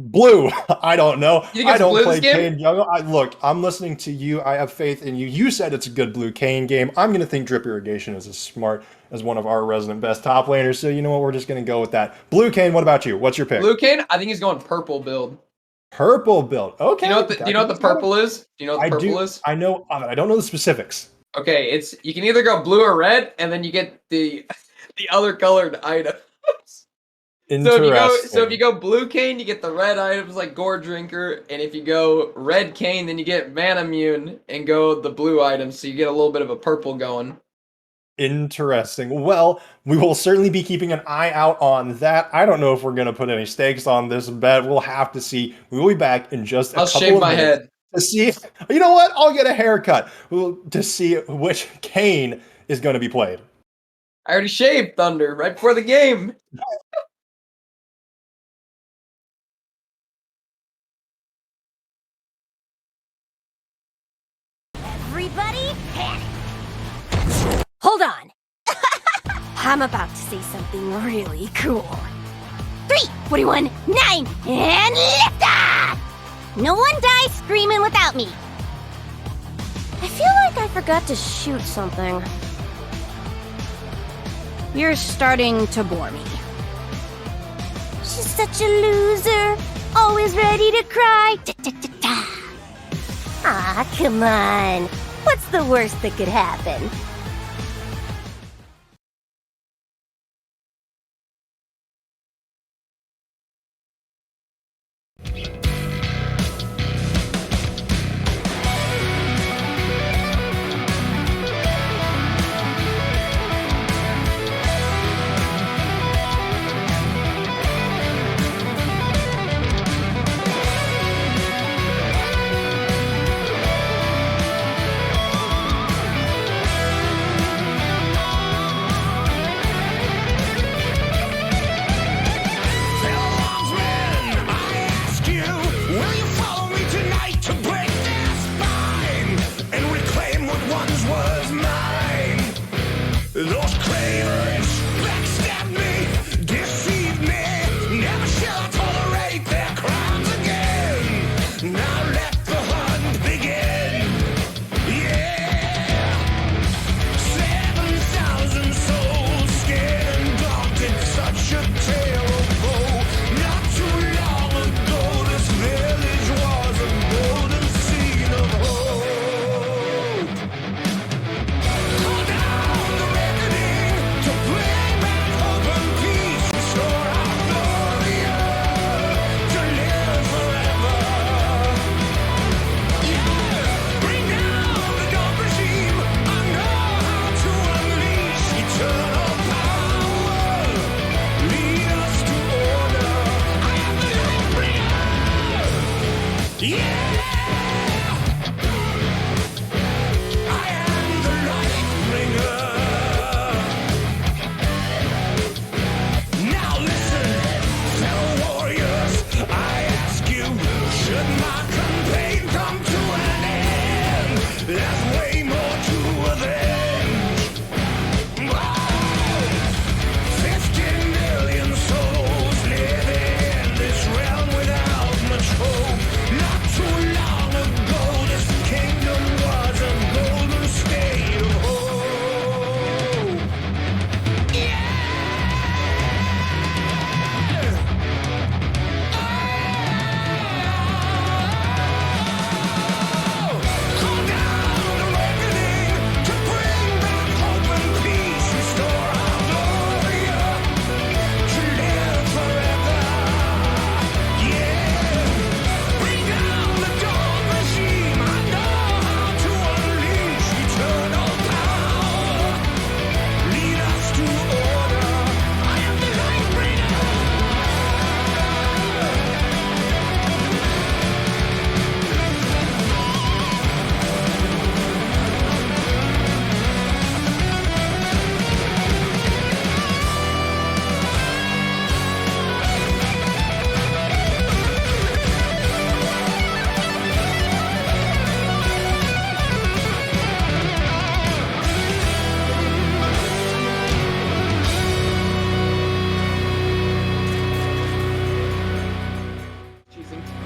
Blue. I don't know. You think I it's don't blue play this game? Kane Young. Look, I'm listening to you. I have faith in you. You said it's a good blue Kane game. I'm going to think Drip Irrigation is as smart as one of our resident best top laners. So you know what? We're just going to go with that. Blue Kane, what about you? What's your pick? Blue Kane? I think he's going purple build. Purple build. Okay. Do you know what the purple is? Do you know what the purple is? I know of it. I don't know the specifics. Okay, it's you can either go blue or red, and then you get the the other colored items. Interesting. So if you go blue Kane, you get the red items like Gore Drinker, and if you go red Kane, then you get Manamune and go the blue items, so you get a little bit of a purple going. Interesting. Well, we will certainly be keeping an eye out on that. I don't know if we're going to put any stakes on this bet. We'll have to see. We will be back in just a I'll couple shave of my minutes head. to see if, you know what? I'll get a haircut to see which Kane is going to be played. I already shaved Thunder right before the game. Everybody panic! Hold on! I'm about to say something really cool. 3, 41, 9, and lift off! No one dies screaming without me. I feel like I forgot to shoot something. You're starting to bore me. She's such a loser, always ready to cry. Ah, come on. What's the worst that could happen?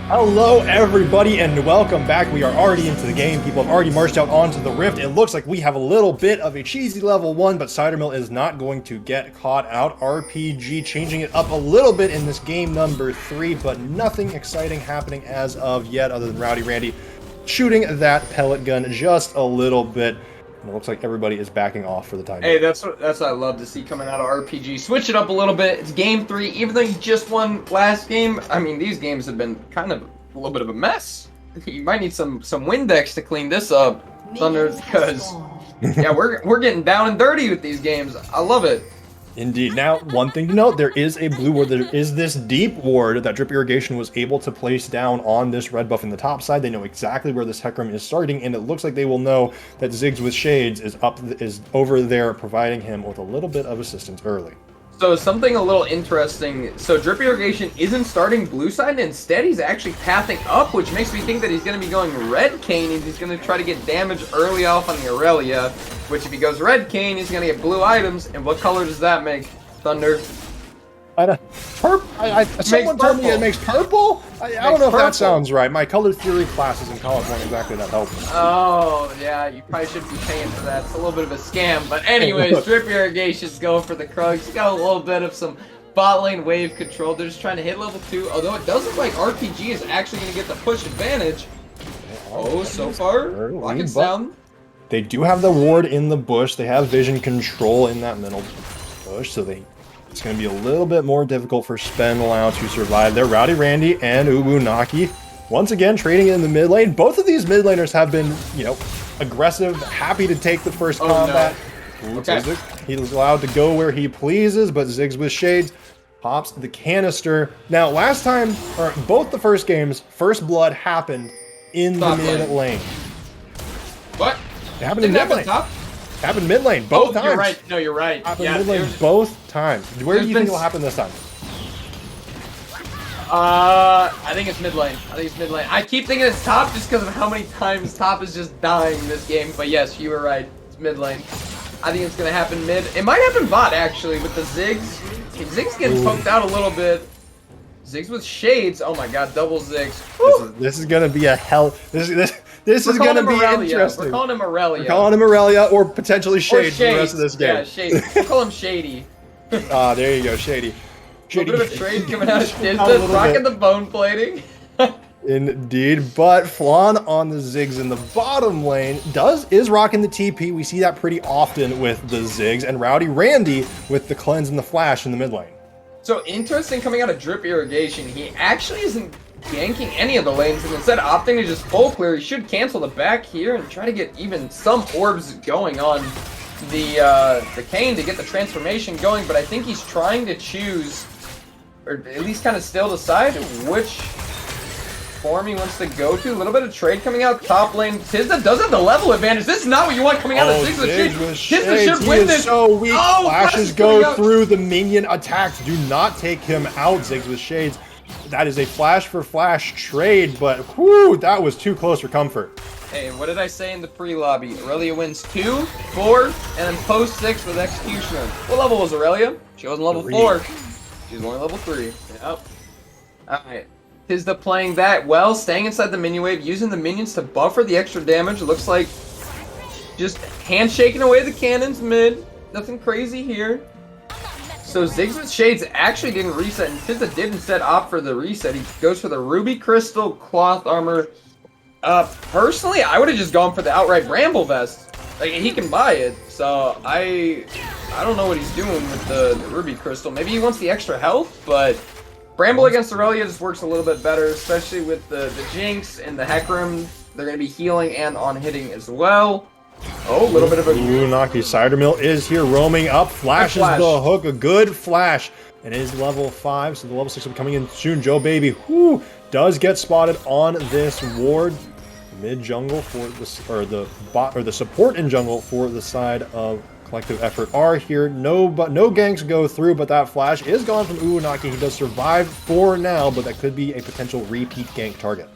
Hello, everybody, and welcome back. We are already into the game. People have already marched out onto the rift. It looks like we have a little bit of a cheesy level 1, but Cidermill is not going to get caught out. RPG changing it up a little bit in this game number 3, but nothing exciting happening as of yet other than Rowdy Randy shooting that pellet gun just a little bit. And it looks like everybody is backing off for the time being. Hey, that's what I love to see coming out of RPG. Switch it up a little bit. It's game 3. Even though you just won last game, I mean, these games have been kind of a little bit of a mess. You might need some Windex to clean this up, Thunder, because yeah, we're getting down and dirty with these games. I love it. Indeed. Now, one thing to note, there is a blue ward. There is this deep ward that Drip Irrigation was able to place down on this red buff in the top side. They know exactly where this Hecarim is starting, and it looks like they will know that Ziggs with Shades is over there, providing him with a little bit of assistance early. So something a little interesting. So Drip Irrigation isn't starting blue side, and instead he's actually pathing up, which makes me think that he's going to be going red cane, and he's going to try to get damage early off on the Aurelia, which if he goes red cane, he's going to get blue items. And what color does that make, Thunder? Someone told me it makes purple? I don't know if that sounds right. My color theory classes in college weren't exactly that helpful. Oh, yeah, you probably shouldn't be paying for that. It's a little bit of a scam. But anyways, Drip Irrigation's going for the Krugs. He's got a little bit of some bot lane wave control. They're just trying to hit level 2, although it does look like RPG is actually going to get the push advantage. Oh, so far, Rocket's down. They do have the ward in the bush. They have vision control in that middle bush, so it's going to be a little bit more difficult for Spenlow to survive there. Rowdy Randy and Ubunaki once again trading in the mid lane. Both of these mid laners have been, aggressive, happy to take the first combat. No. Okay. He's allowed to go where he pleases, but Ziggs with Shades pops the canister. Now, last time, or both the first games, first blood happened in the mid lane. What? It happened in mid lane. Happened mid lane both times. You're right. No, you're right. Happened mid lane both times. Where do you think it'll happen this time? I think it's mid lane. I keep thinking it's top just because of how many times top is just dying in this game. But yes, you were right. It's mid lane. I think it's gonna happen mid. It might happen bot actually with the Ziggs. Ziggs getting poked out a little bit. Ziggs with Shades. Oh my God, double Ziggs. This is gonna be a hell. This is going to be interesting. We're calling him Aurelia. We're calling him Aurelia or potentially Shades for the rest of this game. Yeah, Shady. We'll call him Shady. There you go, Shady. A little bit of a trade coming out of Shizda, rocking the bone plating. Indeed, but Flan on the Ziggs in the bottom lane is rocking the TP. We see that pretty often with the Ziggs, and Rowdy Randy with the cleanse and the flash in the mid lane. So interesting coming out of Drip Irrigation, he actually isn't ganking any of the lanes, and instead of opting to just full clear, he should cancel the back here and try to get even some orbs going on the Kane to get the transformation going, but I think he's trying to choose, or at least kind of still decide which form he wants to go to. A little bit of trade coming out top lane. Tizda does have the level advantage. This is not what you want coming out of Ziggs. Tizda should win this. So weak. Flashes go through the minion attacks. Do not take him out, Ziggs with Shades. That is a flash for flash trade, but whew, that was too close for comfort. Hey, what did I say in the pre-lobby? Aurelia wins 2, 4, and then post 6 with Executioner. What level was Aurelia? She wasn't level 4. She was only level 3. Yep. Alright. Tizda playing that well, staying inside the minion wave, using the minions to buffer the extra damage. It looks like just handshaking away the cannons mid. Nothing crazy here. So Ziggs with Shades actually didn't reset, and Tizda did instead opt for the reset. He goes for the Ruby Crystal Cloth Armor. Personally, I would have just gone for the outright Bramble Vest. Like, he can buy it, so I don't know what he's doing with the Ruby Crystal. Maybe he wants the extra health, but Bramble against Aurelia just works a little bit better, especially with the Jinx and the Hecarim. They're going to be healing and on hitting as well. Oh, a little bit of a... Naki Cidermill is here roaming up. Flashes the hook. A good flash. It is level 5, so the level 6 will be coming in soon. Joe Baby, does get spotted on this ward. Mid jungle for the support in jungle for the side of Collective Effort are here. No ganks go through, but that flash is gone from Uunaki. He does survive for now, but that could be a potential repeat gank target.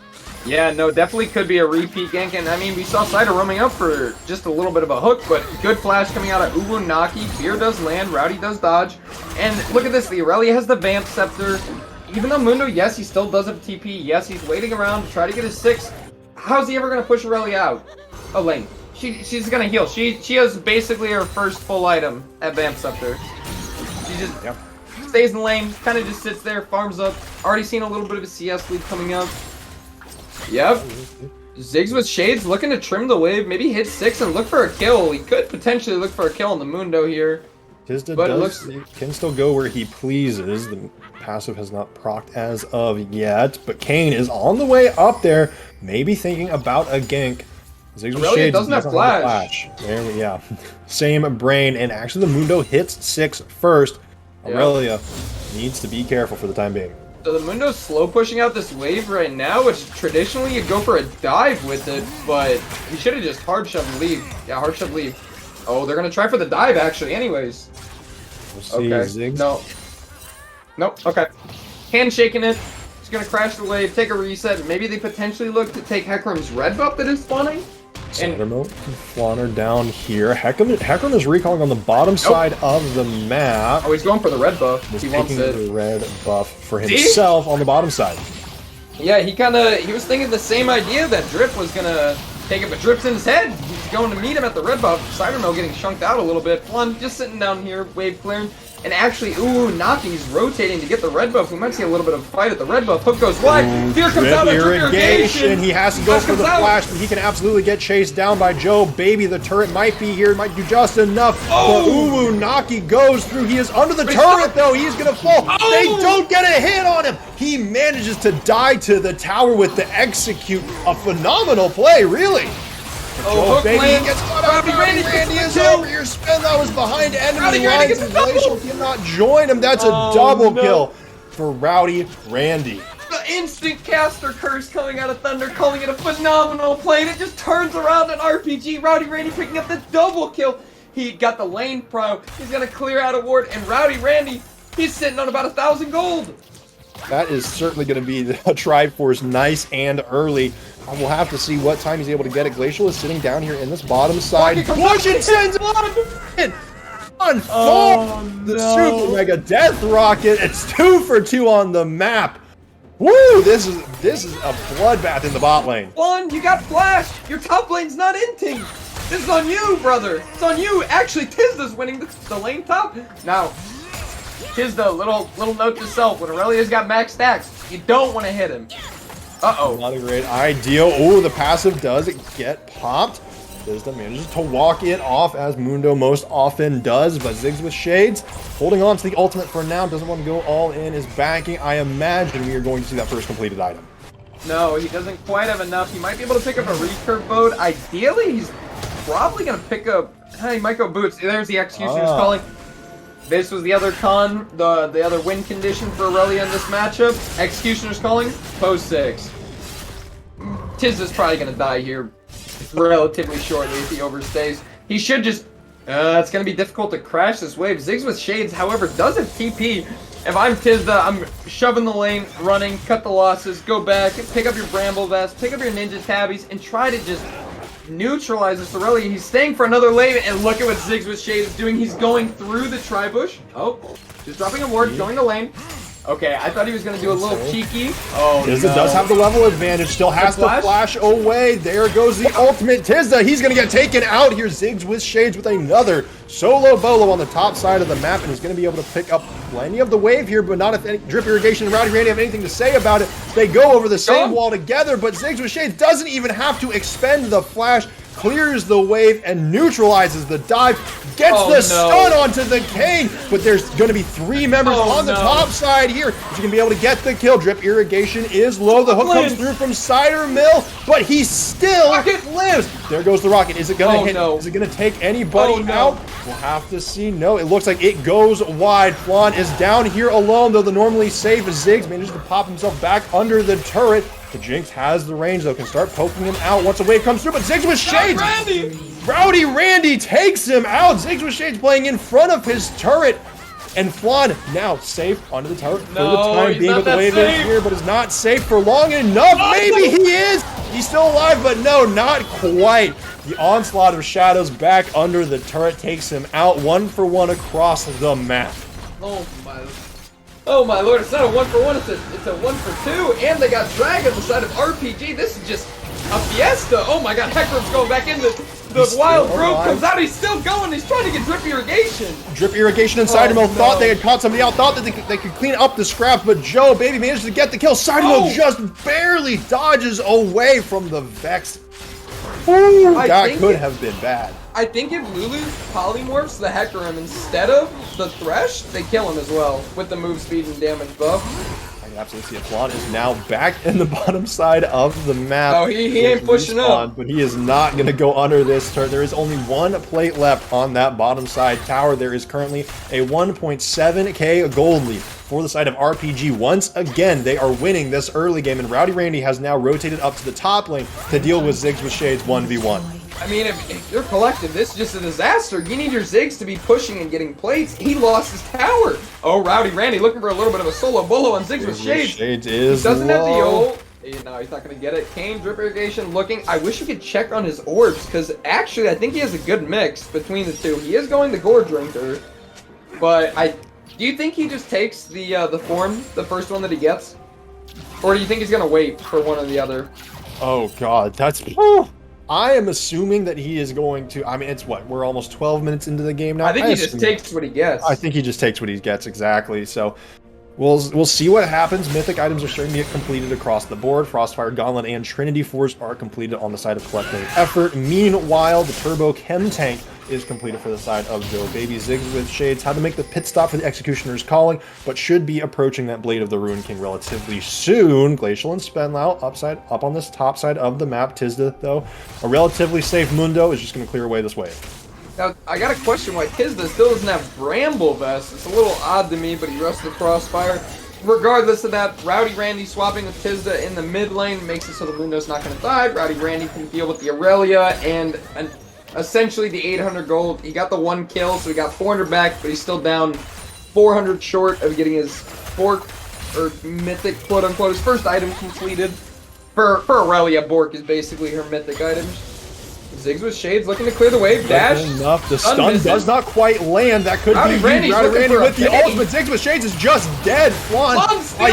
Yeah, no, definitely could be a repeat gank, and I mean, we saw Cider roaming up for just a little bit of a hook, but good flash coming out of Uunaki. Fear does land, Rowdy does dodge, and look at this, the Aurelia has the Vamp Scepter. even though Mundo, yes, he still does have TP. Yes, he's waiting around to try to get his 6. How's he ever gonna push Aurelia out? Oh, lane. She's gonna heal. She has basically her first full item at Vamp Scepter. She just stays in the lane, kind of just sits there, farms up. Already seen a little bit of a CS lead coming up. Yep. Ziggs with Shades looking to trim the wave, maybe hit 6 and look for a kill. He could potentially look for a kill on the Mundo here. Tizda can still go where he pleases. The passive has not procced as of yet, but Kane is on the way up there, maybe thinking about a gank. Ziggs with Shades doesn't have flash. There we same brain, and actually the Mundo hits 6 first. Aurelia needs to be careful for the time being. So the Mundo's slow pushing out this wave right now, which traditionally you'd go for a dive with it, but he should have just hard shoved and leave. Yeah, hard shove leave. Oh, they're gonna try for the dive actually anyways. We'll see Ziggs. No. Nope, okay. Handshaking it. He's gonna crash the wave, take a reset. Maybe they potentially look to take Hecarim's red buff that is spawning. And Flanner down here. Hecarim is recalling on the bottom side of the map. Oh, he's going for the red buff. He wants the red buff for himself on the bottom side. Yeah, he was thinking the same idea that Drip was gonna take it, but Drip's in his head. He's going to meet him at the red buff. Cybermill getting chunked out a little bit. Flan just sitting down here, wave clearing. And actually, Naki's rotating to get the red buff. We might see a little bit of a fight at the red buff. Hook goes wide. Here comes out a Drip Irrigation. He has to go for the flash, but he can absolutely get chased down by Joe. Baby, the turret might be here. Might do just enough. But Naki goes through. He is under the turret, though. He's going to fall. They don't get a hit on him. He manages to die to the tower with the execute. A phenomenal play, really. Oh, baby, he gets caught out. Randy is over here. Spin that was behind enemy lines, and Glacial cannot join him. That's a double kill for Rowdy Randy. The instant caster curse coming out of Thunder, calling it a phenomenal play, and it just turns around an RPG. Rowdy Randy picking up the double kill. He got the lane pro. He's gonna clear out a ward, and Rowdy Randy, he's sitting on about 1,000 gold. That is certainly going to be the Triforce nice and early. We'll have to see what time he's able to get it. Glacial is sitting down here in this bottom side. Push and sends it on the Super Mega Death Rocket. It's 2 for 2 on the map. Woo! This is a bloodbath in the bot lane. Flan, you got flash. Your top lane's not inting. This is on you, brother. It's on you. Actually, Tizda's winning the lane top. Now, Tizda, little note to self. When Aurelia's got max stacks, you don't want to hit him. Uh-oh. Not a great idea. Oh, the passive does get popped. Tizda manages to walk it off, as Mundo most often does, but Ziggs with Shades holding on to the ultimate for now. Doesn't want to go all in, is backing. I imagine we are going to see that first completed item. No, he doesn't quite have enough. He might be able to pick up a recurve boat. Ideally, he's probably going to pick up... He might go boots. There's the Executioner's calling. This was the other con, the other win condition for Aurelia in this matchup. Executioner's calling, post 6. Tizda's probably going to die here relatively shortly if he overstays. He should just... it's going to be difficult to crash this wave. Ziggs with Shades, however, does have TP. If I'm Tizda, I'm shoving the lane, running, cut the losses, go back, pick up your Bramble Vest, pick up your Ninja Tabbies, and try to just neutralize this Aurelia. He's staying for another wave, and look at what Ziggs with Shades is doing. He's going through the Tribush. Oh, just dropping a ward, going to lane. Okay, I thought he was going to do a little cheeky. Oh, Tizda does have the level advantage, still has to flash away. There goes the ultimate. Tizda, he's going to get taken out here. Ziggs with Shades with another solo bolo on the top side of the map, and is going to be able to pick up plenty of the wave here, but not if any Drip Irrigation and Rowdy Randy have anything to say about it. They go over the same wall together, but Ziggs with Shades doesn't even have to expend the flash, clears the wave and neutralizes the dive, gets the stun onto the Kane, but there's going to be 3 members on the top side here. He's going to be able to get the kill. Drip Irrigation is low. The hook comes through from Cybermill, but he still lives. There goes the rocket. Is it going to hit? Is it going to take anybody out? We'll have to see. No, it looks like it goes wide. Flan is down here alone, though the normally safe Ziggs manages to pop himself back under the turret. The Jinx has the range, though, can start poking him out once a wave comes through, but Ziggs with Shades! Rowdy Randy takes him out! Ziggs with Shades playing in front of his turret, and Flan now safe under the turret for the time being, with the wave in here, but is not safe for long enough. Maybe he is! He's still alive, but no, not quite. The onslaught of shadows back under the turret takes him out, 1 for 1 across the map. Oh my... Oh my lord, it's not a 1-for-1, it's a 1-for-2, and they got drag on the side of RPG. This is just a fiesta. Oh my god, Heckram's going back in. The wild grove comes out, he's still going, he's trying to get drip irrigation. Drip irrigation inside him, thought they had caught somebody out, thought that they could clean up the scraps, but Joe, baby, managed to get the kill. Sidemo just barely dodges away from the Vex. Ooh, that could have been bad. I think if Lulu polymorphs the Hecarim instead of the Thresh, they kill him as well with the move speed and damage buff. I can absolutely see it. Flan is now back in the bottom side of the map. Oh, he ain't pushing up. But he is not going to go under this turn. There is only one plate left on that bottom side tower. There is currently a 1.7k gold lead for the side of RPG. Once again, they are winning this early game, and Rowdy Randy has now rotated up to the top lane to deal with Ziggs with Shades 1v1. I mean, if you're collective, this is just a disaster. You need your Ziggs to be pushing and getting plates. He lost his tower. Oh, Rowdy Randy looking for a little bit of a solo bolo on Ziggs with Shades. Shades is doesn't have the low. ult. No, he's not going to get it. Kane, drip irrigation looking. I wish you could check on his orbs, because actually I think he has a good mix between the two. He is going the Gore Drinker, but do you think he just takes the form, the first one that he gets? Or do you think he's going to wait for one or the other? Oh god, that's... I am assuming that he is going to... I mean, it's what? We're almost 12 minutes into the game now? I think he just takes what he gets. I think he just takes what he gets, exactly. So we'll see what happens. Mythic items are starting to get completed across the board. Frostfire Gauntlet and Trinity Force are completed on the side of Collective Effort. Meanwhile, the Turbo Chem Tank is completed for the side of Joe Baby. Ziggs with Shades had to make the pit stop for the Executioner's Calling, but should be approaching that Blade of the Ruin King relatively soon. Glacial and Spenlau up on this top side of the map. Tisda, though, a relatively safe Mundo, is just going to clear away this wave. Now, I got a question why Tisda still doesn't have Bramble Vest. It's a little odd to me, but he rushed the Crossfire. Regardless of that, Rowdy Randy swapping with Tisda in the mid lane makes it so the Mundo's not going to die. Rowdy Randy can deal with the Aurelia and essentially the 800 gold. He got the 1 kill, so he got 400 back, but he's still down 400 short of getting his Bork, or mythic, quote unquote, his first item completed. For Aurelia, Bork is basically her mythic item. Ziggs with Shades looking to clear the wave. Dash. Enough. The stun does not quite land. That could be Randy with the ultimate. Ziggs with Shades is just dead. Flan,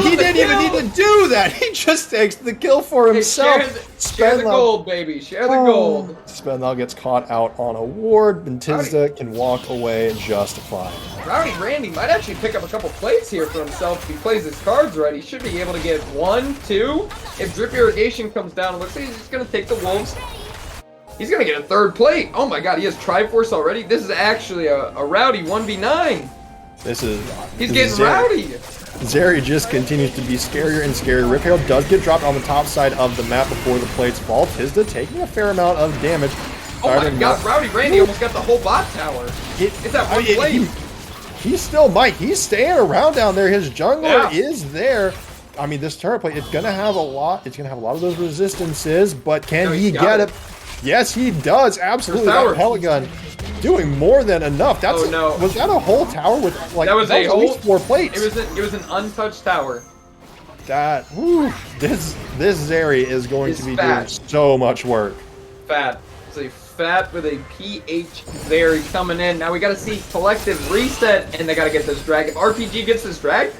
he didn't even need to do that. He just takes the kill for himself. Share the gold, baby. Share the gold. Spenlau gets caught out on a ward, and Tisda can walk away just fine. Rowdy Randy might actually pick up a couple plates here for himself if he plays his cards right. He should be able to get 1, 2. If drip irrigation comes down, it looks like he's just going to take the Wolves. He's going to get a 3rd plate. Oh my god, he has Triforce already. This is actually a Rowdy 1v9. He's getting rowdy. Zeri just continues to be scarier and scarier. Rip Herald does get dropped on the top side of the map before the plates fall. Tisda taking a fair amount of damage. Oh my god, Rowdy Randy almost got the whole bot tower. It's that one plate. He still might. He's staying around down there. His jungler is there. I mean, this turret plate, it's gonna have a lot. It's gonna have a lot of those resistances, but can he get it? Yes, he does. Absolutely. That Pelican doing more than enough. That's was that a whole tower with like at least 4 plates? It was an untouched tower. That this Zeri is going to be doing so much work. Fat. It's a fat with a PH Zeri coming in. Now we got to see Collective reset, and they got to get this drag. If RPG gets this drag,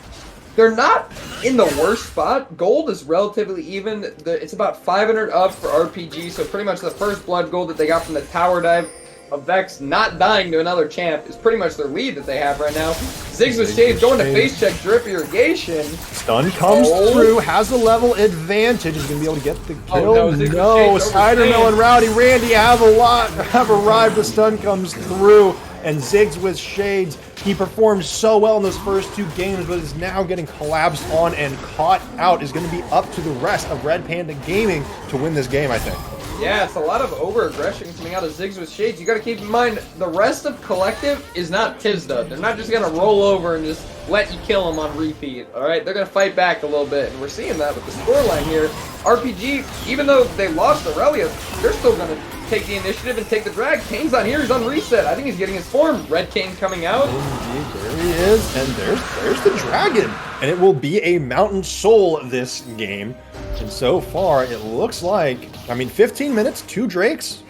they're not in the worst spot. Gold is relatively even. It's about 500 up for RPG, so pretty much the first blood gold that they got from the tower dive of Vex not dying to another champ is pretty much their lead that they have right now. Ziggs with Shades going to face check drip irrigation. Stun comes through, has a level advantage. He's going to be able to get the kill. No, Spider-Man and Rowdy Randy have arrived. The stun comes through. And Ziggs with Shades, he performed so well in those first 2 games, but is now getting collapsed on and caught out. Is going to be up to the rest of Red Panda Gaming to win this game, I think. Yeah, it's a lot of over-aggression coming out of Ziggs with Shades. You got to keep in mind, the rest of Collective is not Tisda. They're not just going to roll over and just let you kill them on repeat, all right? They're going to fight back a little bit, and we're seeing that with the scoreline here. RPG, even though they lost Aurelia, they're still going to take the initiative and take the drag. Kane's on here, he's on reset. I think he's getting his form. Red King coming out. Indeed, there he is, and there's the dragon. And it will be a Mountain Soul this game. And so far, it looks like, I mean, 15 minutes, 2 Drakes.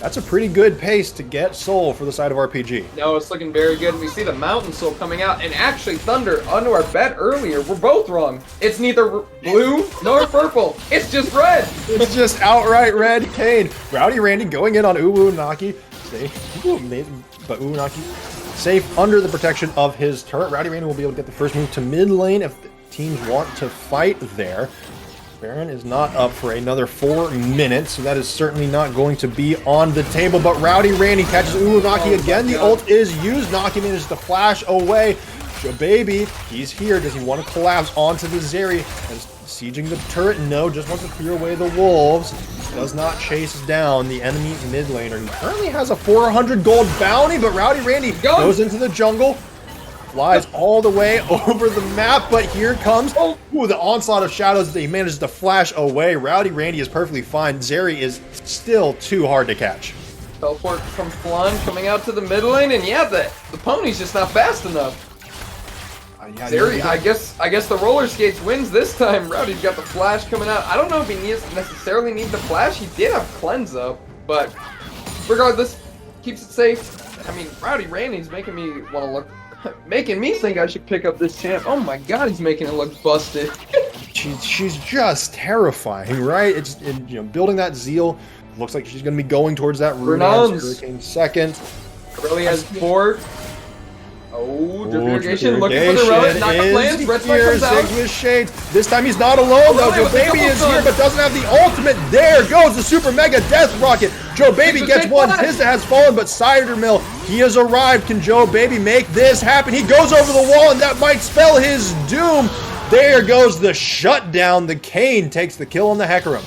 That's a pretty good pace to get Soul for the side of RPG. No, it's looking very good. We see the Mountain Soul coming out, and actually, Thunder, onto our bet earlier, we're both wrong. It's neither blue nor purple. It's just red. It's just outright red Kane. Rowdy Randy going in on Uwunaki. But Uwunaki safe under the protection of his turret. Rowdy Randy will be able to get the first move to mid lane if the teams want to fight there. Baron is not up for another 4 minutes, so that is certainly not going to be on the table. But Rowdy Randy catches Uwunaki again. The ult is used. Naki manages to flash away. Baby, he's here. Does he want to collapse onto the Zeri? Is sieging the turret? No, just wants to clear away the wolves. Does not chase down the enemy mid laner. He currently has a 400 gold bounty, but Rowdy Randy goes into the jungle. Flies all the way over the map, but here comes the onslaught of shadows that he manages to flash away. Rowdy Randy is perfectly fine. Zeri is still too hard to catch. Teleport from Flan coming out to the mid lane, and yeah, the pony's just not fast enough. Yeah, Zeri, I guess the roller skates wins this time. Rowdy's got the flash coming out. I don't know if he necessarily needs the flash. He did have cleanse up, but regardless, keeps it safe. I mean, Rowdy Randy's making me want to look. Making me think I should pick up this champ. Oh my god, he's making it look busted. she's just terrifying, right? It's building that zeal. Looks like she's going to be going towards that Hurricane second. Really has 4. Oh, drip irrigation, looking for the relic, not the plans. Red Spike comes out. Ziggs with shades. This time he's not alone though. Joe Baby is here, but doesn't have the ultimate. There goes the super mega death rocket. Joe Baby gets one. Tizza has fallen, but Cider Mill, he has arrived. Can Joe Baby make this happen? He goes over the wall, and that might spell his doom. There goes the shutdown. The Kane takes the kill on the Hecarim.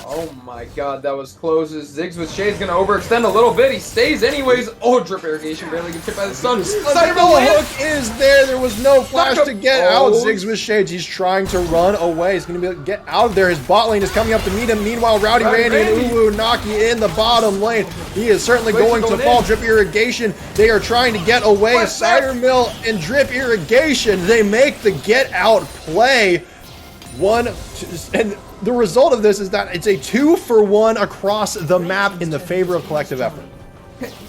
Oh my god, that was close. Ziggs with Shade's gonna overextend a little bit. He stays anyways. Oh, drip irrigation barely gets hit by the sun. Cybermill hook is there. There was no flash to get out. Ziggs with Shades. He's trying to run away. He's gonna be able to get out of there. His bot lane is coming up to meet him. Meanwhile, Rowdy Randy and Uwunaki in the bottom lane. He is certainly going to fall. Drip irrigation. They are trying to get away. Cider Mill and drip irrigation. They make the get out play. And the result of this is that it's a 2-for-1 across the map in the favor of collective effort.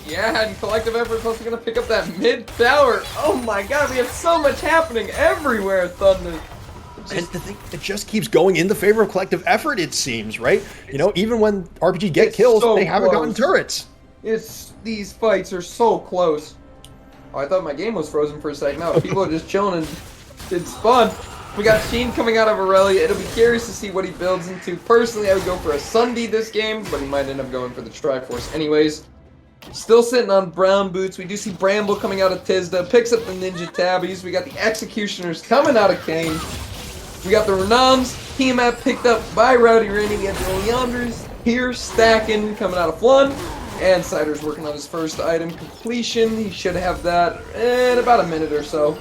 Yeah, and collective effort is also going to pick up that mid tower. Oh my god, we have so much happening everywhere, Thunder. And the thing, it just keeps going in the favor of collective effort, it seems, right? Even when RPG get kills, they haven't gotten turrets. These fights are so close. Oh, I thought my game was frozen for a second. No, people are just chilling and it's fun. We got Sheen coming out of Aurelia. It'll be curious to see what he builds into. Personally, I would go for a Sunday this game, but he might end up going for the Triforce anyways. Still sitting on brown boots. We do see Bramble coming out of Tisda. Picks up the Ninja Tabbies. We got the Executioners coming out of Kane. We got the Renams. Tiamat picked up by Rowdy Randy. We got the Oleanders here stacking coming out of Flun. And Cider's working on his first item completion. He should have that in about a minute or so.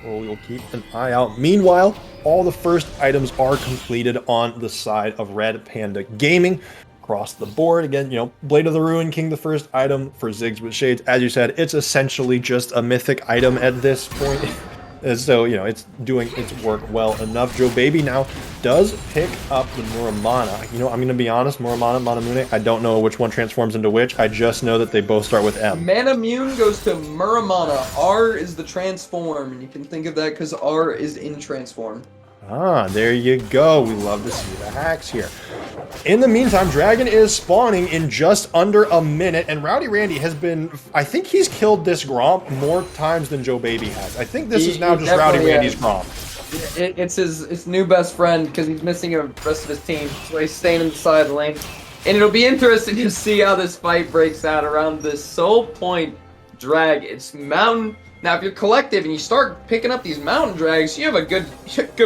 Well, we will keep an eye out. Meanwhile, all the first items are completed on the side of Red Panda Gaming. Across the board, again, Blade of the Ruin King, the first item for Ziggs with Shades. As you said, it's essentially just a mythic item at this point. And so, it's doing its work well enough. Joe Baby now does pick up the Muramana. I'm going to be honest, Muramana, Manamune, I don't know which one transforms into which. I just know that they both start with M. Manamune goes to Muramana. R is the transform, and you can think of that because R is in transform. Ah, there you go. We love to see the hacks here. In the meantime, Dragon is spawning in just under a minute, and Rowdy Randy has been, I think he's killed this Gromp more times than Joe Baby has. I think this is now just Rowdy Randy's Gromp. It's his new best friend because he's missing the rest of his team, so he's staying in the side lane. And it'll be interesting to see how this fight breaks out around this Soul Point drag. It's Mountain. Now, if you're collective and you start picking up these mountain drags, you have a good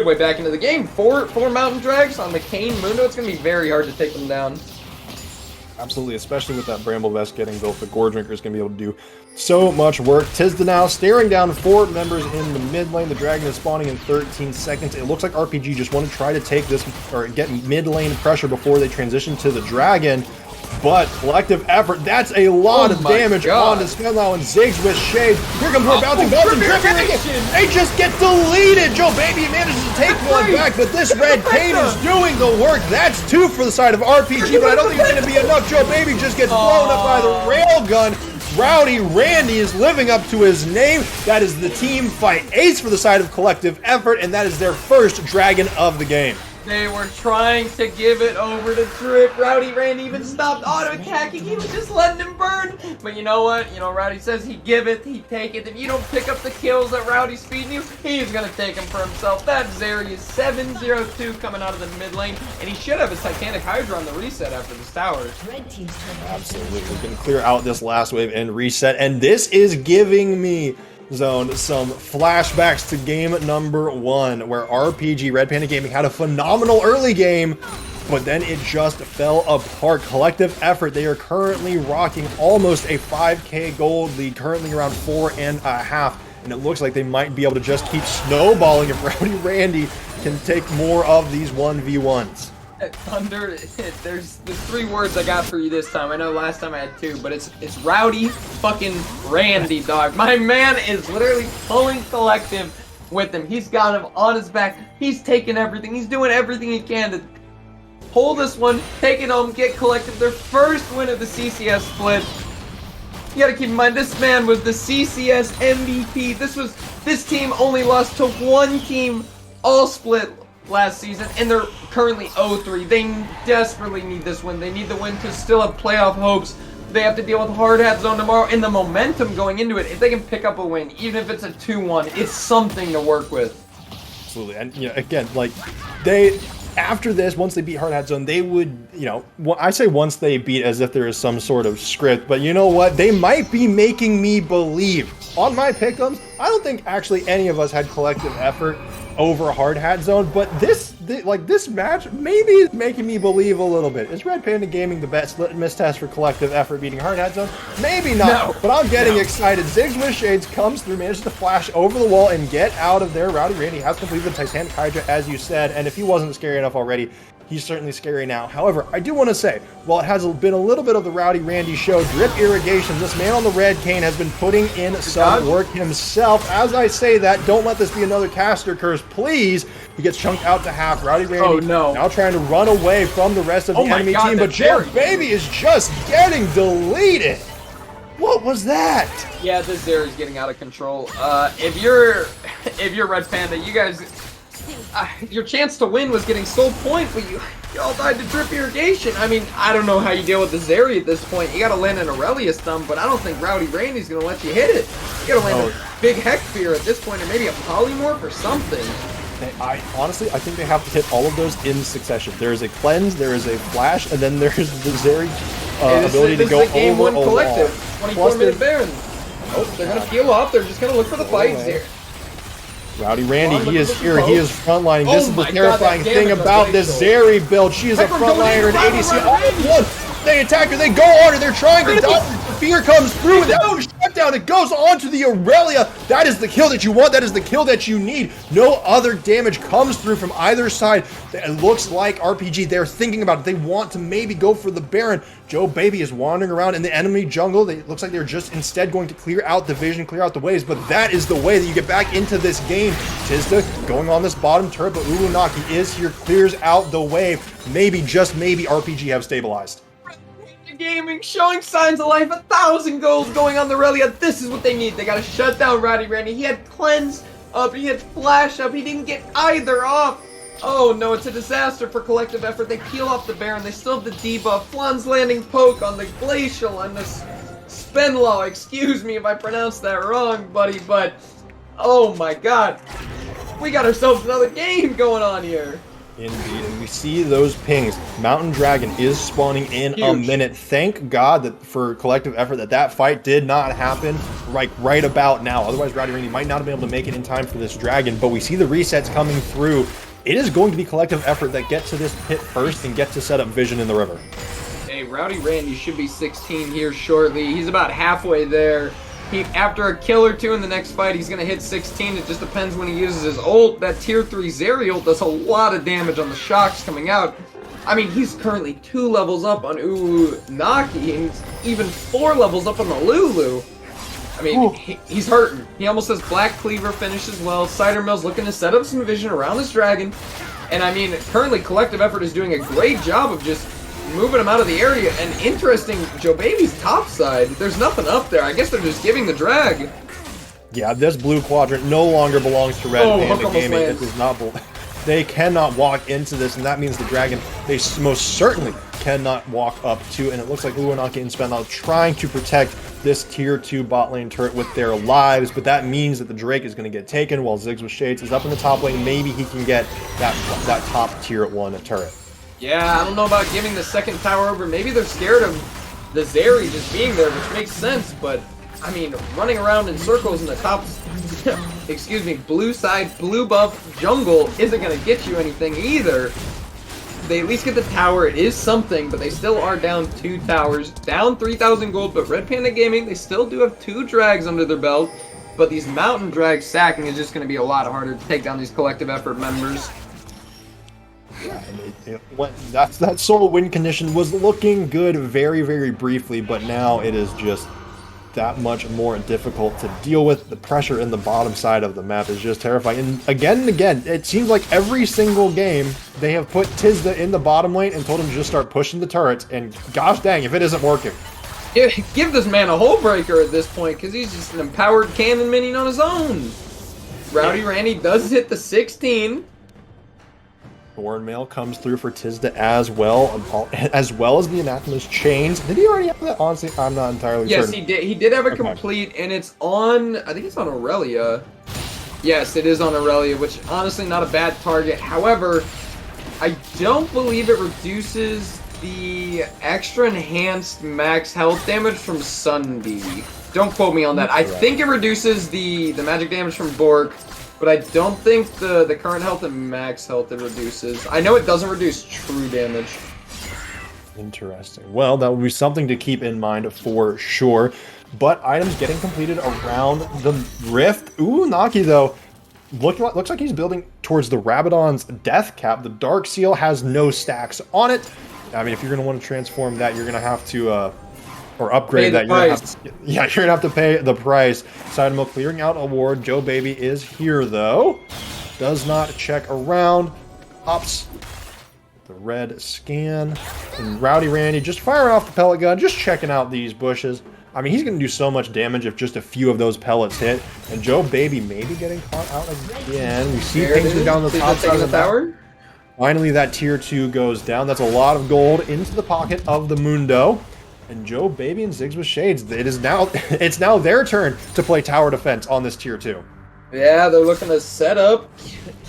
way back into the game. Four mountain drags on the Kane Mundo. It's going to be very hard to take them down. Absolutely, especially with that Bramble Vest getting built. The Gore Drinker is going to be able to do so much work. Tisda now staring down 4 members in the mid lane. The Dragon is spawning in 13 seconds. It looks like RPG just want to try to take this or get mid lane pressure before they transition to the Dragon. but collective effort, that's a lot of damage on the Spenlow and Ziggs with Shade. Here comes more bouncing balls and dripping. They just get deleted. Joe Baby manages to take one back, but this Red Cane is doing the work. That's 2 for the side of RPG, but I don't think it's going to be enough. Joe Baby just gets blown up by the railgun. Rowdy Randy is living up to his name. That is the team fight ace for the side of collective effort, and that is their first dragon of the game. They were trying to give it over to Drip. Rowdy Randy even stopped auto-attacking. He was just letting him burn. But you know what? You know, Rowdy says he'd give it, he'd take it. If you don't pick up the kills that Rowdy's feeding you, he's going to take them for himself. That Zeri is 7-0-2 coming out of the mid lane. And he should have his Titanic Hydra on the reset after this tower. Absolutely. We can clear out this last wave and reset. And this is giving me Zone some flashbacks to game number 1, where RPG Red Panda Gaming had a phenomenal early game, but then it just fell apart. Collective effort, they are currently rocking almost a 5k gold lead, currently around 4.5, and it looks like they might be able to just keep snowballing if Rowdy Randy can take more of these 1v1s. Thunder, there's 3 words I got for you this time. I know last time I had 2, but it's Rowdy fucking Randy, dog. My man is literally pulling collective with him. He's got him on his back. He's taking everything. He's doing everything he can to pull this one, take it home, get collective their first win of the CCS split. You gotta keep in mind, this man was the CCS MVP. This team only lost to 1 team all split last season, and they're currently 0-3. They desperately need this win. They need the win to still have playoff hopes. They have to deal with Hard Hat Zone tomorrow, and the momentum going into it, if they can pick up a win, even if it's a 2-1, it's something to work with. Absolutely. And, you know, again, like, they, after this, once they beat Hard Hat Zone, they would, you know, I say once they beat as if there is some sort of script, but you know what? They might be making me believe. On my pick'ems, I don't think actually any of us had collective effort over Hard Hat Zone, but this match maybe is making me believe a little bit. Is Red Panda Gaming the best litmus test for collective effort beating Hard Hat Zone? Maybe not, but I'm getting excited. Ziggs with Shades comes through, manages to flash over the wall and get out of there. Rowdy Randy has completed the Titanic Hydra, as you said, and if he wasn't scary enough already, he's certainly scary now. However, I do want to say, while it has been a little bit of the Rowdy Randy show, Drip Irrigation, this man on the red cane has been putting in some work himself. As I say that, don't let this be another caster curse, please. He gets chunked out to half. Rowdy Randy now trying to run away from the rest of the enemy team, but Joe Baby is just getting deleted. What was that? Yeah, this Zeri's getting out of control. If you're Red Panda, you guys, your chance to win was getting soul point, but you all died to Drip Irrigation. I mean, I don't know how you deal with the Zeri at this point. You gotta land an Aurelius Thumb, but I don't think Rowdy Randy's gonna let you hit it. You gotta land a big Heck Fear at this point, or maybe a Polymorph or something. Honestly, I think they have to hit all of those in succession. There is a cleanse, there is a flash, and then there's the Zeri ability to go game over 1 collective. 24-minute Baron. Oh, they're gonna peel up. They're just gonna look for the fight. Rowdy Randy, he is here, he is frontlining. This is the terrifying thing about this Zeri build. She is a frontliner in ADC. All at once, they attack her, they go on her, they're trying to dodge. Fear comes through, and that shutdown, it goes on to the Aurelia. That is the kill that you want, that is the kill that you need. No other damage comes through from either side. It looks like RPG, they're thinking about it. They want to maybe go for the Baron. Joe Baby is wandering around in the enemy jungle. It looks like they're just instead going to clear out the vision, clear out the waves, but that is the way that you get back into this game. Tizda going on this bottom turret, but Ulunaki is here, clears out the wave. Maybe, just maybe, RPG have stabilized. Gaming showing signs of life, 1,000 goals going on the Aurelia. This is what they need. They gotta shut down Rowdy Randy. He had cleanse up, he had flash up, he didn't get either off. Oh no, it's a disaster for collective effort. They peel off the Baron, they still have the debuff. Flan's landing poke on the Glacial and the Spenlow. Excuse me if I pronounced that wrong, buddy, but oh my god. We got ourselves another game going on here. Indeed, and we see those pings. Mountain Dragon is spawning in a minute. Thank God that for collective effort that fight did not happen right about now. Otherwise, Rowdy Randy might not have been able to make it in time for this dragon, but we see the resets coming through. It is going to be collective effort that get to this pit first and get to set up vision in the river. Hey, Rowdy Randy should be 16 here shortly. He's about halfway there. After a kill or 2 in the next fight, he's going to hit 16. It just depends when he uses his ult. That tier 3 Zeri ult does a lot of damage on the shocks coming out. I mean, he's currently 2 levels up on Naki, and he's even 4 levels up on the Lulu. I mean, he's hurting. He almost has Black Cleaver finish as well. Cider Mill's looking to set up some vision around this dragon. And I mean, currently Collective Effort is doing a great job of just moving him out of the area. And interesting, Joe Baby's top side, there's nothing up there. I guess they're just giving the drag. Yeah, this blue quadrant no longer belongs to Red Panda Gaming. It does not belong. They cannot walk into this, and that means the dragon, they most certainly cannot walk up to. And it looks like Uwanaki and Spenal trying to protect this tier 2 bot lane turret with their lives, but that means that the Drake is going to get taken while Ziggs with Shades is up in the top lane. Maybe he can get that top tier 1 turret. Yeah, I don't know about giving the second tower over. Maybe they're scared of the Zeri just being there, which makes sense, but I mean, running around in circles in the top, excuse me, blue side, blue buff jungle isn't going to get you anything either. They at least get the tower. It is something, but they still are down 2 towers, down 3,000 gold, but Red Panda Gaming, they still do have 2 drags under their belt, but these mountain drags sacking is just going to be a lot harder to take down these Collective Effort members. Yeah, and that solo win condition was looking good very, very briefly, but now it is just that much more difficult to deal with. The pressure in the bottom side of the map is just terrifying. And again, it seems like every single game they have put Tizda in the bottom lane and told him to just start pushing the turrets, and gosh dang if it isn't working. Give this man a hole breaker at this point, because he's just an empowered cannon minion on his own. Rowdy Randy does hit the 16. Thorn Mail comes through for Tizda as well as the Anathema's Chains. Did he already have that? Honestly, I'm not entirely certain. Yes, he did. He did have a complete, and it's on, I think it's on Aurelia. Yes, it is on Aurelia, which honestly not a bad target. However, I don't believe it reduces the extra enhanced max health damage from Sunbee. Don't quote me on that. I think it reduces the magic damage from Bork, but I don't think the current health and max health it reduces. I know it doesn't reduce true damage. Interesting. Well, that would be something to keep in mind for sure. But items getting completed around the Rift. Ooh, Naki though. Looks like he's building towards the Rabadon's Death Cap. The Dark Seal has no stacks on it. I mean, if you're going to want to transform that, you're going to have to... or upgrade that, you're gonna have to pay the price. Sidemo clearing out a ward. Joe Baby is here though. Does not check around. Ups the red scan. And Rowdy Randy just firing off the pellet gun, just checking out these bushes. I mean, he's gonna do so much damage if just a few of those pellets hit. And Joe Baby maybe getting caught out again. We see Painkler down the top side of the tower. Finally, that tier 2 goes down. That's a lot of gold into the pocket of the Mundo. And Joe Baby and Ziggs with Shades, it's now their turn to play tower defense on this tier 2. Yeah, they're looking to set up,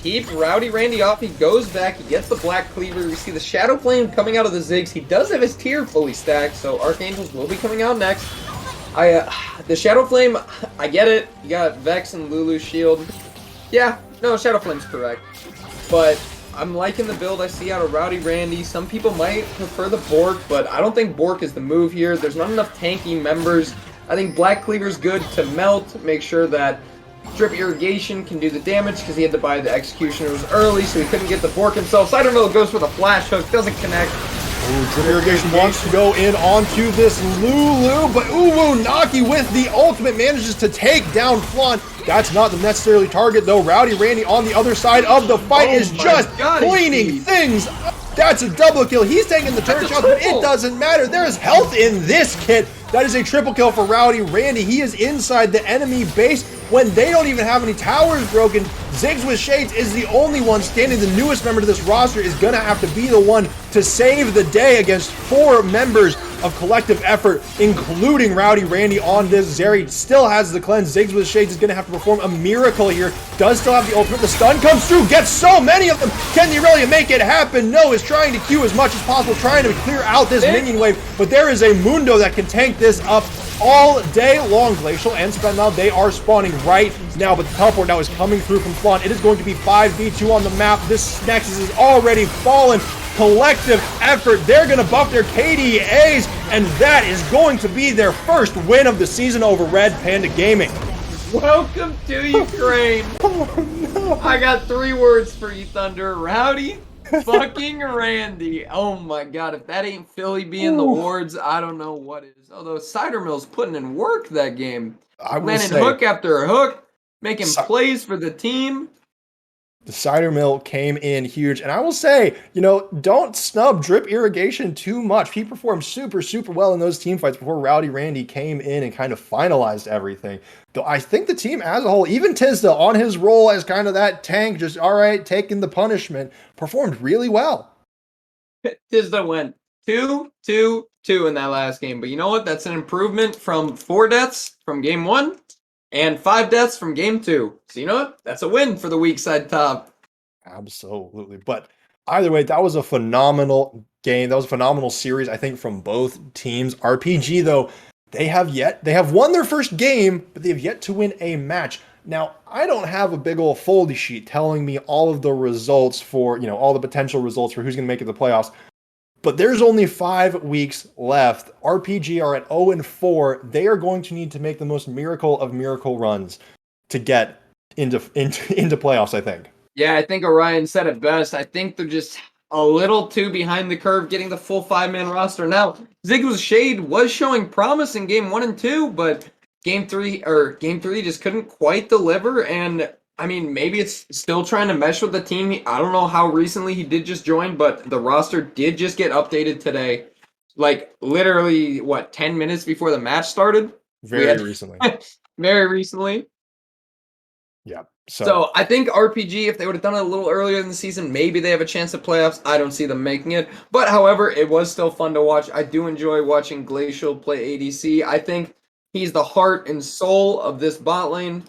keep Rowdy Randy off. He goes back, he gets the Black Cleaver. We see the Shadow Flame coming out of the Ziggs. He does have his tier fully stacked, so Archangels will be coming out next. The Shadow Flame, I get it. You got Vex and Lulu's shield. Yeah, no, Shadow Flame's correct. But I'm liking the build I see out of Rowdy Randy. Some people might prefer the Bork, but I don't think Bork is the move here. There's not enough tanky members. I think Black Cleaver's good to melt, make sure that Drip Irrigation can do the damage, because he had to buy the Executioners early, so he couldn't get the Bork himself. Cider Mill goes for the Flash Hook, doesn't connect. Ooh, Drip Irrigation wants to go in onto this Lulu, but Naki with the ultimate manages to take down Flan. That's not the necessarily target though. Rowdy Randy on the other side of the fight is just cleaning things up. That's a double kill. He's taking the turret shot, but it doesn't matter. There is health in this kit. That is a triple kill for Rowdy Randy. He is inside the enemy base when they don't even have any towers broken. Ziggs with Shades is the only one standing. The newest member to this roster is going to have to be the one to save the day against 4 members of Collective Effort, including Rowdy Randy on this. Zeri still has the cleanse. Ziggs with Shades is going to have to perform a miracle here. Does still have the ultimate. The stun comes through. Gets so many of them. Can the Aurelia make it happen? No, is trying to queue as much as possible, trying to clear out this minion wave. But there is a Mundo that can tank this up all day long. Glacial and Spenal, they are spawning right now, but the teleport now is coming through from Flan. It is going to be 5v2 on the map. This Nexus is already fallen. Collective Effort, they're going to buff their KDAs, and that is going to be their first win of the season over Red Panda Gaming. Welcome to Ukraine. Oh, no. I got 3 words for you, Thunder. Rowdy, fucking Randy. Oh my god, if that ain't Philly being the wards, I don't know what is. Although Cider Mill's putting in work that game. I will Landing say, hook after hook, making Ci- plays for the team. the cider mill came in huge. And I will say, don't snub Drip Irrigation too much. He performed super, super well in those team fights before Rowdy Randy came in and kind of finalized everything. Though I think the team as a whole, even Tizda on his role as kind of that tank, just all right, taking the punishment, performed really well. Tisda went 2-2-2 in that last game. But you know what? That's an improvement from 4 deaths from game 1 and 5 deaths from game 2. So you know what? That's a win for the weak side top. Absolutely. But either way, that was a phenomenal game. That was a phenomenal series, I think, from both teams. RPG, though, they have won their first game, but they have yet to win a match. Now, I don't have a big old foldy sheet telling me all of the results for, all the potential results for who's going to make it to the playoffs. But there's only 5 weeks left. RPG are at 0-4. They are going to need to make the most miracle of miracle runs to get into playoffs, I think. Yeah, I think Orion said it best. I think they're just a little too behind the curve getting the full 5-man roster. Now, Zigla's Shade was showing promise in game 1 and 2, but game 3 just couldn't quite deliver. And I mean, maybe it's still trying to mesh with the team. I don't know how recently he did just join, but the roster did just get updated today. Like literally, 10 minutes before the match started? Very recently. Very recently. Yeah. So I think RPG, if they would have done it a little earlier in the season, maybe they have a chance at playoffs. I don't see them making it. But however, it was still fun to watch. I do enjoy watching Glacial play ADC. I think he's the heart and soul of this bot lane.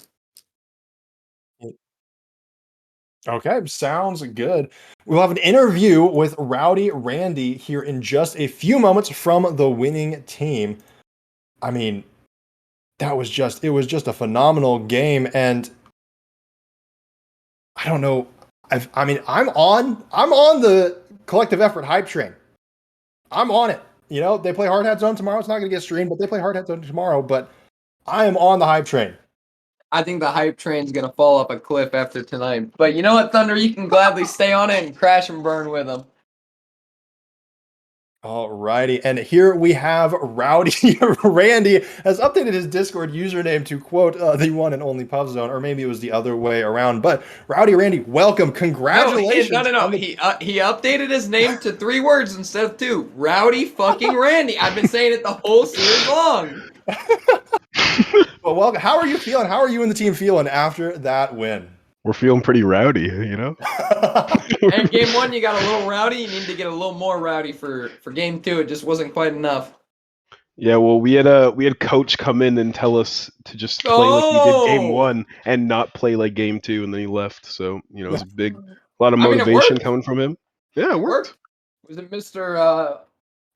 Okay, sounds good. We'll have an interview with Rowdy Randy here in just a few moments from the winning team. I mean, it was just a phenomenal game, and I don't know. I'm on the collective effort hype train. I'm on it. They play Hard Hat Zone tomorrow. It's not going to get streamed, but they play Hard Hat Zone tomorrow. But I am on the hype train. I think the hype train's going to fall off a cliff after tonight. But you know what, Thunder? You can gladly stay on it and crash and burn with them. Alrighty, and here we have Rowdy Randy has updated his Discord username to quote the one and only Puff Zone, or maybe it was the other way around. But Rowdy Randy, welcome, congratulations! No. He updated his name to 3 words instead of 2. Rowdy fucking Randy. I've been saying it the whole series long. Well, welcome. How are you feeling? How are you and the team feeling after that win? We're feeling pretty rowdy, And game 1, you got a little rowdy. You need to get a little more rowdy for game 2. It just wasn't quite enough. Yeah, well, we had coach come in and tell us to just play like we did game 1 and not play like game 2, and then he left. So it was a lot of motivation coming from him. Yeah, it worked. Was it Mr.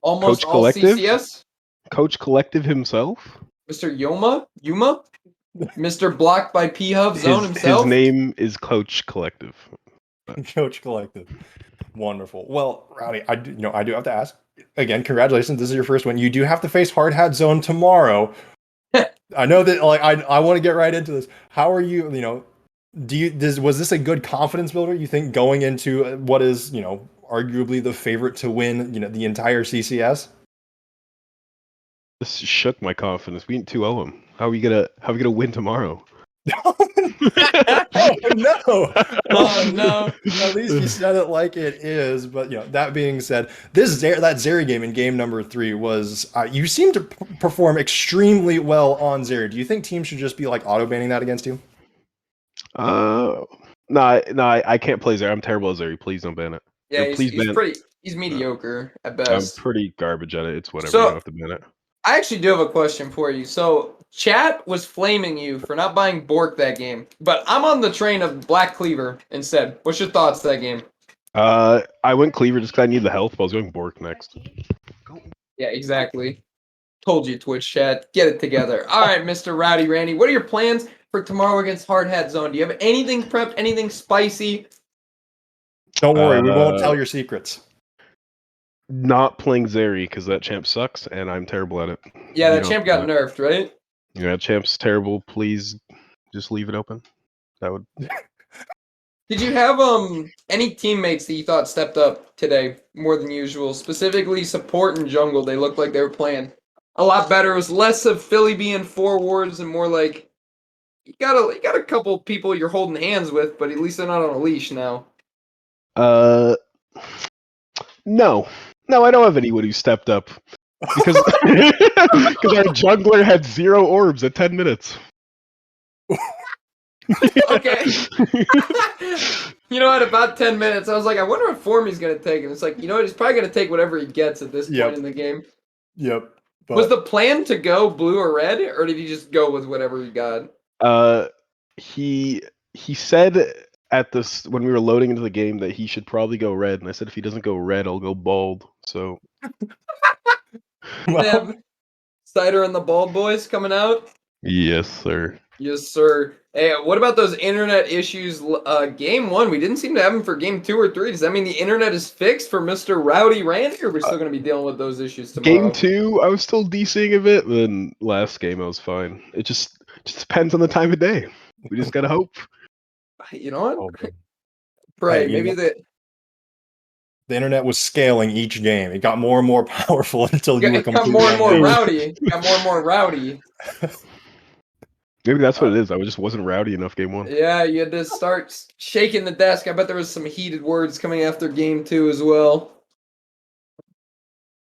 Almost Coach all Collective? CCS? Coach Collective himself? Mr. Yuma? Mr. Blocked by P-Hub Zone himself? His name is Coach Collective. Coach Collective. Wonderful. Well, Rowdy, I do have to ask again. Congratulations! This is your first win. You do have to face Hard Hat Zone tomorrow. I know that. I want to get right into this. How are you? Was this a good confidence builder? You think going into what is arguably the favorite to win the entire CCS? This shook my confidence. We ain't 2-0 him. How are we gonna win tomorrow? Oh no! Oh no! At least you said it like it is. But that being said, that Zeri game in game number 3 was you seem to perform extremely well on Zeri. Do you think teams should just be like auto banning that against you? No, I can't play Zeri. I'm terrible at Zeri. Please don't ban it. Yeah, he's mediocre at best. I'm pretty garbage at it. It's whatever. So, you don't have to ban it. I actually do have a question for you. So, chat was flaming you for not buying Bork that game, but I'm on the train of Black Cleaver instead. What's your thoughts that game? I went Cleaver just because I need the health, but I was going Bork next. Yeah, exactly. Told you, Twitch chat. Get it together. All right, Mr. Rowdy Randy. What are your plans for tomorrow against Hard Hat Zone? Do you have anything prepped, anything spicy? Don't worry, we won't tell your secrets. Not playing Zeri because that champ sucks and I'm terrible at it. Yeah, that champ got nerfed, right? Yeah, champ's terrible. Please just leave it open. That would. Did you have any teammates that you thought stepped up today more than usual? Specifically support and jungle. They looked like they were playing a lot better. It was less of Philly being forwards and more like you got a couple people you're holding hands with, but at least they're not on a leash now. Uh, no, I don't have anyone who stepped up because our jungler had 0 orbs at 10 minutes. Okay. You know, at about 10 minutes, I was like, I wonder what form he's going to take. And it's like, you know what? He's probably going to take whatever he gets at this Yep. point in the game. Yep. But Was the plan to go blue or red, or did he just go with whatever he got? He said at this when we were loading into the game that he should probably go red, and I said if he doesn't go red, I'll go bald. So well, Cider and the Bald Boys coming out? yes, sir. Yes, sir. Hey, what about those internet issues? Game 1, we didn't seem to have them for game 2 or 3. Does that mean the internet is fixed for Mr. Rowdy Randy, or we're still going to be dealing with those issues tomorrow? Game 2, I was still DCing a bit, then last game I was fine. It just depends on the time of day. We just gotta hope. You know what? oh, Pray. Hey, Maybe the internet was scaling each game. It got more and more powerful until you were it got completely more and more unhinged. rowdy. It got more and more rowdy. Maybe that's what it is. I just wasn't rowdy enough game 1. Yeah, you had to start shaking the desk. I bet there was some heated words coming after game 2 as well.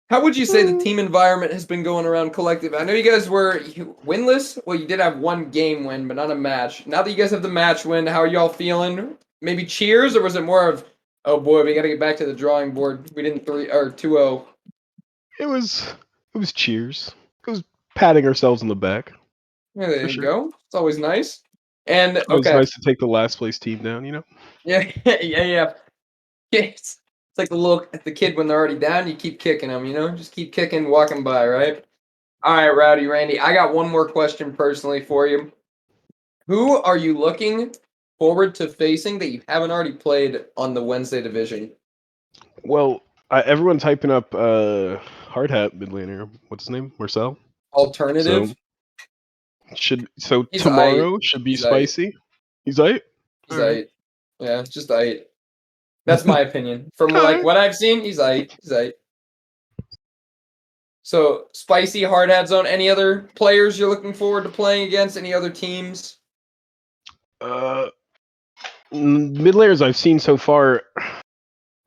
How would you say the team environment has been going around Collective? I know you guys were winless. Well, you did have one game win, but not a match. Now that you guys have the match win, how are y'all feeling? Maybe cheers, or was it more of, oh boy, we got to get back to the drawing board. We didn't 2-0. It was cheers. It was patting ourselves on the back. Yeah, there you sure. go. It's always nice. And It was okay, nice to take the last place team down, you know? yeah. It's like the kid when they're already down. You keep kicking them, you know. Just keep kicking, walking by, right? All right, Rowdy Randy. I got one more question personally for you. Who are you looking forward to facing that you haven't already played on the Wednesday division? Well, everyone's hyping up Hard Hat mid laner. What's his name? Marcel? Alternative. So He's tomorrow should be He's spicy. He's aight? He's Alright. aight. Yeah, just aight. That's my opinion. From like what I've seen, he's aight. He's aight. So spicy hard hat zone. Any other players you're looking forward to playing against? Any other teams? Mid layers I've seen so far,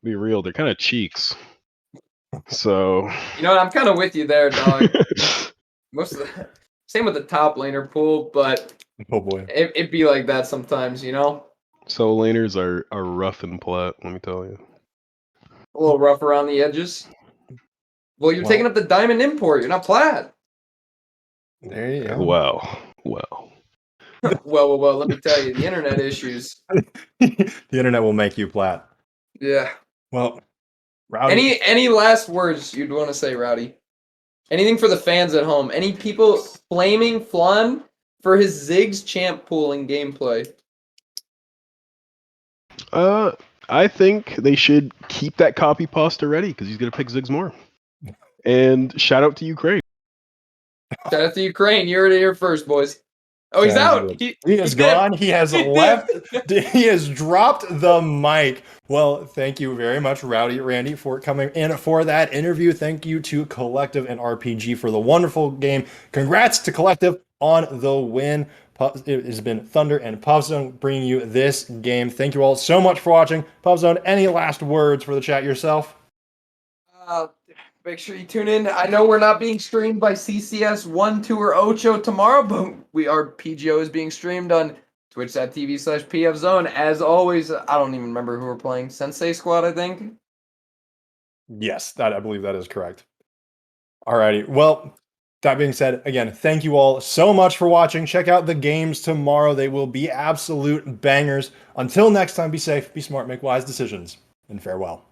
be real, they're kind of cheeks. So You know what? I'm kind of with you there, dog. Same with the top laner pool, but Oh boy. it'd be like that sometimes, you know? so laners are rough and plat, let me tell you. A little rough around the edges. Well, you're taking up the diamond import. You're not plaid. There you go. Well. Well, let me tell you, the internet issues. The internet will make you plat. Yeah. Well, Rowdy. Any last words you'd want to say, Rowdy? Anything for the fans at home? Any people flaming Flan for his Ziggs champ pool and gameplay? I think they should keep that copy pasta ready because he's gonna pick Ziggs more. And shout out to Ukraine. Shout out to Ukraine. You heard it here first, boys. Oh, he's out. He is gone. He has left. He has dropped the mic. Well, thank you very much, Rowdy Randy, for coming in for that interview. Thank you to Collective and RPG for the wonderful game. Congrats to Collective on the win. It has been Thunder and Puffzone bringing you this game. Thank you all so much for watching. Puffzone, any last words for the chat yourself? Make sure you tune in. I know we're not being streamed by CCS 1, 2, or Ocho tomorrow, but PGO is being streamed on twitch.tv/pfzone. As always, I don't even remember who we're playing. Sensei Squad, I think. Yes, I believe that is correct. Alrighty. Well, that being said, again, thank you all so much for watching. Check out the games tomorrow. They will be absolute bangers. Until next time, be safe, be smart, make wise decisions, and farewell.